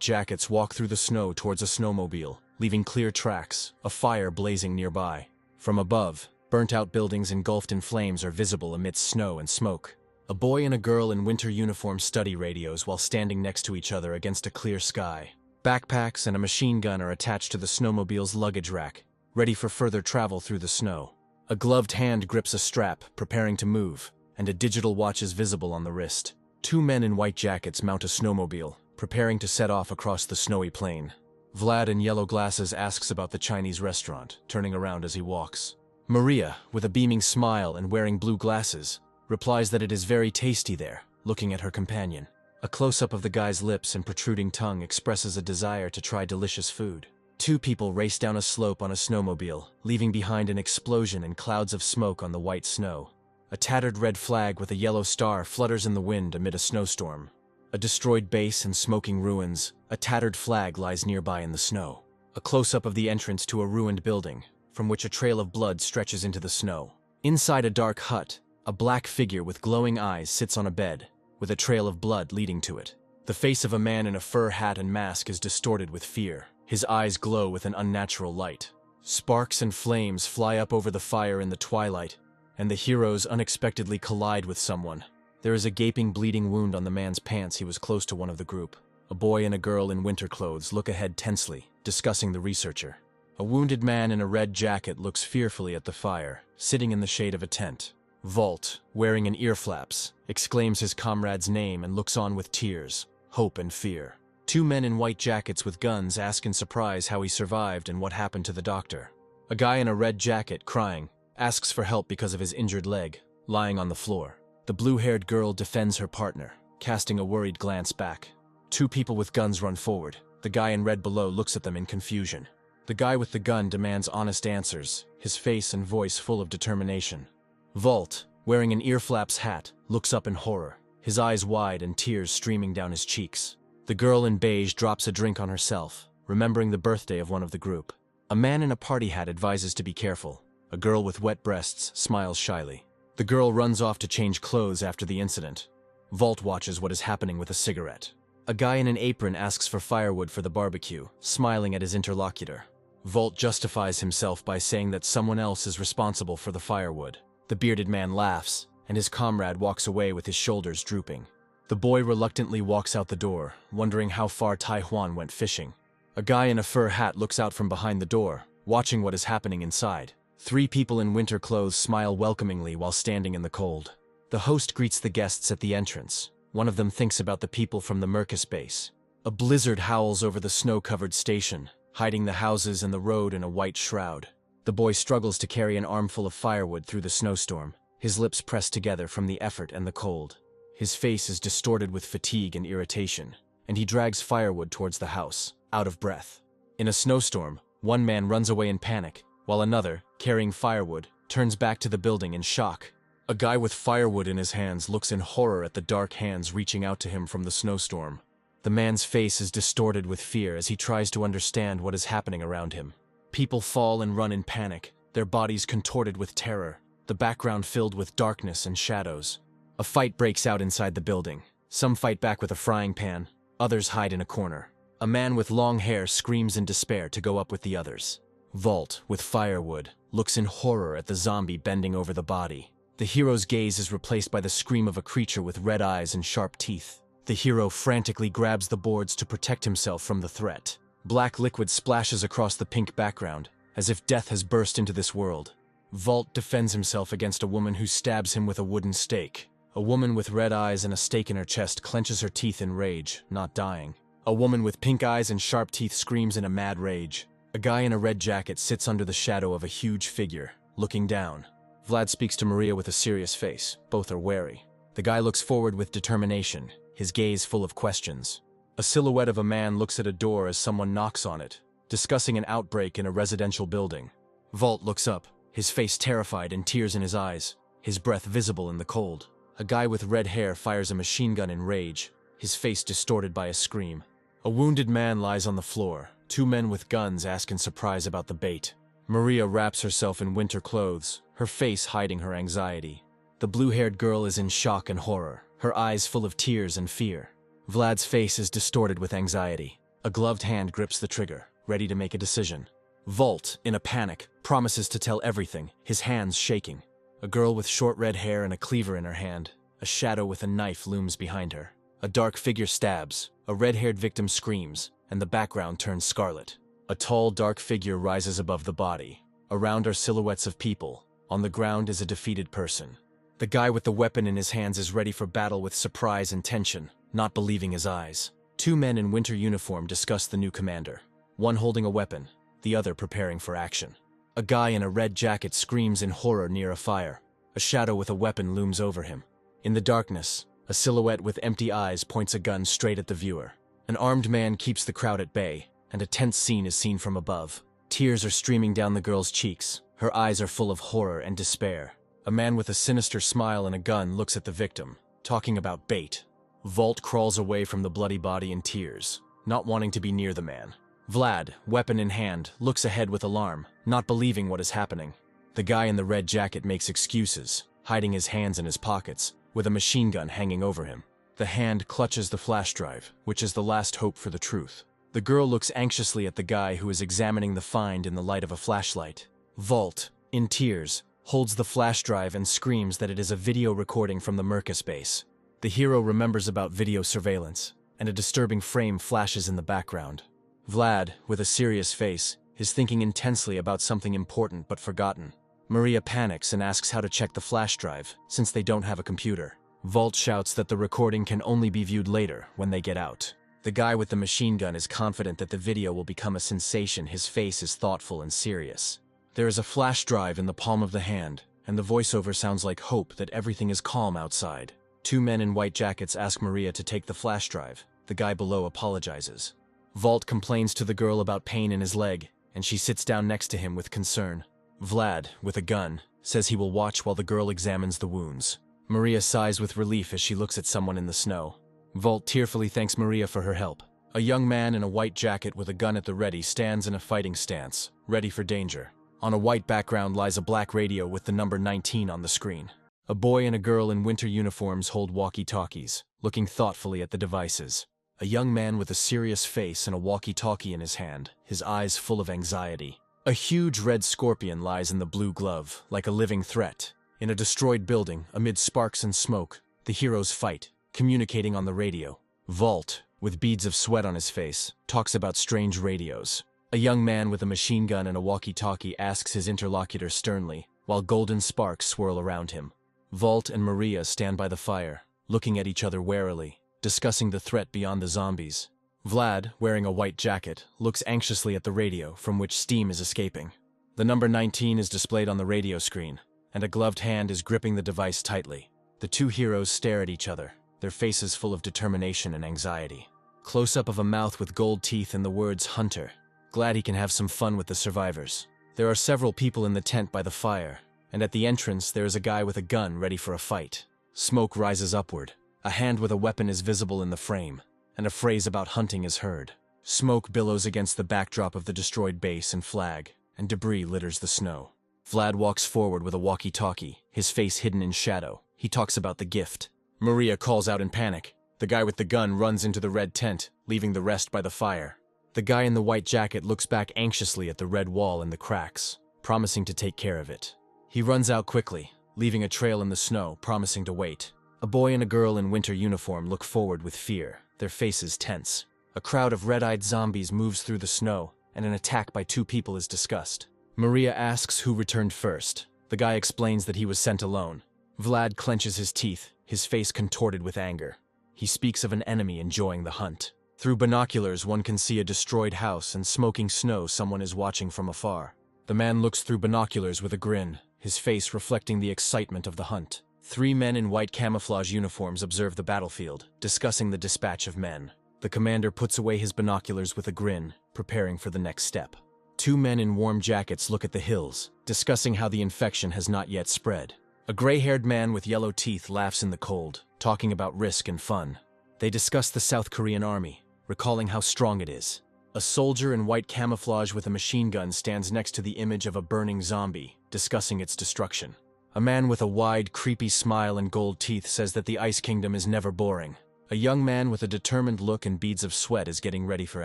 jackets walk through the snow towards a snowmobile, leaving clear tracks, a fire blazing nearby. From above, burnt-out buildings engulfed in flames are visible amidst snow and smoke. A boy and a girl in winter uniforms study radios while standing next to each other against a clear sky. Backpacks and a machine gun are attached to the snowmobile's luggage rack, ready for further travel through the snow. A gloved hand grips a strap, preparing to move, and a digital watch is visible on the wrist. Two men in white jackets mount a snowmobile, preparing to set off across the snowy plain. Vlad in yellow glasses asks about the Chinese restaurant, turning around as he walks. Maria, with a beaming smile and wearing blue glasses, replies that it is very tasty there, looking at her companion. A close-up of the guy's lips and protruding tongue expresses a desire to try delicious food. Two people race down a slope on a snowmobile, leaving behind an explosion and clouds of smoke on the white snow. A tattered red flag with a yellow star flutters in the wind amid a snowstorm. A destroyed base and smoking ruins, a tattered flag lies nearby in the snow. A close-up of the entrance to a ruined building, from which a trail of blood stretches into the snow. Inside a dark hut, a black figure with glowing eyes sits on a bed, with a trail of blood leading to it. The face of a man in a fur hat and mask is distorted with fear. His eyes glow with an unnatural light. Sparks and flames fly up over the fire in the twilight, and the heroes unexpectedly collide with someone. There is a gaping, bleeding wound on the man's pants. He was close to one of the group. A boy and a girl in winter clothes look ahead tensely, discussing the researcher. A wounded man in a red jacket looks fearfully at the fire, sitting in the shade of a tent. Volt, wearing an earflaps, exclaims his comrade's name and looks on with tears, hope and fear. Two men in white jackets with guns ask in surprise how he survived and what happened to the doctor. A guy in a red jacket, crying, asks for help because of his injured leg, lying on the floor. The blue-haired girl defends her partner, casting a worried glance back. Two people with guns run forward. The guy in red below looks at them in confusion. The guy with the gun demands honest answers, his face and voice full of determination. Volt, wearing an earflaps hat, looks up in horror, his eyes wide and tears streaming down his cheeks. The girl in beige drops a drink on herself, remembering the birthday of one of the group. A man in a party hat advises to be careful. A girl with wet breasts smiles shyly. The girl runs off to change clothes after the incident. Volt watches what is happening with a cigarette. A guy in an apron asks for firewood for the barbecue, smiling at his interlocutor. Volt justifies himself by saying that someone else is responsible for the firewood. The bearded man laughs, and his comrade walks away with his shoulders drooping. The boy reluctantly walks out the door, wondering how far Taiwan went fishing. A guy in a fur hat looks out from behind the door, watching what is happening inside. Three people in winter clothes smile welcomingly while standing in the cold. The host greets the guests at the entrance. One of them thinks about the people from the Mercus base. A blizzard howls over the snow-covered station, hiding the houses and the road in a white shroud. The boy struggles to carry an armful of firewood through the snowstorm, his lips pressed together from the effort and the cold. His face is distorted with fatigue and irritation, and he drags firewood towards the house, out of breath. In a snowstorm, one man runs away in panic, while another, carrying firewood, turns back to the building in shock. A guy with firewood in his hands looks in horror at the dark hands reaching out to him from the snowstorm. The man's face is distorted with fear as he tries to understand what is happening around him. People fall and run in panic, their bodies contorted with terror, the background filled with darkness and shadows. A fight breaks out inside the building. Some fight back with a frying pan, others hide in a corner. A man with long hair screams in despair to go up with the others. Vault, with firewood, looks in horror at the zombie bending over the body. The hero's gaze is replaced by the scream of a creature with red eyes and sharp teeth. The hero frantically grabs the boards to protect himself from the threat. Black liquid splashes across the pink background, as if death has burst into this world. Vault defends himself against a woman who stabs him with a wooden stake. A woman with red eyes and a stake in her chest clenches her teeth in rage, not dying. A woman with pink eyes and sharp teeth screams in a mad rage. A guy in a red jacket sits under the shadow of a huge figure, looking down. Vlad speaks to Maria with a serious face. Both are wary. The guy looks forward with determination, his gaze full of questions. A silhouette of a man looks at a door as someone knocks on it, discussing an outbreak in a residential building. Vault looks up, his face terrified and tears in his eyes, his breath visible in the cold. A guy with red hair fires a machine gun in rage, his face distorted by a scream. A wounded man lies on the floor. Two men with guns ask in surprise about the bait. Maria wraps herself in winter clothes, her face hiding her anxiety. The blue-haired girl is in shock and horror, her eyes full of tears and fear. Vlad's face is distorted with anxiety. A gloved hand grips the trigger, ready to make a decision. Vault, in a panic, promises to tell everything, his hands shaking. A girl with short red hair and a cleaver in her hand. A shadow with a knife looms behind her. A dark figure stabs, a red-haired victim screams, and the background turns scarlet. A tall, dark figure rises above the body. Around are silhouettes of people. On the ground is a defeated person. The guy with the weapon in his hands is ready for battle with surprise and tension, not believing his eyes. Two men in winter uniform discuss the new commander. One holding a weapon, the other preparing for action. A guy in a red jacket screams in horror near a fire. A shadow with a weapon looms over him. In the darkness, a silhouette with empty eyes points a gun straight at the viewer. An armed man keeps the crowd at bay, and a tense scene is seen from above. Tears are streaming down the girl's cheeks. Her eyes are full of horror and despair. A man with a sinister smile and a gun looks at the victim, talking about bait. Vault crawls away from the bloody body in tears, not wanting to be near the man. Vlad, weapon in hand, looks ahead with alarm, not believing what is happening. The guy in the red jacket makes excuses, hiding his hands in his pockets, with a machine gun hanging over him. The hand clutches the flash drive, which is the last hope for the truth. The girl looks anxiously at the guy who is examining the find in the light of a flashlight. Vault, in tears, holds the flash drive and screams that it is a video recording from the Merca base. The hero remembers about video surveillance, and a disturbing frame flashes in the background. Vlad, with a serious face, is thinking intensely about something important but forgotten. Maria panics and asks how to check the flash drive, since they don't have a computer. Vault shouts that the recording can only be viewed later, when they get out. The guy with the machine gun is confident that the video will become a sensation. His face is thoughtful and serious. There is a flash drive in the palm of the hand, and the voiceover sounds like hope that everything is calm outside. Two men in white jackets ask Maria to take the flash drive. The guy below apologizes. Vault complains to the girl about pain in his leg, and she sits down next to him with concern. Vlad, with a gun, says he will watch while the girl examines the wounds. Maria sighs with relief as she looks at someone in the snow. Vault tearfully thanks Maria for her help. A young man in a white jacket with a gun at the ready stands in a fighting stance, ready for danger. On a white background lies a black radio with the number 19 on the screen. A boy and a girl in winter uniforms hold walkie-talkies, looking thoughtfully at the devices. A young man with a serious face and a walkie-talkie in his hand, his eyes full of anxiety. A huge red scorpion lies in the blue glove, like a living threat. In a destroyed building, amid sparks and smoke, the heroes fight, communicating on the radio. Vault, with beads of sweat on his face, talks about strange radios. A young man with a machine gun and a walkie-talkie asks his interlocutor sternly, while golden sparks swirl around him. Vault and Maria stand by the fire, looking at each other warily, discussing the threat beyond the zombies. Vlad, wearing a white jacket, looks anxiously at the radio from which steam is escaping. The number 19 is displayed on the radio screen, and a gloved hand is gripping the device tightly. The two heroes stare at each other, their faces full of determination and anxiety. Close-up of a mouth with gold teeth and the words "Hunter." Glad he can have some fun with the survivors. There are several people in the tent by the fire, and at the entrance there is a guy with a gun ready for a fight. Smoke rises upward. A hand with a weapon is visible in the frame, and a phrase about hunting is heard. Smoke billows against the backdrop of the destroyed base and flag, and debris litters the snow. Vlad walks forward with a walkie-talkie, his face hidden in shadow. He talks about the gift. Maria calls out in panic. The guy with the gun runs into the red tent, leaving the rest by the fire. The guy in the white jacket looks back anxiously at the red wall and the cracks, promising to take care of it. He runs out quickly, leaving a trail in the snow, promising to wait. A boy and a girl in winter uniform look forward with fear, their faces tense. A crowd of red-eyed zombies moves through the snow, and an attack by 2 people is discussed. Maria asks who returned first. The guy explains that he was sent alone. Vlad clenches his teeth, his face contorted with anger. He speaks of an enemy enjoying the hunt. Through binoculars, one can see a destroyed house and smoking snow someone is watching from afar. The man looks through binoculars with a grin, his face reflecting the excitement of the hunt. 3 men in white camouflage uniforms observe the battlefield, discussing the dispatch of men. The commander puts away his binoculars with a grin, preparing for the next step. 2 men in warm jackets look at the hills, discussing how the infection has not yet spread. A gray-haired man with yellow teeth laughs in the cold, talking about risk and fun. They discuss the South Korean army, recalling how strong it is. A soldier in white camouflage with a machine gun stands next to the image of a burning zombie, discussing its destruction. A man with a wide, creepy smile and gold teeth says that the Ice Kingdom is never boring. A young man with a determined look and beads of sweat is getting ready for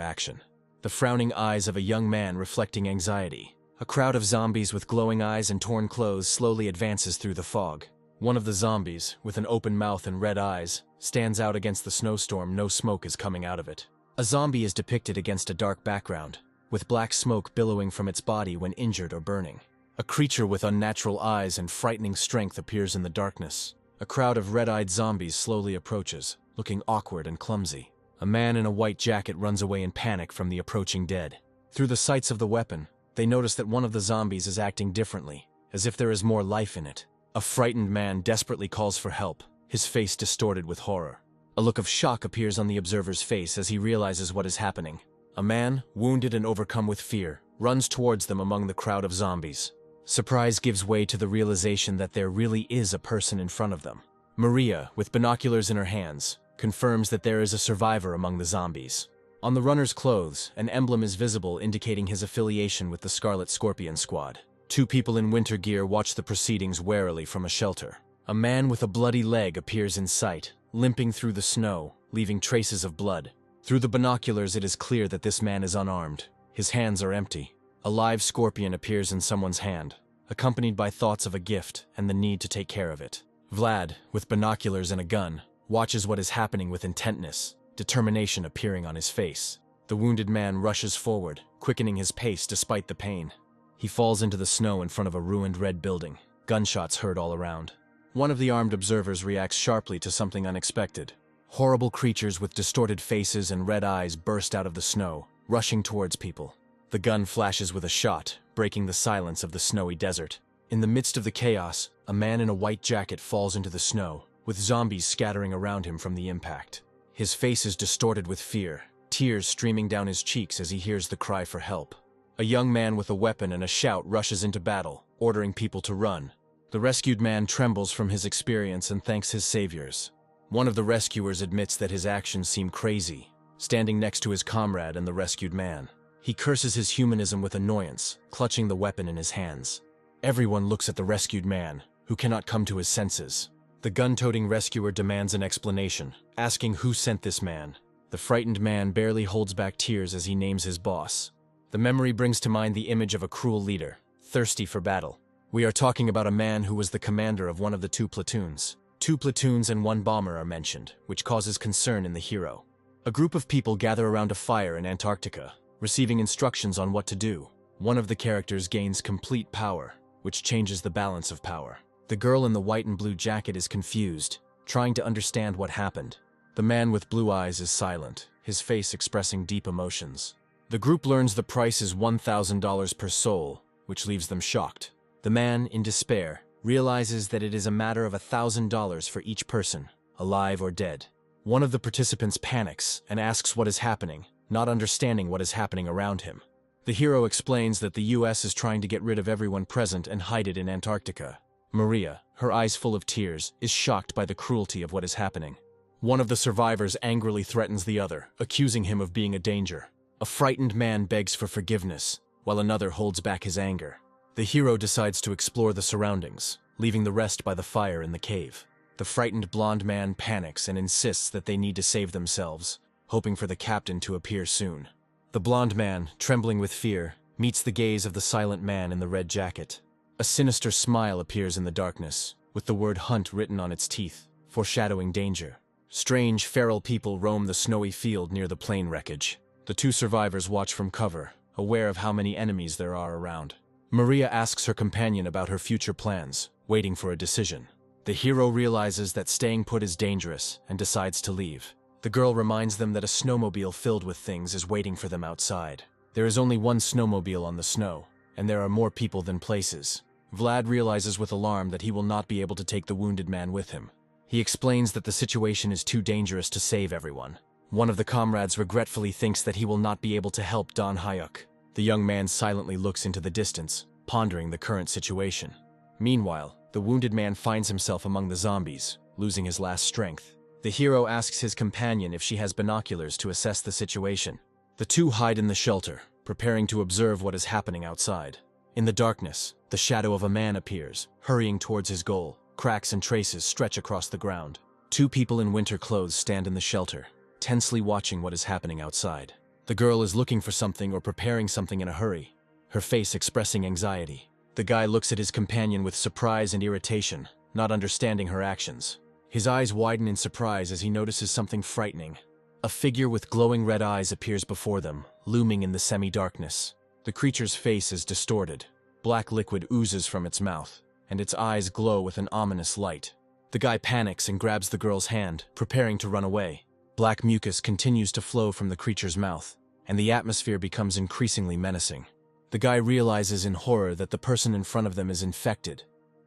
action. The frowning eyes of a young man reflecting anxiety. A crowd of zombies with glowing eyes and torn clothes slowly advances through the fog. One of the zombies, with an open mouth and red eyes, stands out against the snowstorm. No smoke is coming out of it. A zombie is depicted against a dark background, with black smoke billowing from its body when injured or burning. A creature with unnatural eyes and frightening strength appears in the darkness. A crowd of red-eyed zombies slowly approaches, looking awkward and clumsy. A man in a white jacket runs away in panic from the approaching dead. Through the sights of the weapon, they notice that one of the zombies is acting differently, as if there is more life in it. A frightened man desperately calls for help, his face distorted with horror. A look of shock appears on the observer's face as he realizes what is happening. A man, wounded and overcome with fear, runs towards them among the crowd of zombies. Surprise gives way to the realization that there really is a person in front of them. Maria, with binoculars in her hands, confirms that there is a survivor among the zombies. On the runner's clothes, an emblem is visible indicating his affiliation with the Scarlet Scorpion Squad. 2 people in winter gear watch the proceedings warily from a shelter. A man with a bloody leg appears in sight, limping through the snow, leaving traces of blood. Through the binoculars, it is clear that this man is unarmed. His hands are empty. A live scorpion appears in someone's hand, accompanied by thoughts of a gift and the need to take care of it. Vlad, with binoculars and a gun, watches what is happening with intentness, determination appearing on his face. The wounded man rushes forward, quickening his pace despite the pain. He falls into the snow in front of a ruined red building, gunshots heard all around. One of the armed observers reacts sharply to something unexpected. Horrible creatures with distorted faces and red eyes burst out of the snow, rushing towards people. The gun flashes with a shot, breaking the silence of the snowy desert. In the midst of the chaos, a man in a white jacket falls into the snow, with zombies scattering around him from the impact. His face is distorted with fear, tears streaming down his cheeks as he hears the cry for help. A young man with a weapon and a shout rushes into battle, ordering people to run. The rescued man trembles from his experience and thanks his saviors. One of the rescuers admits that his actions seem crazy, standing next to his comrade and the rescued man. He curses his humanism with annoyance, clutching the weapon in his hands. Everyone looks at the rescued man, who cannot come to his senses. The gun-toting rescuer demands an explanation, asking who sent this man. The frightened man barely holds back tears as he names his boss. The memory brings to mind the image of a cruel leader, thirsty for battle. We are talking about a man who was the commander of one of the 2 platoons. 2 platoons and 1 bomber are mentioned, which causes concern in the hero. A group of people gather around a fire in Antarctica, receiving instructions on what to do. One of the characters gains complete power, which changes the balance of power. The girl in the white and blue jacket is confused, trying to understand what happened. The man with blue eyes is silent, his face expressing deep emotions. The group learns the price is $1,000 per soul, which leaves them shocked. The man, in despair, realizes that it is a matter of $1,000 for each person, alive or dead. One of the participants panics and asks what is happening, not understanding what is happening around him. The hero explains that the US is trying to get rid of everyone present and hide it in Antarctica. Maria, her eyes full of tears, is shocked by the cruelty of what is happening. One of the survivors angrily threatens the other, accusing him of being a danger. A frightened man begs for forgiveness, while another holds back his anger. The hero decides to explore the surroundings, leaving the rest by the fire in the cave. The frightened blonde man panics and insists that they need to save themselves, hoping for the captain to appear soon. The blonde man, trembling with fear, meets the gaze of the silent man in the red jacket. A sinister smile appears in the darkness, with the word hunt written on its teeth, foreshadowing danger. Strange, feral people roam the snowy field near the plane wreckage. The two survivors watch from cover, aware of how many enemies there are around. Maria asks her companion about her future plans, waiting for a decision. The hero realizes that staying put is dangerous and decides to leave. The girl reminds them that a snowmobile filled with things is waiting for them outside. There is only one snowmobile on the snow, and there are more people than places. Vlad realizes with alarm that he will not be able to take the wounded man with him. He explains that the situation is too dangerous to save everyone. One of the comrades regretfully thinks that he will not be able to help Don Hyuk. The young man silently looks into the distance, pondering the current situation. Meanwhile, the wounded man finds himself among the zombies, losing his last strength. The hero asks his companion if she has binoculars to assess the situation. The two hide in the shelter, preparing to observe what is happening outside. In the darkness, the shadow of a man appears, hurrying towards his goal. Cracks and traces stretch across the ground. Two people in winter clothes stand in the shelter, tensely watching what is happening outside. The girl is looking for something or preparing something in a hurry, her face expressing anxiety. The guy looks at his companion with surprise and irritation, not understanding her actions. His eyes widen in surprise as he notices something frightening. A figure with glowing red eyes appears before them, looming in the semi-darkness. The creature's face is distorted. Black liquid oozes from its mouth, and its eyes glow with an ominous light. The guy panics and grabs the girl's hand, preparing to run away. Black mucus continues to flow from the creature's mouth, and the atmosphere becomes increasingly menacing. The guy realizes in horror that the person in front of them is infected,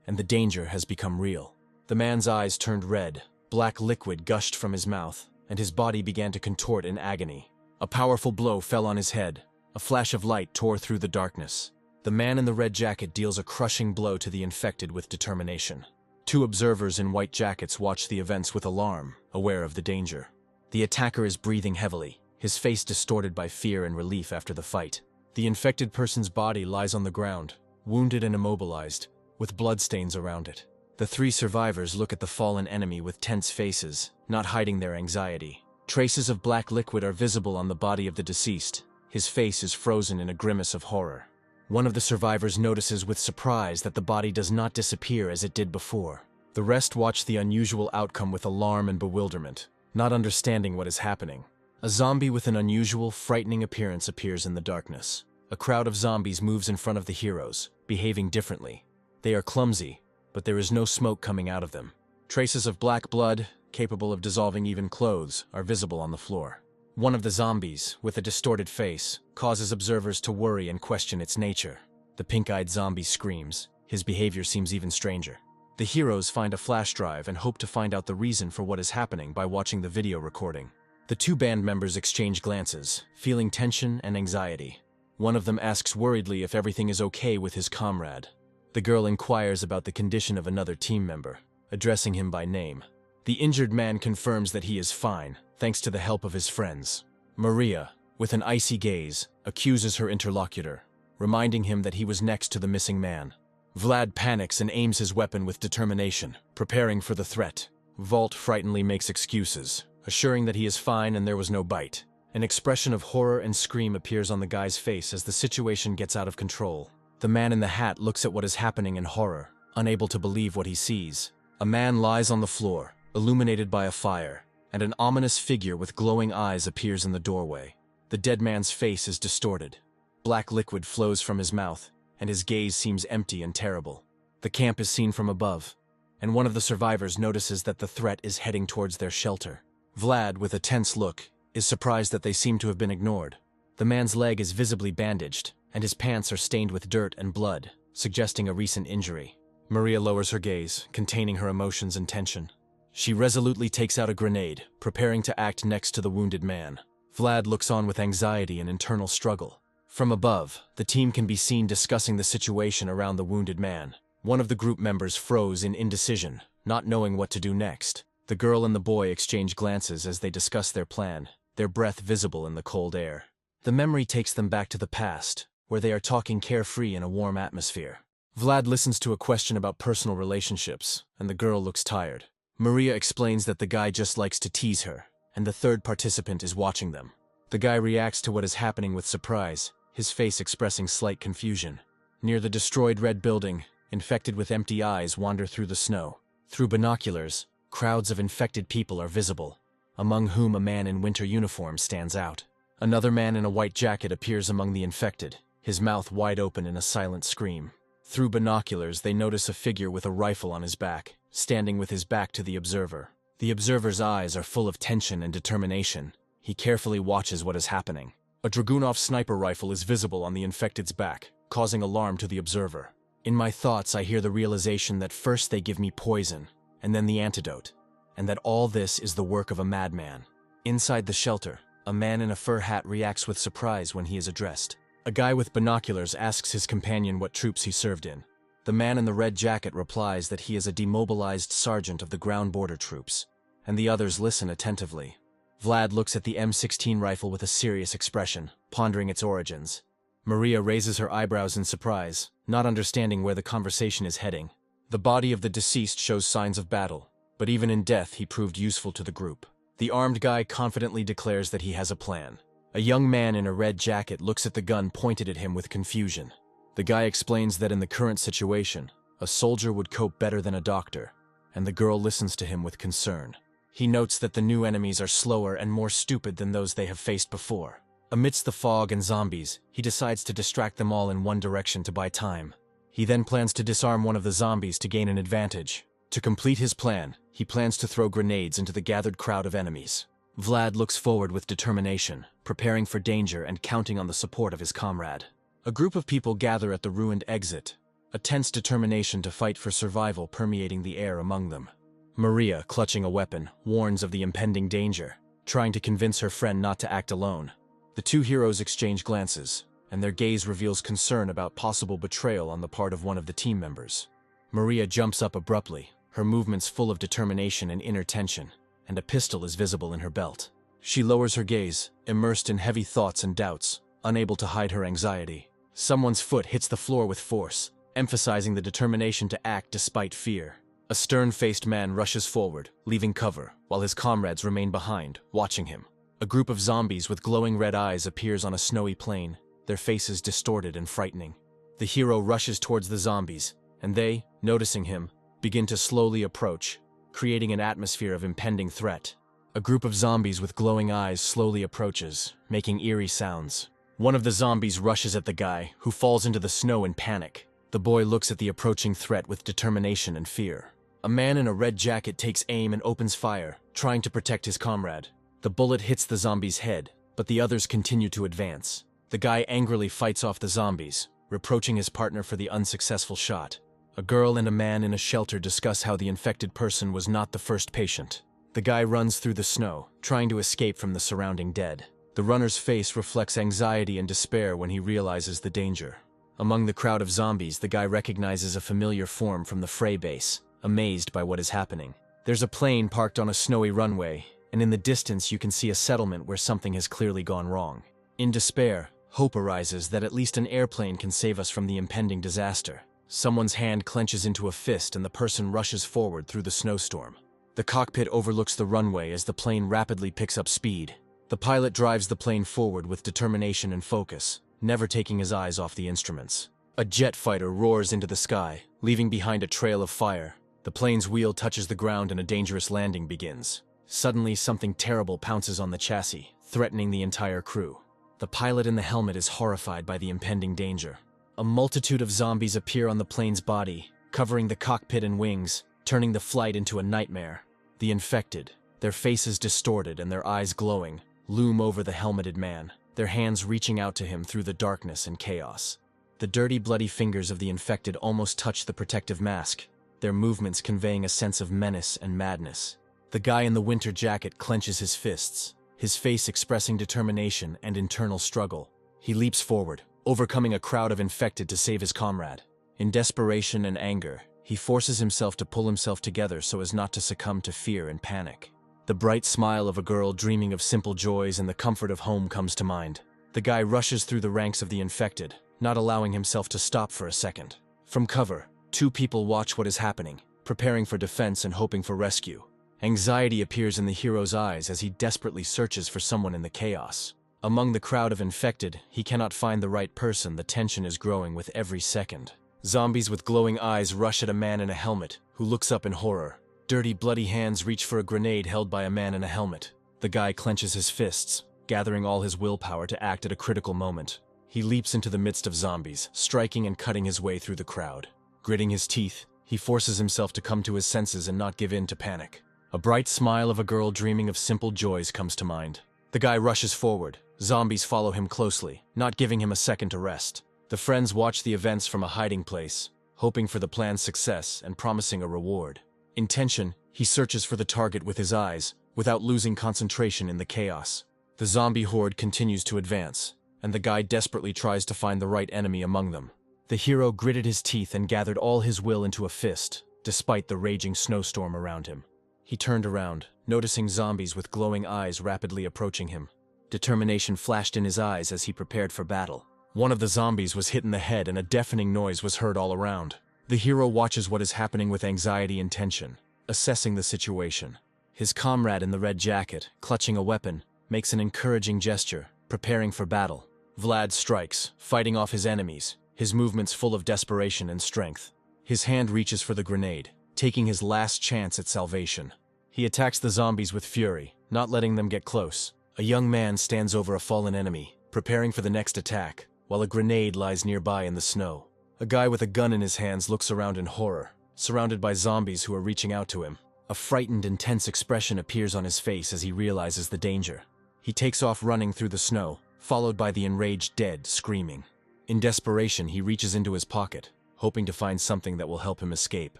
and the danger has become real. The man's eyes turned red, black liquid gushed from his mouth, and his body began to contort in agony. A powerful blow fell on his head. A flash of light tore through the darkness. The man in the red jacket deals a crushing blow to the infected with determination. Two observers in white jackets watch the events with alarm, aware of the danger. The attacker is breathing heavily, his face distorted by fear and relief after the fight. The infected person's body lies on the ground, wounded and immobilized, with bloodstains around it. The three survivors look at the fallen enemy with tense faces, not hiding their anxiety. Traces of black liquid are visible on the body of the deceased. His face is frozen in a grimace of horror. One of the survivors notices with surprise that the body does not disappear as it did before. The rest watch the unusual outcome with alarm and bewilderment, not understanding what is happening. A zombie with an unusual, frightening appearance appears in the darkness. A crowd of zombies moves in front of the heroes, behaving differently. They are clumsy, but there is no smoke coming out of them. Traces of black blood, capable of dissolving even clothes, are visible on the floor. One of the zombies, with a distorted face, causes observers to worry and question its nature. The pink-eyed zombie screams. His behavior seems even stranger. The heroes find a flash drive and hope to find out the reason for what is happening by watching the video recording. The two band members exchange glances, feeling tension and anxiety. One of them asks worriedly if everything is okay with his comrade. The girl inquires about the condition of another team member, addressing him by name. The injured man confirms that he is fine, thanks to the help of his friends. Maria, with an icy gaze, accuses her interlocutor, reminding him that he was next to the missing man. Vlad panics and aims his weapon with determination, preparing for the threat. Vault frighteningly makes excuses, assuring that he is fine and there was no bite. An expression of horror and scream appears on the guy's face as the situation gets out of control. The man in the hat looks at what is happening in horror, unable to believe what he sees. A man lies on the floor, illuminated by a fire, and an ominous figure with glowing eyes appears in the doorway. The dead man's face is distorted. Black liquid flows from his mouth, and his gaze seems empty and terrible. The camp is seen from above, and one of the survivors notices that the threat is heading towards their shelter. Vlad, with a tense look, is surprised that they seem to have been ignored. The man's leg is visibly bandaged, and his pants are stained with dirt and blood, suggesting a recent injury. Maria lowers her gaze, containing her emotions and tension. She resolutely takes out a grenade, preparing to act next to the wounded man. Vlad looks on with anxiety and internal struggle. From above, the team can be seen discussing the situation around the wounded man. One of the group members froze in indecision, not knowing what to do next. The girl and the boy exchange glances as they discuss their plan, their breath visible in the cold air. The memory takes them back to the past, where they are talking carefree in a warm atmosphere. Vlad listens to a question about personal relationships, and the girl looks tired. Maria explains that the guy just likes to tease her, and the third participant is watching them. The guy reacts to what is happening with surprise, his face expressing slight confusion. Near the destroyed red building, infected with empty eyes wander through the snow. Through binoculars, crowds of infected people are visible, among whom a man in winter uniform stands out. Another man in a white jacket appears among the infected, his mouth wide open in a silent scream. Through binoculars, they notice a figure with a rifle on his back, standing with his back to the observer. The observer's eyes are full of tension and determination. He carefully watches what is happening. A Dragunov sniper rifle is visible on the infected's back, causing alarm to the observer. In my thoughts, I hear the realization that first they give me poison, and then the antidote, and that all this is the work of a madman. Inside the shelter, a man in a fur hat reacts with surprise when he is addressed. A guy with binoculars asks his companion what troops he served in. The man in the red jacket replies that he is a demobilized sergeant of the ground border troops, and the others listen attentively. Vlad looks at the M16 rifle with a serious expression, pondering its origins. Maria raises her eyebrows in surprise, not understanding where the conversation is heading. The body of the deceased shows signs of battle, but even in death he proved useful to the group. The armed guy confidently declares that he has a plan. A young man in a red jacket looks at the gun pointed at him with confusion. The guy explains that in the current situation, a soldier would cope better than a doctor, and the girl listens to him with concern. He notes that the new enemies are slower and more stupid than those they have faced before. Amidst the fog and zombies, he decides to distract them all in one direction to buy time. He then plans to disarm one of the zombies to gain an advantage. To complete his plan, he plans to throw grenades into the gathered crowd of enemies. Vlad looks forward with determination, preparing for danger and counting on the support of his comrade. A group of people gather at the ruined exit, a tense determination to fight for survival permeating the air among them. Maria, clutching a weapon, warns of the impending danger, trying to convince her friend not to act alone. The two heroes exchange glances, and their gaze reveals concern about possible betrayal on the part of one of the team members. Maria jumps up abruptly, her movements full of determination and inner tension, and a pistol is visible in her belt. She lowers her gaze, immersed in heavy thoughts and doubts, unable to hide her anxiety. Someone's foot hits the floor with force, emphasizing the determination to act despite fear. A stern-faced man rushes forward, leaving cover, while his comrades remain behind, watching him. A group of zombies with glowing red eyes appears on a snowy plain, their faces distorted and frightening. The hero rushes towards the zombies, and they, noticing him, begin to slowly approach, creating an atmosphere of impending threat. A group of zombies with glowing eyes slowly approaches, making eerie sounds. One of the zombies rushes at the guy, who falls into the snow in panic. The boy looks at the approaching threat with determination and fear. A man in a red jacket takes aim and opens fire, trying to protect his comrade. The bullet hits the zombie's head, but the others continue to advance. The guy angrily fights off the zombies, reproaching his partner for the unsuccessful shot. A girl and a man in a shelter discuss how the infected person was not the first patient. The guy runs through the snow, trying to escape from the surrounding dead. The runner's face reflects anxiety and despair when he realizes the danger. Among the crowd of zombies, the guy recognizes a familiar form from the Frey base, amazed by what is happening. There's a plane parked on a snowy runway, and in the distance you can see a settlement where something has clearly gone wrong. In despair, hope arises that at least an airplane can save us from the impending disaster. Someone's hand clenches into a fist and the person rushes forward through the snowstorm. The cockpit overlooks the runway as the plane rapidly picks up speed. The pilot drives the plane forward with determination and focus, never taking his eyes off the instruments. A jet fighter roars into the sky, leaving behind a trail of fire. The plane's wheel touches the ground and a dangerous landing begins. Suddenly, something terrible pounces on the chassis, threatening the entire crew. The pilot in the helmet is horrified by the impending danger. A multitude of zombies appear on the plane's body, covering the cockpit and wings, turning the flight into a nightmare. The infected, their faces distorted and their eyes glowing, loom over the helmeted man, their hands reaching out to him through the darkness and chaos. The dirty, bloody fingers of the infected almost touch the protective mask, their movements conveying a sense of menace and madness. The guy in the winter jacket clenches his fists, his face expressing determination and internal struggle. He leaps forward, overcoming a crowd of infected to save his comrade. In desperation and anger, He forces himself to pull himself together so as not to succumb to fear and panic. The bright smile of a girl dreaming of simple joys and the comfort of home comes to mind. The guy rushes through the ranks of the infected, not allowing himself to stop for a second. From cover, two people watch what is happening, preparing for defense and hoping for rescue. Anxiety appears in the hero's eyes as he desperately searches for someone in the chaos. Among the crowd of infected, he cannot find the right person. The tension is growing with every second. Zombies with glowing eyes rush at a man in a helmet, who looks up in horror. Dirty, bloody hands reach for a grenade held by a man in a helmet. The guy clenches his fists, gathering all his willpower to act at a critical moment. He leaps into the midst of zombies, striking and cutting his way through the crowd. Gritting his teeth, he forces himself to come to his senses and not give in to panic. A bright smile of a girl dreaming of simple joys comes to mind. The guy rushes forward. Zombies follow him closely, not giving him a second to rest. The friends watch the events from a hiding place, hoping for the plan's success and promising a reward. In tension, he searches for the target with his eyes, without losing concentration in the chaos. The zombie horde continues to advance, and the guy desperately tries to find the right enemy among them. The hero gritted his teeth and gathered all his will into a fist, despite the raging snowstorm around him. He turned around, noticing zombies with glowing eyes rapidly approaching him. Determination flashed in his eyes as he prepared for battle. One of the zombies was hit in the head and a deafening noise was heard all around. The hero watches what is happening with anxiety and tension, assessing the situation. His comrade in the red jacket, clutching a weapon, makes an encouraging gesture, preparing for battle. Vlad strikes, fighting off his enemies, his movements full of desperation and strength. His hand reaches for the grenade, taking his last chance at salvation. He attacks the zombies with fury, not letting them get close. A young man stands over a fallen enemy, preparing for the next attack, while a grenade lies nearby in the snow. A guy with a gun in his hands looks around in horror, surrounded by zombies who are reaching out to him. A frightened and tense expression appears on his face as he realizes the danger. He takes off running through the snow, followed by the enraged dead screaming. In desperation, he reaches into his pocket, hoping to find something that will help him escape.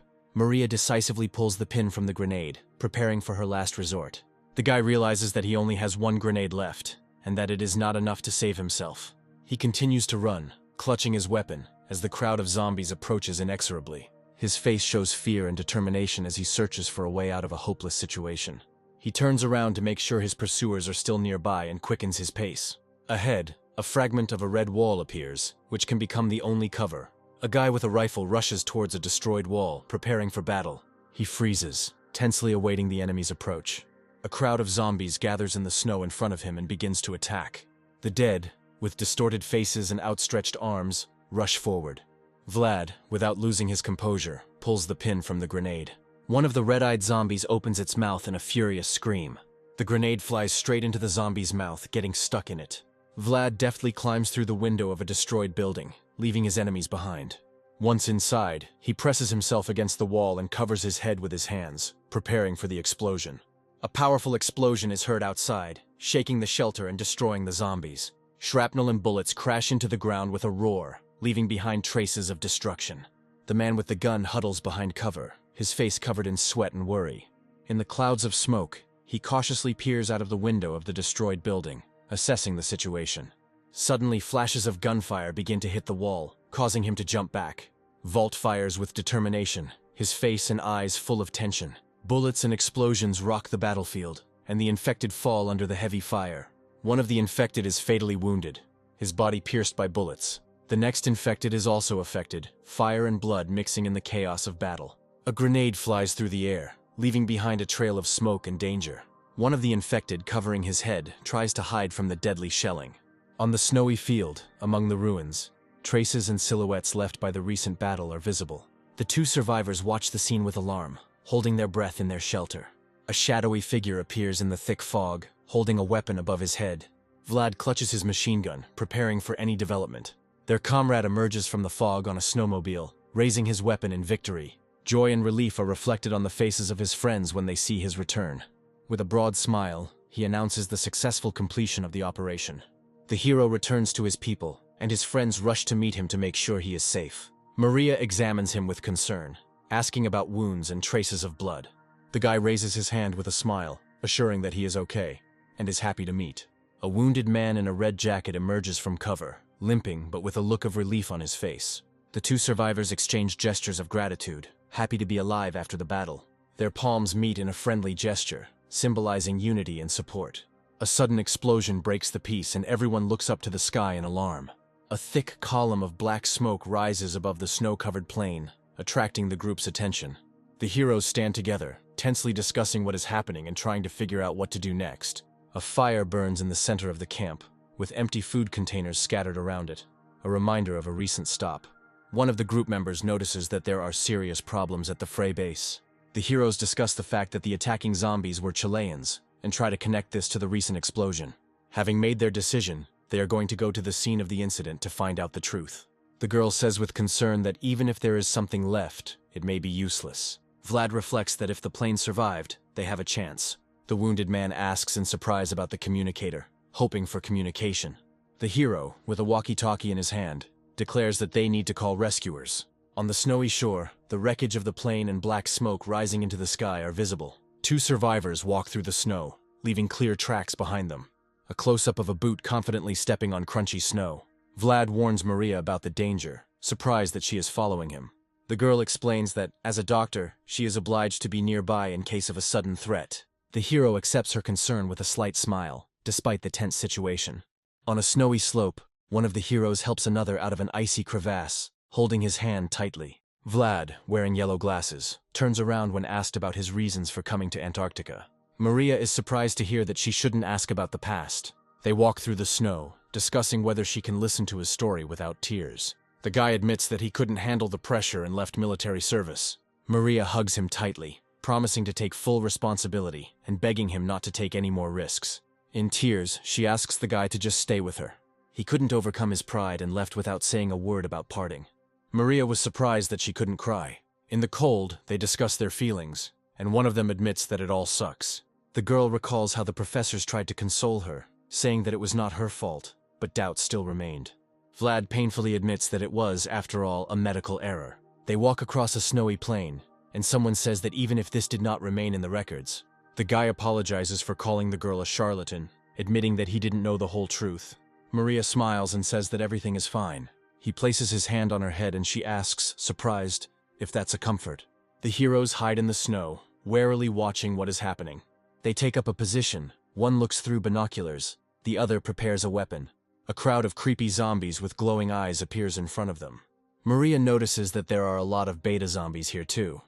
Maria decisively pulls the pin from the grenade, preparing for her last resort. The guy realizes that he only has one grenade left, and that it is not enough to save himself. He continues to run, clutching his weapon, as the crowd of zombies approaches inexorably. His face shows fear and determination as he searches for a way out of a hopeless situation. He turns around to make sure his pursuers are still nearby and quickens his pace. Ahead, a fragment of a red wall appears, which can become the only cover. A guy with a rifle rushes towards a destroyed wall, preparing for battle. He freezes, tensely awaiting the enemy's approach. A crowd of zombies gathers in the snow in front of him and begins to attack. The dead, with distorted faces and outstretched arms, rush forward. Vlad, without losing his composure, pulls the pin from the grenade. One of the red-eyed zombies opens its mouth in a furious scream. The grenade flies straight into the zombie's mouth, getting stuck in it. Vlad deftly climbs through the window of a destroyed building, leaving his enemies behind. Once inside, he presses himself against the wall and covers his head with his hands, preparing for the explosion. A powerful explosion is heard outside, shaking the shelter and destroying the zombies. Shrapnel and bullets crash into the ground with a roar, leaving behind traces of destruction. The man with the gun huddles behind cover, his face covered in sweat and worry. In the clouds of smoke, he cautiously peers out of the window of the destroyed building, assessing the situation. Suddenly, flashes of gunfire begin to hit the wall, causing him to jump back. Vault fires with determination, his face and eyes full of tension. Bullets and explosions rock the battlefield, and the infected fall under the heavy fire. One of the infected is fatally wounded, his body pierced by bullets. The next infected is also affected, fire and blood mixing in the chaos of battle. A grenade flies through the air, leaving behind a trail of smoke and danger. One of the infected, covering his head, tries to hide from the deadly shelling. On the snowy field, among the ruins, traces and silhouettes left by the recent battle are visible. The two survivors watch the scene with alarm, holding their breath in their shelter. A shadowy figure appears in the thick fog, holding a weapon above his head. Vlad clutches his machine gun, preparing for any development. Their comrade emerges from the fog on a snowmobile, raising his weapon in victory. Joy and relief are reflected on the faces of his friends when they see his return. With a broad smile, he announces the successful completion of the operation. The hero returns to his people, and his friends rush to meet him to make sure he is safe. Maria examines him with concern, asking about wounds and traces of blood. The guy raises his hand with a smile, assuring that he is okay, and is happy to meet. A wounded man in a red jacket emerges from cover, limping but with a look of relief on his face. The two survivors exchange gestures of gratitude, happy to be alive after the battle. Their palms meet in a friendly gesture, symbolizing unity and support. A sudden explosion breaks the peace and everyone looks up to the sky in alarm. A thick column of black smoke rises above the snow-covered plain, attracting the group's attention. The heroes stand together, tensely discussing what is happening and trying to figure out what to do next. A fire burns in the center of the camp, with empty food containers scattered around it, a reminder of a recent stop. One of the group members notices that there are serious problems at the Frey base. The heroes discuss the fact that the attacking zombies were Chileans, and try to connect this to the recent explosion. Having made their decision, they are going to go to the scene of the incident to find out the truth. The girl says with concern that even if there is something left, it may be useless. Vlad reflects that if the plane survived, they have a chance. The wounded man asks in surprise about the communicator, hoping for communication. The hero, with a walkie-talkie in his hand, declares that they need to call rescuers. On the snowy shore, the wreckage of the plane and black smoke rising into the sky are visible. Two survivors walk through the snow, leaving clear tracks behind them. A close-up of a boot confidently stepping on crunchy snow. Vlad warns Maria about the danger, surprised that she is following him. The girl explains that, as a doctor, she is obliged to be nearby in case of a sudden threat. The hero accepts her concern with a slight smile, despite the tense situation. On a snowy slope, one of the heroes helps another out of an icy crevasse, holding his hand tightly. Vlad, wearing yellow glasses, turns around when asked about his reasons for coming to Antarctica. Maria is surprised to hear that she shouldn't ask about the past. They walk through the snow, discussing whether she can listen to his story without tears. The guy admits that he couldn't handle the pressure and left military service. Maria hugs him tightly, promising to take full responsibility and begging him not to take any more risks. In tears, she asks the guy to just stay with her. He couldn't overcome his pride and left without saying a word about parting. Maria was surprised that she couldn't cry. In the cold, they discuss their feelings, and one of them admits that it all sucks. The girl recalls how the professors tried to console her, saying that it was not her fault, but doubt still remained. Vlad painfully admits that it was, after all, a medical error. They walk across a snowy plain, and someone says that even if this did not remain in the records, the guy apologizes for calling the girl a charlatan, admitting that he didn't know the whole truth. Maria smiles and says that everything is fine. He places his hand on her head and she asks, surprised, if that's a comfort. The heroes hide in the snow, warily watching what is happening. They take up a position. One looks through binoculars, the other prepares a weapon. A crowd of creepy zombies with glowing eyes appears in front of them. Maria notices that there are a lot of beta zombies here too,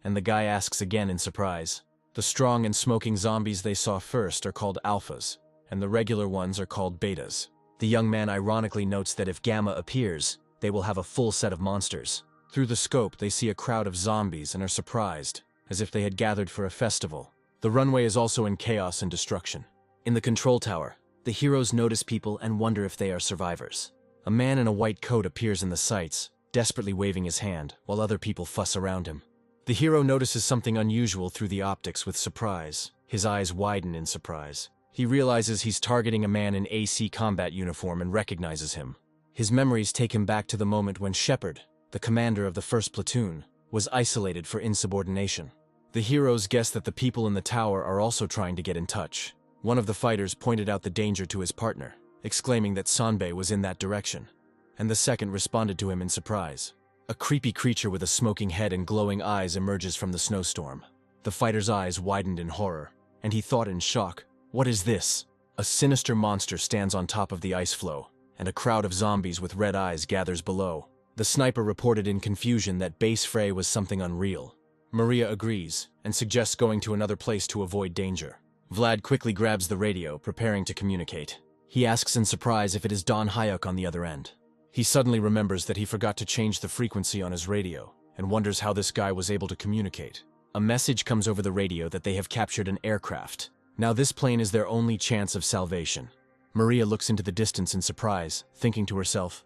and the guy asks again in surprise. The strong and smoking zombies they saw first are called alphas, and the regular ones are called betas. The young man ironically notes that if Gamma appears, they will have a full set of monsters. Through the scope, they see a crowd of zombies and are surprised, as if they had gathered for a festival. The runway is also in chaos and destruction. In the control tower, the heroes notice people and wonder if they are survivors. A man in a white coat appears in the sights, desperately waving his hand, while other people fuss around him. The hero notices something unusual through the optics with surprise. His eyes widen in surprise. He realizes he's targeting a man in AC combat uniform and recognizes him. His memories take him back to the moment when Shepherd, the commander of the first platoon, was isolated for insubordination. The heroes guess that the people in the tower are also trying to get in touch. One of the fighters pointed out the danger to his partner, exclaiming that Sanbei was in that direction, and the second responded to him in surprise. A creepy creature with a smoking head and glowing eyes emerges from the snowstorm. The fighter's eyes widened in horror, and he thought in shock, "What is this?" A sinister monster stands on top of the ice floe, and a crowd of zombies with red eyes gathers below. The sniper reported in confusion that base Frey was something unreal. Maria agrees, and suggests going to another place to avoid danger. Vlad quickly grabs the radio, preparing to communicate. He asks in surprise if it is Don Hayek on the other end. He suddenly remembers that he forgot to change the frequency on his radio, and wonders how this guy was able to communicate. A message comes over the radio that they have captured an aircraft. Now this plane is their only chance of salvation. Maria looks into the distance in surprise, thinking to herself,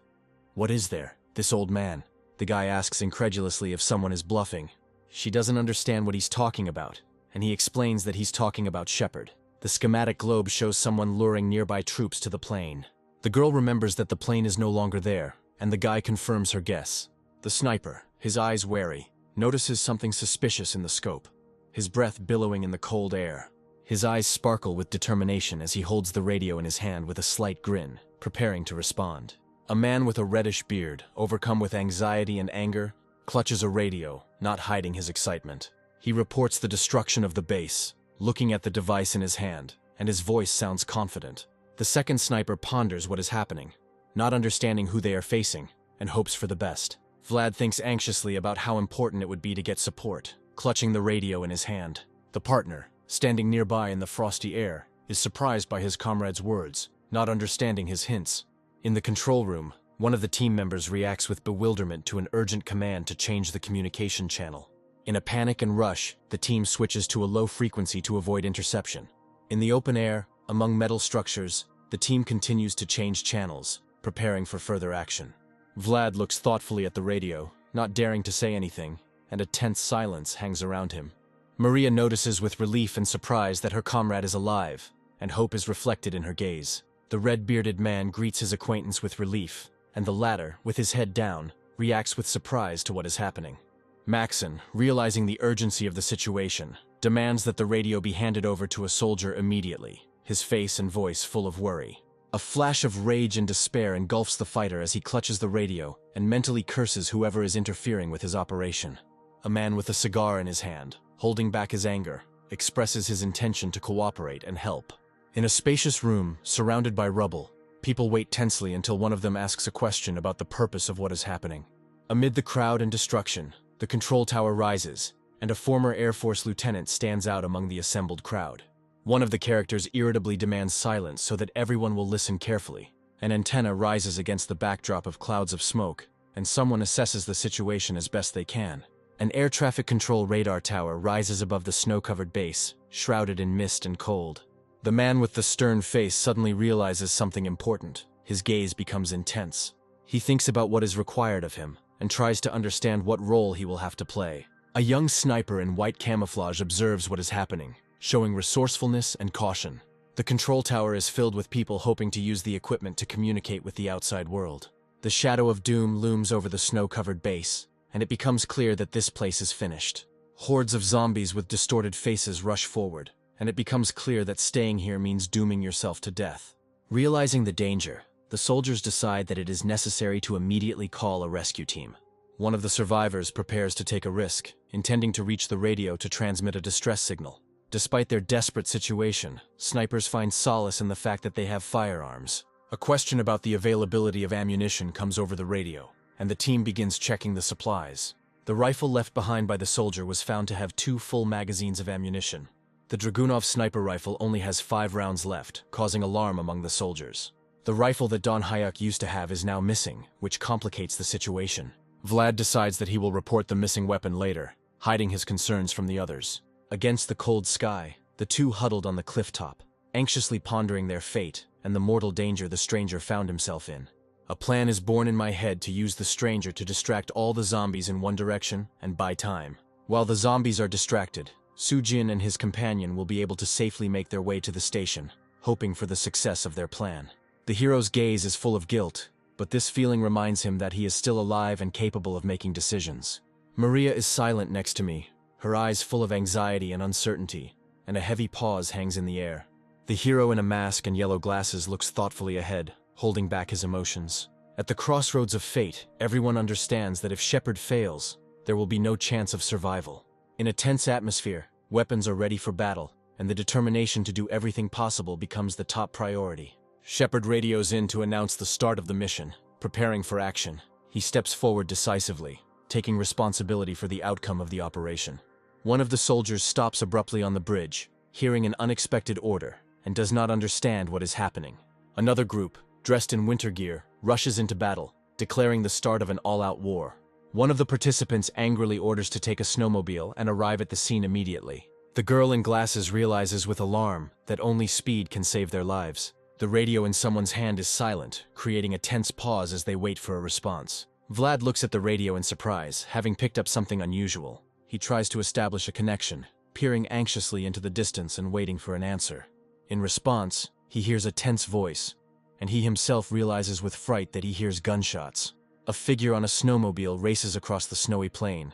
"What is there? This old man?" The guy asks incredulously if someone is bluffing. She doesn't understand what he's talking about, and he explains that he's talking about Shepherd. The schematic globe shows someone luring nearby troops to the plane. The girl remembers that the plane is no longer there, and the guy confirms her guess. The sniper, his eyes wary, notices something suspicious in the scope, his breath billowing in the cold air. His eyes sparkle with determination as he holds the radio in his hand with a slight grin, preparing to respond. A man with a reddish beard, overcome with anxiety and anger, clutches a radio, not hiding his excitement. He reports the destruction of the base, looking at the device in his hand, and his voice sounds confident. The second sniper ponders what is happening, not understanding who they are facing, and hopes for the best. Vlad thinks anxiously about how important it would be to get support, clutching the radio in his hand. The partner, standing nearby in the frosty air, is surprised by his comrade's words, not understanding his hints. In the control room, one of the team members reacts with bewilderment to an urgent command to change the communication channel. In a panic and rush, the team switches to a low frequency to avoid interception. In the open air, among metal structures, the team continues to change channels, preparing for further action. Vlad looks thoughtfully at the radio, not daring to say anything, and a tense silence hangs around him. Maria notices with relief and surprise that her comrade is alive, and hope is reflected in her gaze. The red-bearded man greets his acquaintance with relief, and the latter, with his head down, reacts with surprise to what is happening. Maxon, realizing the urgency of the situation, demands that the radio be handed over to a soldier immediately, his face and voice full of worry. A flash of rage and despair engulfs the fighter as he clutches the radio and mentally curses whoever is interfering with his operation. A man with a cigar in his hand, holding back his anger, expresses his intention to cooperate and help. In a spacious room, surrounded by rubble, people wait tensely until one of them asks a question about the purpose of what is happening. Amid the crowd and destruction, the control tower rises, and a former Air Force lieutenant stands out among the assembled crowd. One of the characters irritably demands silence so that everyone will listen carefully. An antenna rises against the backdrop of clouds of smoke, and someone assesses the situation as best they can. An air traffic control radar tower rises above the snow-covered base, shrouded in mist and cold. The man with the stern face suddenly realizes something important. His gaze becomes intense. He thinks about what is required of him, and tries to understand what role he will have to play. A young sniper in white camouflage observes what is happening, showing resourcefulness and caution. The control tower is filled with people hoping to use the equipment to communicate with the outside world. The shadow of doom looms over the snow-covered base, and it becomes clear that this place is finished. Hordes of zombies with distorted faces rush forward, and it becomes clear that staying here means dooming yourself to death. Realizing the danger, the soldiers decide that it is necessary to immediately call a rescue team. One of the survivors prepares to take a risk, intending to reach the radio to transmit a distress signal. Despite their desperate situation, snipers find solace in the fact that they have firearms. A question about the availability of ammunition comes over the radio, and the team begins checking the supplies. The rifle left behind by the soldier was found to have 2 full magazines of ammunition. The Dragunov sniper rifle only has 5 rounds left, causing alarm among the soldiers. The rifle that Don Hayek used to have is now missing, which complicates the situation. Vlad decides that he will report the missing weapon later, hiding his concerns from the others. Against the cold sky, the two huddled on the cliff top, anxiously pondering their fate and the mortal danger the stranger found himself in. A plan is born in my head to use the stranger to distract all the zombies in one direction and buy time. While the zombies are distracted, Sujin and his companion will be able to safely make their way to the station, hoping for the success of their plan. The hero's gaze is full of guilt, but this feeling reminds him that he is still alive and capable of making decisions. Maria is silent next to me, her eyes full of anxiety and uncertainty, and a heavy pause hangs in the air. The hero in a mask and yellow glasses looks thoughtfully ahead, holding back his emotions. At the crossroads of fate, everyone understands that if Shepherd fails, there will be no chance of survival. In a tense atmosphere, weapons are ready for battle, and the determination to do everything possible becomes the top priority. Shepherd radios in to announce the start of the mission, preparing for action. He steps forward decisively, taking responsibility for the outcome of the operation. One of the soldiers stops abruptly on the bridge, hearing an unexpected order, and does not understand what is happening. Another group, dressed in winter gear, rushes into battle, declaring the start of an all-out war. One of the participants angrily orders to take a snowmobile and arrive at the scene immediately. The girl in glasses realizes with alarm that only speed can save their lives. The radio in someone's hand is silent, creating a tense pause as they wait for a response. Vlad looks at the radio in surprise, having picked up something unusual. He tries to establish a connection, peering anxiously into the distance and waiting for an answer. In response, he hears a tense voice, and he himself realizes with fright that he hears gunshots. A figure on a snowmobile races across the snowy plain,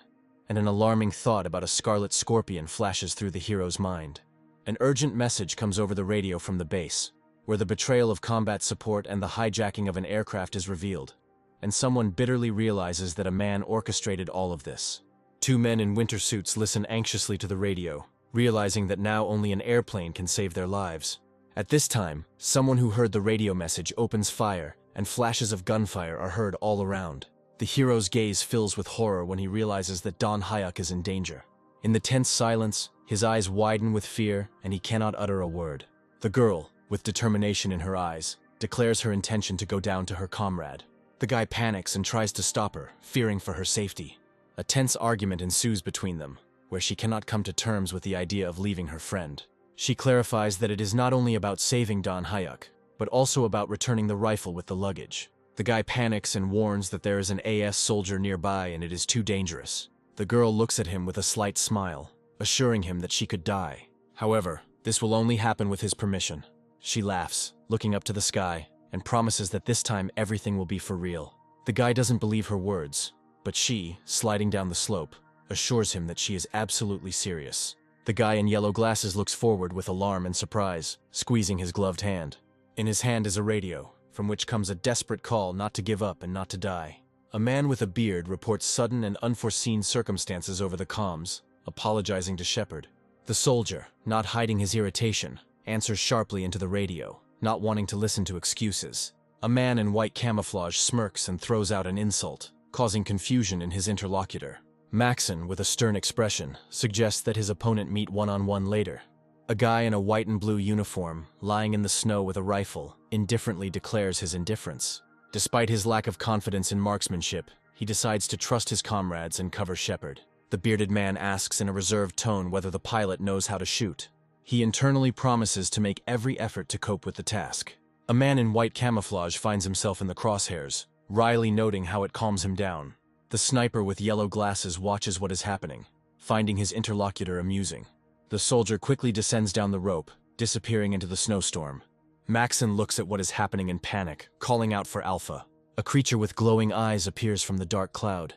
and an alarming thought about a scarlet scorpion flashes through the hero's mind. An urgent message comes over the radio from the base, where the betrayal of combat support and the hijacking of an aircraft is revealed. and someone bitterly realizes that a man orchestrated all of this. Two men in winter suits listen anxiously to the radio, realizing that now only an airplane can save their lives. At this time, someone who heard the radio message opens fire, and flashes of gunfire are heard all around. The hero's gaze fills with horror when he realizes that Don Hyuk is in danger. In the tense silence, his eyes widen with fear, and he cannot utter a word. The girl, with determination in her eyes, declares her intention to go down to her comrade. The guy panics and tries to stop her, fearing for her safety. A tense argument ensues between them, where she cannot come to terms with the idea of leaving her friend. She clarifies that it is not only about saving Don Hyuk, but also about returning the rifle with the luggage. The guy panics and warns that there is an AS soldier nearby and it is too dangerous. The girl looks at him with a slight smile, assuring him that she could die. However, this will only happen with his permission. She laughs, looking up to the sky, and promises that this time everything will be for real. The guy doesn't believe her words, but she, sliding down the slope, assures him that she is absolutely serious. The guy in yellow glasses looks forward with alarm and surprise, squeezing his gloved hand. In his hand is a radio, from which comes a desperate call not to give up and not to die. A man with a beard reports sudden and unforeseen circumstances over the comms, apologizing to Shepherd. The soldier, not hiding his irritation, answers sharply into the radio, not wanting to listen to excuses. A man in white camouflage smirks and throws out an insult, causing confusion in his interlocutor. Maxon, with a stern expression, suggests that his opponent meet one-on-one later. A guy in a white and blue uniform, lying in the snow with a rifle, indifferently declares his indifference. Despite his lack of confidence in marksmanship, he decides to trust his comrades and cover Shepherd. The bearded man asks in a reserved tone whether the pilot knows how to shoot. He internally promises to make every effort to cope with the task. A man in white camouflage finds himself in the crosshairs, wryly noting how it calms him down. The sniper with yellow glasses watches what is happening, finding his interlocutor amusing. The soldier quickly descends down the rope, disappearing into the snowstorm. Maxon looks at what is happening in panic, calling out for Alpha. A creature with glowing eyes appears from the dark cloud,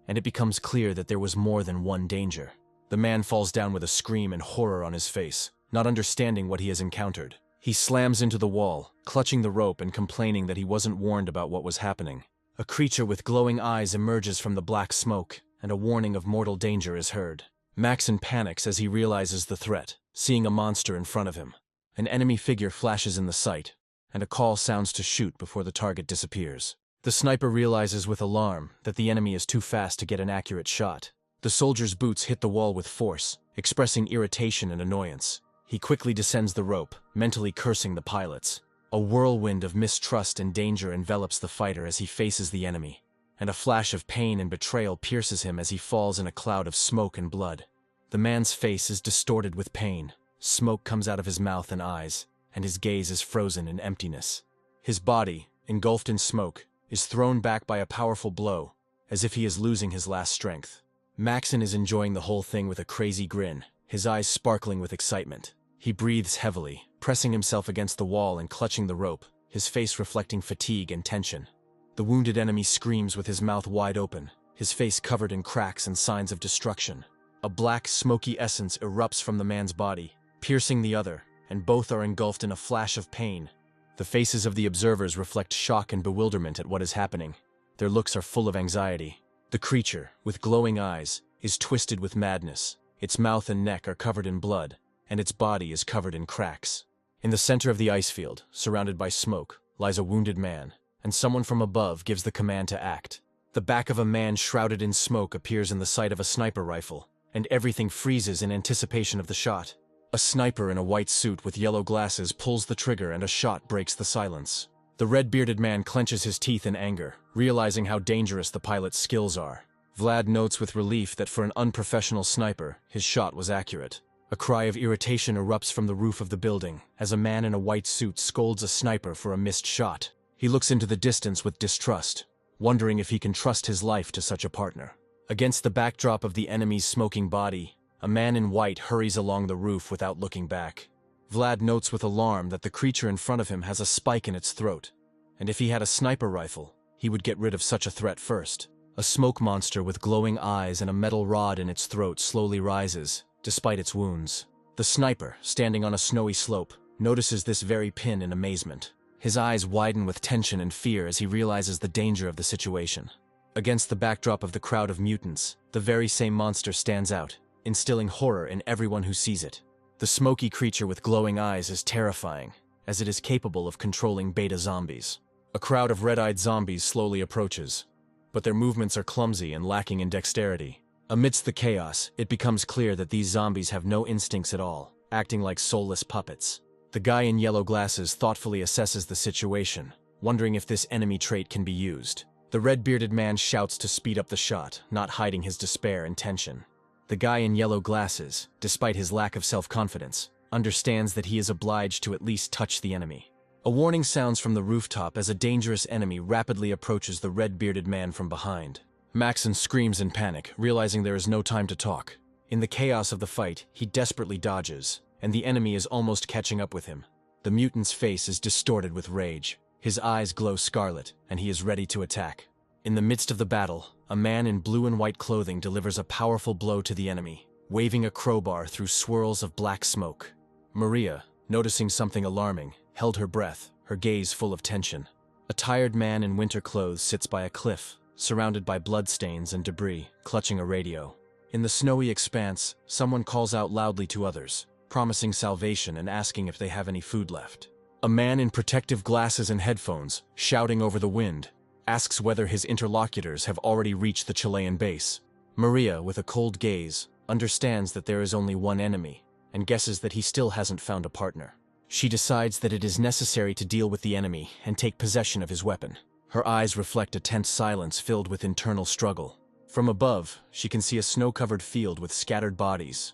and it becomes clear that there was more than one danger. The man falls down with a scream and horror on his face, not understanding what he has encountered. He slams into the wall, clutching the rope and complaining that he wasn't warned about what was happening. A creature with glowing eyes emerges from the black smoke, and a warning of mortal danger is heard. Maxon panics as he realizes the threat, seeing a monster in front of him. An enemy figure flashes in the sight, and a call sounds to shoot before the target disappears. The sniper realizes with alarm that the enemy is too fast to get an accurate shot. The soldier's boots hit the wall with force, expressing irritation and annoyance. He quickly descends the rope, mentally cursing the pilots. A whirlwind of mistrust and danger envelops the fighter as he faces the enemy, and a flash of pain and betrayal pierces him as he falls in a cloud of smoke and blood. The man's face is distorted with pain. Smoke comes out of his mouth and eyes, and his gaze is frozen in emptiness. His body, engulfed in smoke, is thrown back by a powerful blow, as if he is losing his last strength. Maxon is enjoying the whole thing with a crazy grin, his eyes sparkling with excitement. He breathes heavily, pressing himself against the wall and clutching the rope, his face reflecting fatigue and tension. The wounded enemy screams with his mouth wide open, his face covered in cracks and signs of destruction. A black, smoky essence erupts from the man's body, piercing the other, and both are engulfed in a flash of pain. The faces of the observers reflect shock and bewilderment at what is happening. Their looks are full of anxiety. The creature, with glowing eyes, is twisted with madness. Its mouth and neck are covered in blood, and its body is covered in cracks. In the center of the ice field, surrounded by smoke, lies a wounded man, and someone from above gives the command to act. The back of a man shrouded in smoke appears in the sight of a sniper rifle, and everything freezes in anticipation of the shot. A sniper in a white suit with yellow glasses pulls the trigger and a shot breaks the silence. The red-bearded man clenches his teeth in anger, realizing how dangerous the pilot's skills are. Vlad notes with relief that for an unprofessional sniper, his shot was accurate. A cry of irritation erupts from the roof of the building as a man in a white suit scolds a sniper for a missed shot. He looks into the distance with distrust, wondering if he can trust his life to such a partner. Against the backdrop of the enemy's smoking body, a man in white hurries along the roof without looking back. Vlad notes with alarm that the creature in front of him has a spike in its throat, and if he had a sniper rifle, he would get rid of such a threat first. A smoke monster with glowing eyes and a metal rod in its throat slowly rises, despite its wounds. The sniper, standing on a snowy slope, notices this very pin in amazement. His eyes widen with tension and fear as he realizes the danger of the situation. Against the backdrop of the crowd of mutants, the very same monster stands out, instilling horror in everyone who sees it. The smoky creature with glowing eyes is terrifying, as it is capable of controlling beta zombies. A crowd of red-eyed zombies slowly approaches, but their movements are clumsy and lacking in dexterity. Amidst the chaos, it becomes clear that these zombies have no instincts at all, acting like soulless puppets. The guy in yellow glasses thoughtfully assesses the situation, wondering if this enemy trait can be used. The red-bearded man shouts to speed up the shot, not hiding his despair and tension. The guy in yellow glasses, despite his lack of self-confidence, understands that he is obliged to at least touch the enemy. A warning sounds from the rooftop as a dangerous enemy rapidly approaches the red-bearded man from behind. Maxon screams in panic, realizing there is no time to talk. In the chaos of the fight, he desperately dodges, and the enemy is almost catching up with him. The mutant's face is distorted with rage. His eyes glow scarlet, and he is ready to attack. In the midst of the battle, a man in blue and white clothing delivers a powerful blow to the enemy, waving a crowbar through swirls of black smoke. Maria, noticing something alarming, held her breath, her gaze full of tension. A tired man in winter clothes sits by a cliff, surrounded by bloodstains and debris, clutching a radio. In the snowy expanse, someone calls out loudly to others, promising salvation and asking if they have any food left. A man in protective glasses and headphones, shouting over the wind, asks whether his interlocutors have already reached the Chilean base. Maria, with a cold gaze, understands that there is only one enemy, and guesses that he still hasn't found a partner. She decides that it is necessary to deal with the enemy and take possession of his weapon. Her eyes reflect a tense silence filled with internal struggle. From above, she can see a snow-covered field with scattered bodies,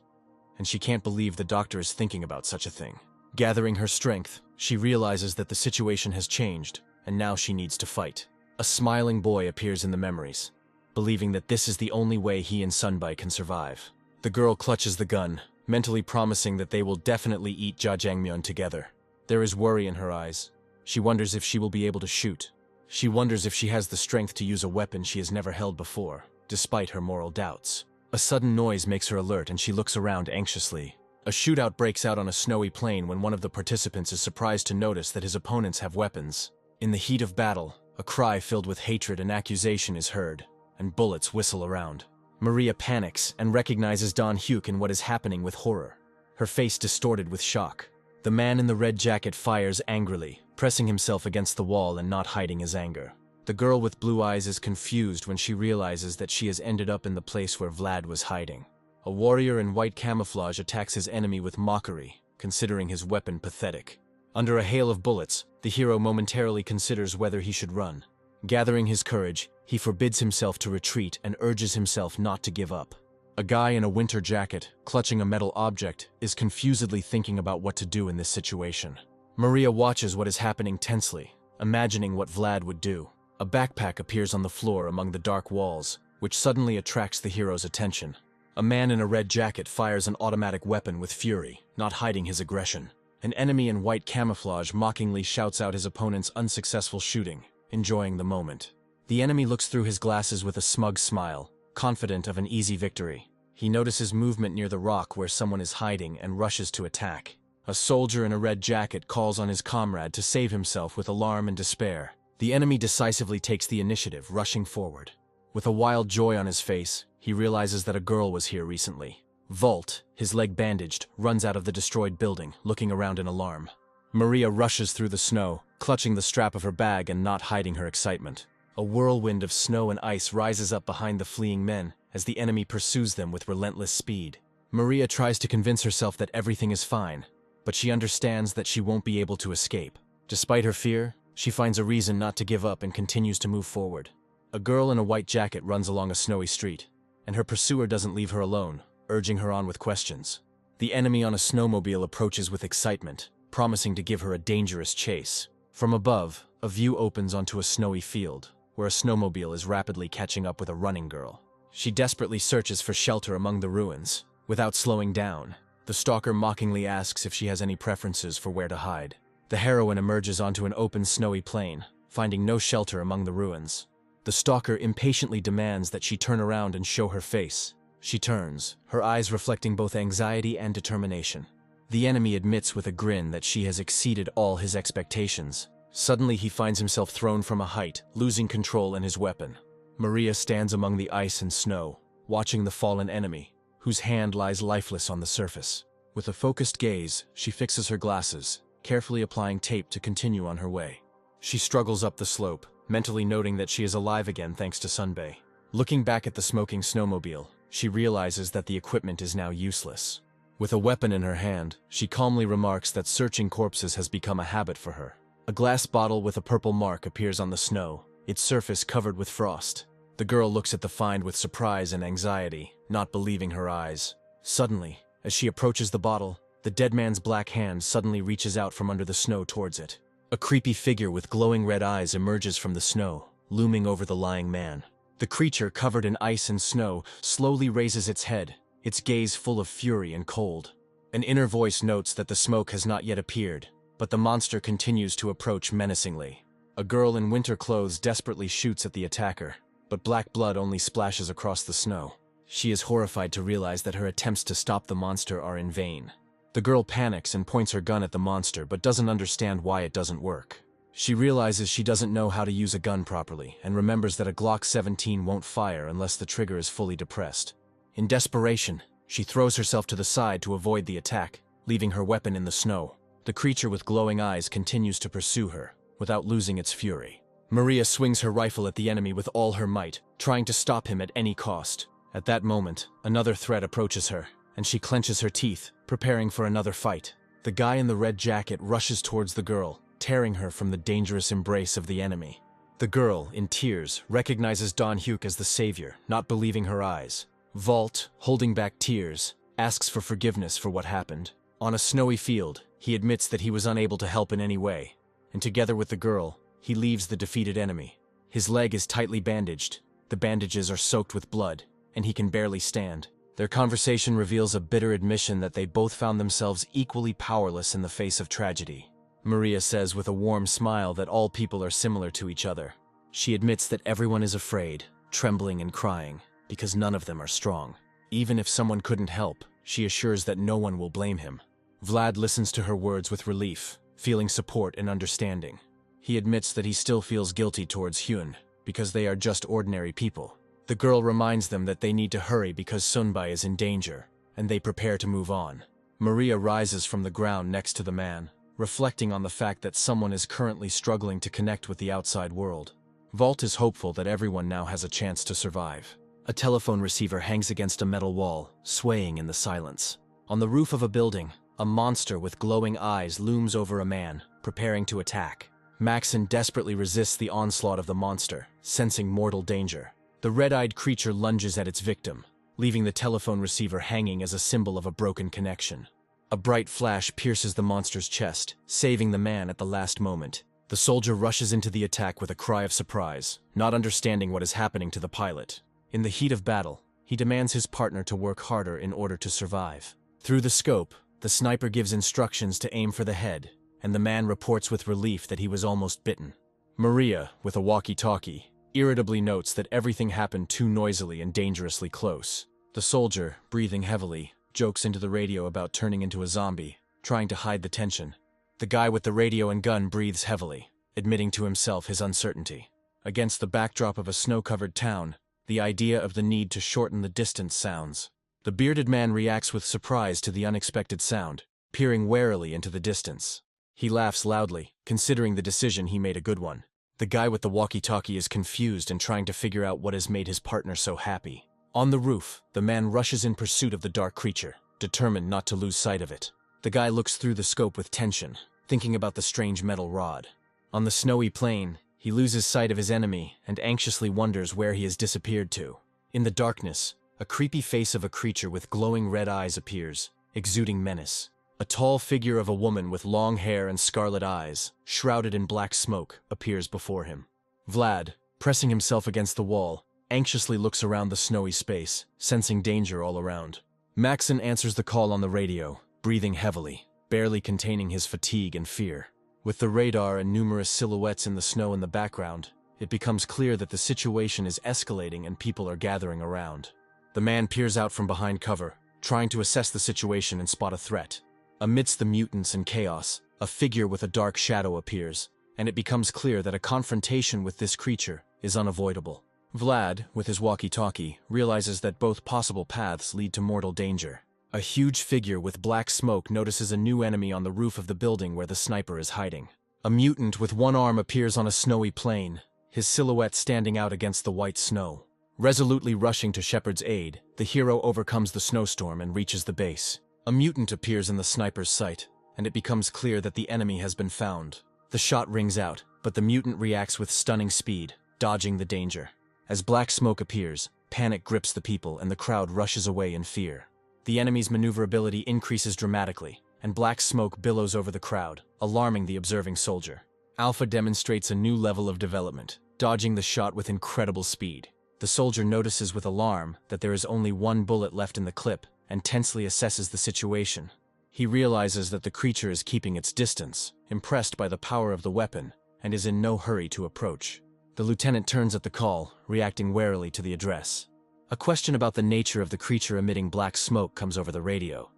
and she can't believe the doctor is thinking about such a thing. Gathering her strength, she realizes that the situation has changed, and now she needs to fight. A smiling boy appears in the memories, believing that this is the only way he and Sunbai can survive. The girl clutches the gun, mentally promising that they will definitely eat jajangmyeon together. There is worry in her eyes. She wonders if she will be able to shoot. She wonders if she has the strength to use a weapon she has never held before, despite her moral doubts. A sudden noise makes her alert and she looks around anxiously. A shootout breaks out on a snowy plain when one of the participants is surprised to notice that his opponents have weapons. In the heat of battle, a cry filled with hatred and accusation is heard, and bullets whistle around. Maria panics and recognizes Don Hyuk in what is happening with horror, her face distorted with shock. The man in the red jacket fires angrily, pressing himself against the wall and not hiding his anger. The girl with blue eyes is confused when she realizes that she has ended up in the place where Vlad was hiding. A warrior in white camouflage attacks his enemy with mockery, considering his weapon pathetic. Under a hail of bullets, the hero momentarily considers whether he should run. Gathering his courage, he forbids himself to retreat and urges himself not to give up. A guy in a winter jacket, clutching a metal object, is confusedly thinking about what to do in this situation. Maria watches what is happening tensely, imagining what Vlad would do. A backpack appears on the floor among the dark walls, which suddenly attracts the hero's attention. A man in a red jacket fires an automatic weapon with fury, not hiding his aggression. An enemy in white camouflage mockingly shouts out his opponent's unsuccessful shooting, enjoying the moment. The enemy looks through his glasses with a smug smile, confident of an easy victory. He notices movement near the rock where someone is hiding and rushes to attack. A soldier in a red jacket calls on his comrade to save himself with alarm and despair. The enemy decisively takes the initiative, rushing forward. With a wild joy on his face, he realizes that a girl was here recently. Volt, his leg bandaged, runs out of the destroyed building, looking around in alarm. Maria rushes through the snow, clutching the strap of her bag and not hiding her excitement. A whirlwind of snow and ice rises up behind the fleeing men as the enemy pursues them with relentless speed. Maria tries to convince herself that everything is fine, but she understands that she won't be able to escape. Despite her fear, she finds a reason not to give up and continues to move forward. A girl in a white jacket runs along a snowy street, and her pursuer doesn't leave her alone, urging her on with questions. The enemy on a snowmobile approaches with excitement, promising to give her a dangerous chase. From above, a view opens onto a snowy field, where a snowmobile is rapidly catching up with a running girl. She desperately searches for shelter among the ruins. Without slowing down, the stalker mockingly asks if she has any preferences for where to hide. The heroine emerges onto an open snowy plain, finding no shelter among the ruins. The stalker impatiently demands that she turn around and show her face. She turns, her eyes reflecting both anxiety and determination. The enemy admits with a grin that she has exceeded all his expectations, Suddenly he finds himself thrown from a height, losing control and his weapon. Maria stands among the ice and snow, watching the fallen enemy, whose hand lies lifeless on the surface. With a focused gaze, she fixes her glasses, carefully applying tape to continue on her way. She struggles up the slope, mentally noting that she is alive again thanks to Sunbae. Looking back at the smoking snowmobile, she realizes that the equipment is now useless. With a weapon in her hand, she calmly remarks that searching corpses has become a habit for her. A glass bottle with a purple mark appears on the snow, its surface covered with frost. The girl looks at the find with surprise and anxiety, not believing her eyes. Suddenly, as she approaches the bottle, the dead man's black hand suddenly reaches out from under the snow towards it. A creepy figure with glowing red eyes emerges from the snow, looming over the lying man. The creature, covered in ice and snow, slowly raises its head, its gaze full of fury and cold. An inner voice notes that the smoke has not yet appeared, but the monster continues to approach menacingly. A girl in winter clothes desperately shoots at the attacker, but black blood only splashes across the snow. She is horrified to realize that her attempts to stop the monster are in vain. The girl panics and points her gun at the monster but doesn't understand why it doesn't work. She realizes she doesn't know how to use a gun properly and remembers that a Glock 17 won't fire unless the trigger is fully depressed. In desperation, she throws herself to the side to avoid the attack, leaving her weapon in the snow. The creature with glowing eyes continues to pursue her, without losing its fury. Maria swings her rifle at the enemy with all her might, trying to stop him at any cost. At that moment, another threat approaches her, and she clenches her teeth, preparing for another fight. The guy in the red jacket rushes towards the girl, tearing her from the dangerous embrace of the enemy. The girl, in tears, recognizes Don Hyuk as the savior, not believing her eyes. Valt, holding back tears, asks for forgiveness for what happened. On a snowy field, he admits that he was unable to help in any way, and together with the girl, he leaves the defeated enemy. His leg is tightly bandaged, the bandages are soaked with blood, and he can barely stand. Their conversation reveals a bitter admission that they both found themselves equally powerless in the face of tragedy. Maria says with a warm smile that all people are similar to each other. She admits that everyone is afraid, trembling and crying, because none of them are strong. Even if someone couldn't help, she assures that no one will blame him. Vlad listens to her words with relief, feeling support and understanding. He admits that he still feels guilty towards Hyun, because they are just ordinary people. The girl reminds them that they need to hurry because Sunbae is in danger, and they prepare to move on. Maria rises from the ground next to the man, reflecting on the fact that someone is currently struggling to connect with the outside world. Valt is hopeful that everyone now has a chance to survive. A telephone receiver hangs against a metal wall, swaying in the silence. On the roof of a building, a monster with glowing eyes looms over a man, preparing to attack. Maxon desperately resists the onslaught of the monster, sensing mortal danger. The red-eyed creature lunges at its victim, leaving the telephone receiver hanging as a symbol of a broken connection. A bright flash pierces the monster's chest, saving the man at the last moment. The soldier rushes into the attack with a cry of surprise, not understanding what is happening to the pilot. In the heat of battle, he demands his partner to work harder in order to survive. Through the scope, the sniper gives instructions to aim for the head, and the man reports with relief that he was almost bitten. Maria, with a walkie-talkie, irritably notes that everything happened too noisily and dangerously close. The soldier, breathing heavily, jokes into the radio about turning into a zombie, trying to hide the tension. The guy with the radio and gun breathes heavily, admitting to himself his uncertainty. Against the backdrop of a snow-covered town, the idea of the need to shorten the distance sounds. The bearded man reacts with surprise to the unexpected sound, peering warily into the distance. He laughs loudly, considering the decision he made a good one. The guy with the walkie-talkie is confused and trying to figure out what has made his partner so happy. On the roof, the man rushes in pursuit of the dark creature, determined not to lose sight of it. The guy looks through the scope with tension, thinking about the strange metal rod. On the snowy plain, he loses sight of his enemy and anxiously wonders where he has disappeared to. In the darkness, a creepy face of a creature with glowing red eyes appears, exuding menace. A tall figure of a woman with long hair and scarlet eyes, shrouded in black smoke, appears before him. Vlad, pressing himself against the wall, anxiously looks around the snowy space, sensing danger all around. Maxon answers the call on the radio, breathing heavily, barely containing his fatigue and fear. With the radar and numerous silhouettes in the snow in the background, it becomes clear that the situation is escalating and people are gathering around. The man peers out from behind cover, trying to assess the situation and spot a threat. Amidst the mutants and chaos, a figure with a dark shadow appears, and it becomes clear that a confrontation with this creature is unavoidable. Vlad, with his walkie-talkie, realizes that both possible paths lead to mortal danger. A huge figure with black smoke notices a new enemy on the roof of the building where the sniper is hiding. A mutant with one arm appears on a snowy plain, his silhouette standing out against the white snow. Resolutely rushing to Shepard's aid, the hero overcomes the snowstorm and reaches the base. A mutant appears in the sniper's sight, and it becomes clear that the enemy has been found. The shot rings out, but the mutant reacts with stunning speed, dodging the danger. As black smoke appears, panic grips the people and the crowd rushes away in fear. The enemy's maneuverability increases dramatically, and black smoke billows over the crowd, alarming the observing soldier. Alpha demonstrates a new level of development, dodging the shot with incredible speed. The soldier notices with alarm that there is only one bullet left in the clip and tensely assesses the situation. He realizes that the creature is keeping its distance, impressed by the power of the weapon, and is in no hurry to approach. The lieutenant turns at the call, reacting warily to the address. A question about the nature of the creature emitting black smoke comes over the radio,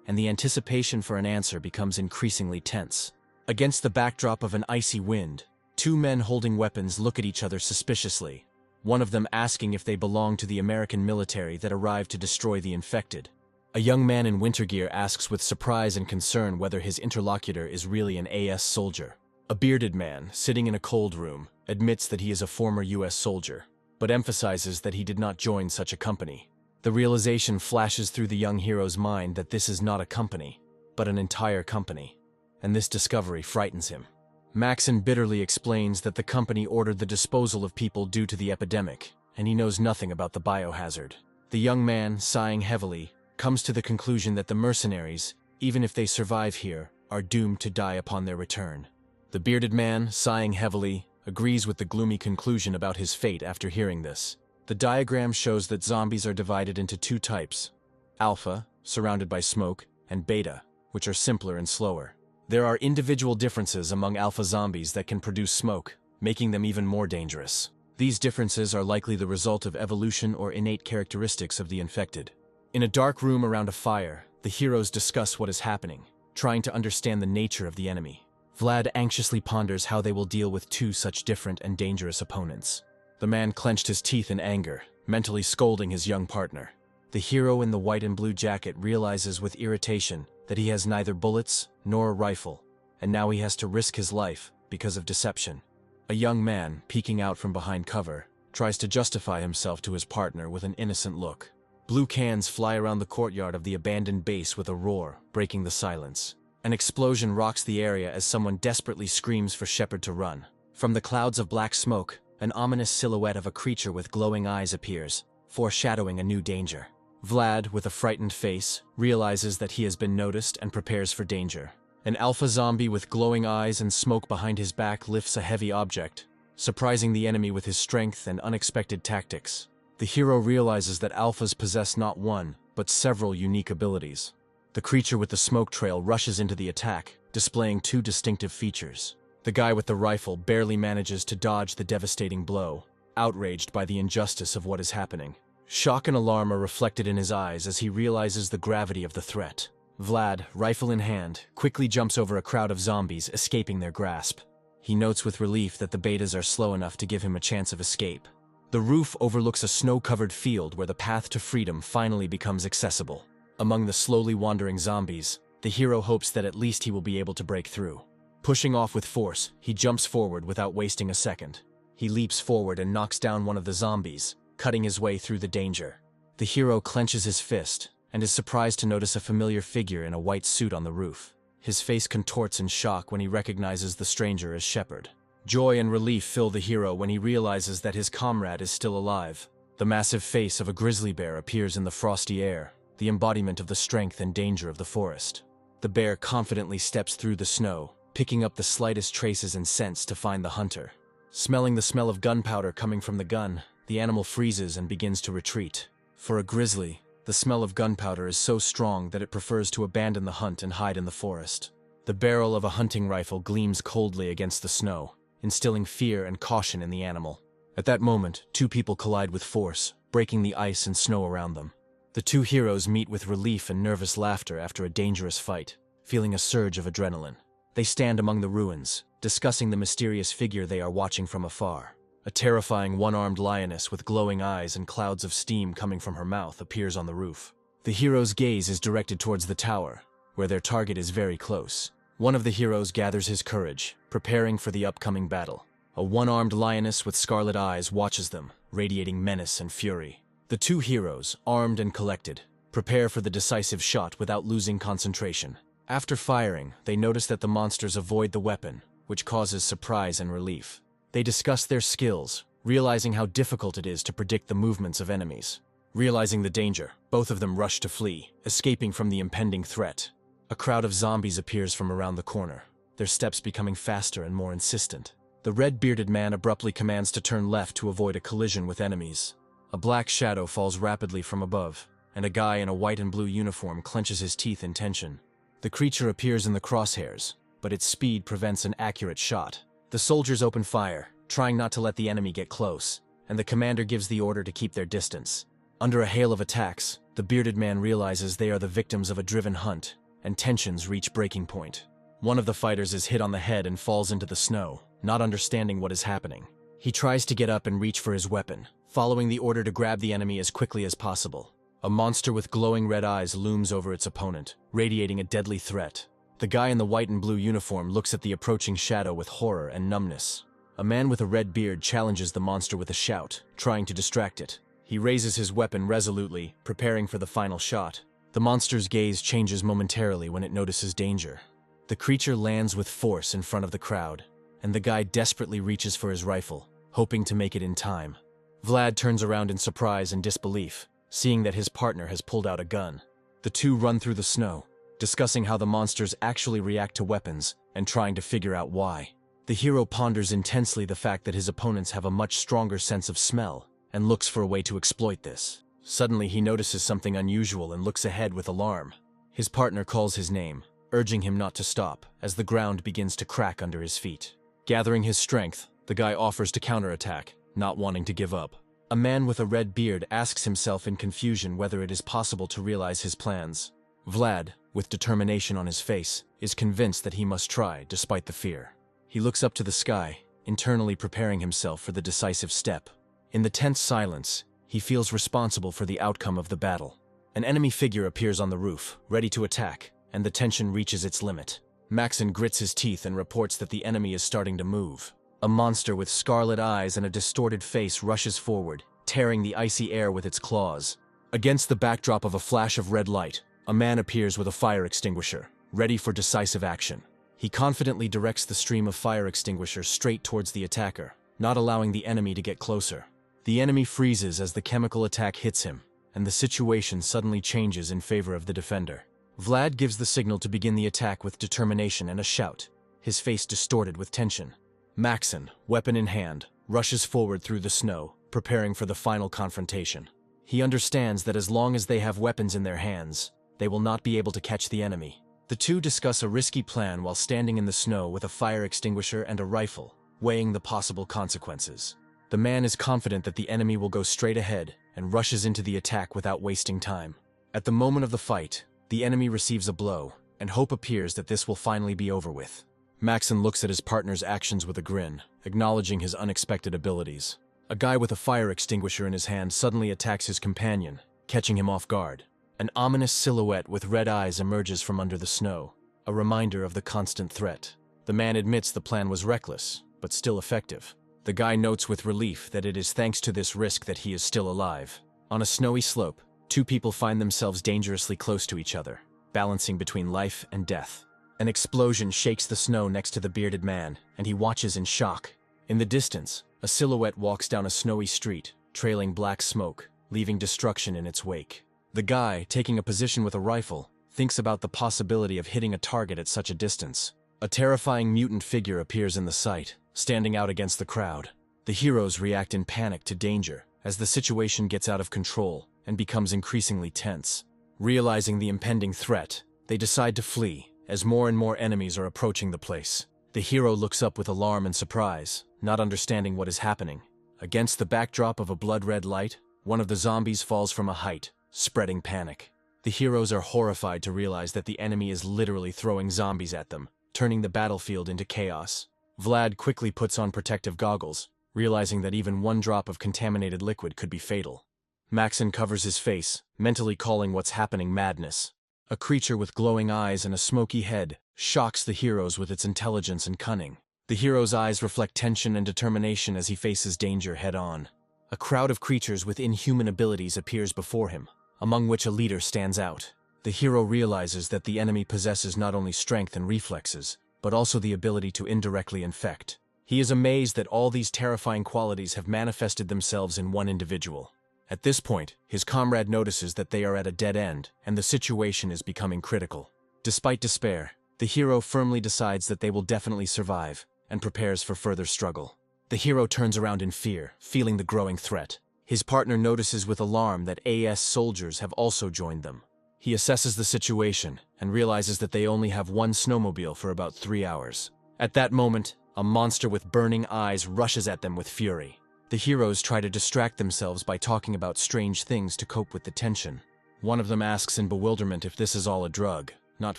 and the anticipation for an answer becomes increasingly tense. Against the backdrop of an icy wind, two men holding weapons look at each other suspiciously, one of them asking if they belong to the American military that arrived to destroy the infected. A young man in winter gear asks with surprise and concern whether his interlocutor is really an AS soldier. A bearded man, sitting in a cold room, admits that he is a former US soldier, but emphasizes that he did not join such a company. The realization flashes through the young hero's mind that this is not a company, but an entire company, and this discovery frightens him. Maxon bitterly explains that the company ordered the disposal of people due to the epidemic, and he knows nothing about the biohazard. The young man, sighing heavily, comes to the conclusion that the mercenaries, even if they survive here, are doomed to die upon their return. The bearded man, sighing heavily, agrees with the gloomy conclusion about his fate after hearing this. The diagram shows that zombies are divided into two types: Alpha, surrounded by smoke, and Beta, which are simpler and slower. There are individual differences among alpha zombies that can produce smoke, making them even more dangerous. These differences are likely the result of evolution or innate characteristics of the infected. In a dark room around a fire, the heroes discuss what is happening, trying to understand the nature of the enemy. Vlad anxiously ponders how they will deal with two such different and dangerous opponents. The man clenched his teeth in anger, mentally scolding his young partner. The hero in the white and blue jacket realizes with irritation that he has neither bullets nor a rifle, and now he has to risk his life because of deception. A young man, peeking out from behind cover, tries to justify himself to his partner with an innocent look. Blue cans fly around the courtyard of the abandoned base with a roar, breaking the silence. An explosion rocks the area as someone desperately screams for Shepard to run. From the clouds of black smoke, an ominous silhouette of a creature with glowing eyes appears, foreshadowing a new danger. Vlad, with a frightened face, realizes that he has been noticed and prepares for danger. An alpha zombie with glowing eyes and smoke behind his back lifts a heavy object, surprising the enemy with his strength and unexpected tactics. The hero realizes that alphas possess not one, but several unique abilities. The creature with the smoke trail rushes into the attack, displaying two distinctive features. The guy with the rifle barely manages to dodge the devastating blow, outraged by the injustice of what is happening. Shock and alarm are reflected in his eyes as he realizes the gravity of the threat. Vlad, rifle in hand, quickly jumps over a crowd of zombies, escaping their grasp. He notes with relief that the betas are slow enough to give him a chance of escape. The roof overlooks a snow-covered field where the path to freedom finally becomes accessible. Among the slowly wandering zombies, the hero hopes that at least he will be able to break through. Pushing off with force, he jumps forward without wasting a second. He leaps forward and knocks down one of the zombies, cutting his way through the danger. The hero clenches his fist and is surprised to notice a familiar figure in a white suit on the roof. His face contorts in shock when he recognizes the stranger as Shepard. Joy and relief fill the hero when he realizes that his comrade is still alive. The massive face of a grizzly bear appears in the frosty air, the embodiment of the strength and danger of the forest. The bear confidently steps through the snow, picking up the slightest traces and scents to find the hunter. Smelling the smell of gunpowder coming from the gun, the animal freezes and begins to retreat. For a grizzly, the smell of gunpowder is so strong that it prefers to abandon the hunt and hide in the forest. The barrel of a hunting rifle gleams coldly against the snow, instilling fear and caution in the animal. At that moment, two people collide with force, breaking the ice and snow around them. The two heroes meet with relief and nervous laughter after a dangerous fight, feeling a surge of adrenaline. They stand among the ruins, discussing the mysterious figure they are watching from afar. A terrifying one-armed lioness with glowing eyes and clouds of steam coming from her mouth appears on the roof. The hero's gaze is directed towards the tower, where their target is very close. One of the heroes gathers his courage, preparing for the upcoming battle. A one-armed lioness with scarlet eyes watches them, radiating menace and fury. The two heroes, armed and collected, prepare for the decisive shot without losing concentration. After firing, they notice that the monsters avoid the weapon, which causes surprise and relief. They discuss their skills, realizing how difficult it is to predict the movements of enemies. Realizing the danger, both of them rush to flee, escaping from the impending threat. A crowd of zombies appears from around the corner, their steps becoming faster and more insistent. The red-bearded man abruptly commands to turn left to avoid a collision with enemies. A black shadow falls rapidly from above, and a guy in a white and blue uniform clenches his teeth in tension. The creature appears in the crosshairs, but its speed prevents an accurate shot. The soldiers open fire, trying not to let the enemy get close, and the commander gives the order to keep their distance. Under a hail of attacks, the bearded man realizes they are the victims of a driven hunt, and tensions reach breaking point. One of the fighters is hit on the head and falls into the snow, not understanding what is happening. He tries to get up and reach for his weapon, following the order to grab the enemy as quickly as possible. A monster with glowing red eyes looms over its opponent, radiating a deadly threat. The guy in the white and blue uniform looks at the approaching shadow with horror and numbness. A man with a red beard challenges the monster with a shout, trying to distract it. He raises his weapon resolutely, preparing for the final shot. The monster's gaze changes momentarily when it notices danger. The creature lands with force in front of the crowd, and the guy desperately reaches for his rifle, hoping to make it in time. Vlad turns around in surprise and disbelief, seeing that his partner has pulled out a gun. The two run through the snow, discussing how the monsters actually react to weapons and trying to figure out why. The hero ponders intensely the fact that his opponents have a much stronger sense of smell and looks for a way to exploit this. Suddenly he notices something unusual and looks ahead with alarm. His partner calls his name, urging him not to stop as the ground begins to crack under his feet. Gathering his strength, the guy offers to counterattack, not wanting to give up. A man with a red beard asks himself in confusion whether it is possible to realize his plans. Vlad, with determination on his face, is convinced that he must try despite the fear. He looks up to the sky, internally preparing himself for the decisive step. In the tense silence, he feels responsible for the outcome of the battle. An enemy figure appears on the roof, ready to attack, and the tension reaches its limit. Maxon grits his teeth and reports that the enemy is starting to move. A monster with scarlet eyes and a distorted face rushes forward, tearing the icy air with its claws. Against the backdrop of a flash of red light, a man appears with a fire extinguisher, ready for decisive action. He confidently directs the stream of fire extinguisher straight towards the attacker, not allowing the enemy to get closer. The enemy freezes as the chemical attack hits him, and the situation suddenly changes in favor of the defender. Vlad gives the signal to begin the attack with determination and a shout, his face distorted with tension. Maxon, weapon in hand, rushes forward through the snow, preparing for the final confrontation. He understands that as long as they have weapons in their hands, they will not be able to catch the enemy. The two discuss a risky plan while standing in the snow with a fire extinguisher and a rifle, weighing the possible consequences. The man is confident that the enemy will go straight ahead and rushes into the attack without wasting time. At the moment of the fight, the enemy receives a blow, and hope appears that this will finally be over with. Maxon looks at his partner's actions with a grin, acknowledging his unexpected abilities. A guy with a fire extinguisher in his hand suddenly attacks his companion, catching him off guard. An ominous silhouette with red eyes emerges from under the snow, a reminder of the constant threat. The man admits the plan was reckless, but still effective. The guy notes with relief that it is thanks to this risk that he is still alive. On a snowy slope, two people find themselves dangerously close to each other, balancing between life and death. An explosion shakes the snow next to the bearded man, and he watches in shock. In the distance, a silhouette walks down a snowy street, trailing black smoke, leaving destruction in its wake. The guy, taking a position with a rifle, thinks about the possibility of hitting a target at such a distance. A terrifying mutant figure appears in the sight, standing out against the crowd. The heroes react in panic to danger as the situation gets out of control and becomes increasingly tense. Realizing the impending threat, they decide to flee as more and more enemies are approaching the place. The hero looks up with alarm and surprise, not understanding what is happening. Against the backdrop of a blood-red light, one of the zombies falls from a height, spreading panic. The heroes are horrified to realize that the enemy is literally throwing zombies at them, turning the battlefield into chaos. Vlad quickly puts on protective goggles, realizing that even one drop of contaminated liquid could be fatal. Maxon covers his face, mentally calling what's happening madness. A creature with glowing eyes and a smoky head shocks the heroes with its intelligence and cunning. The hero's eyes reflect tension and determination as he faces danger head-on. A crowd of creatures with inhuman abilities appears before him, among which a leader stands out. The hero realizes that the enemy possesses not only strength and reflexes, but also the ability to indirectly infect. He is amazed that all these terrifying qualities have manifested themselves in one individual. At this point, his comrade notices that they are at a dead end, and the situation is becoming critical. Despite despair, the hero firmly decides that they will definitely survive, and prepares for further struggle. The hero turns around in fear, feeling the growing threat. His partner notices with alarm that AS soldiers have also joined them. He assesses the situation, and realizes that they only have one snowmobile for about 3 hours. At that moment, a monster with burning eyes rushes at them with fury. The heroes try to distract themselves by talking about strange things to cope with the tension. One of them asks in bewilderment if this is all a drug, not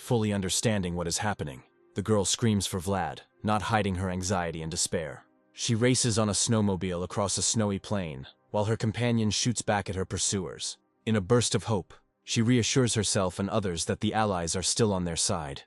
fully understanding what is happening. The girl screams for Vlad, not hiding her anxiety and despair. She races on a snowmobile across a snowy plain, while her companion shoots back at her pursuers. In a burst of hope, she reassures herself and others that the allies are still on their side.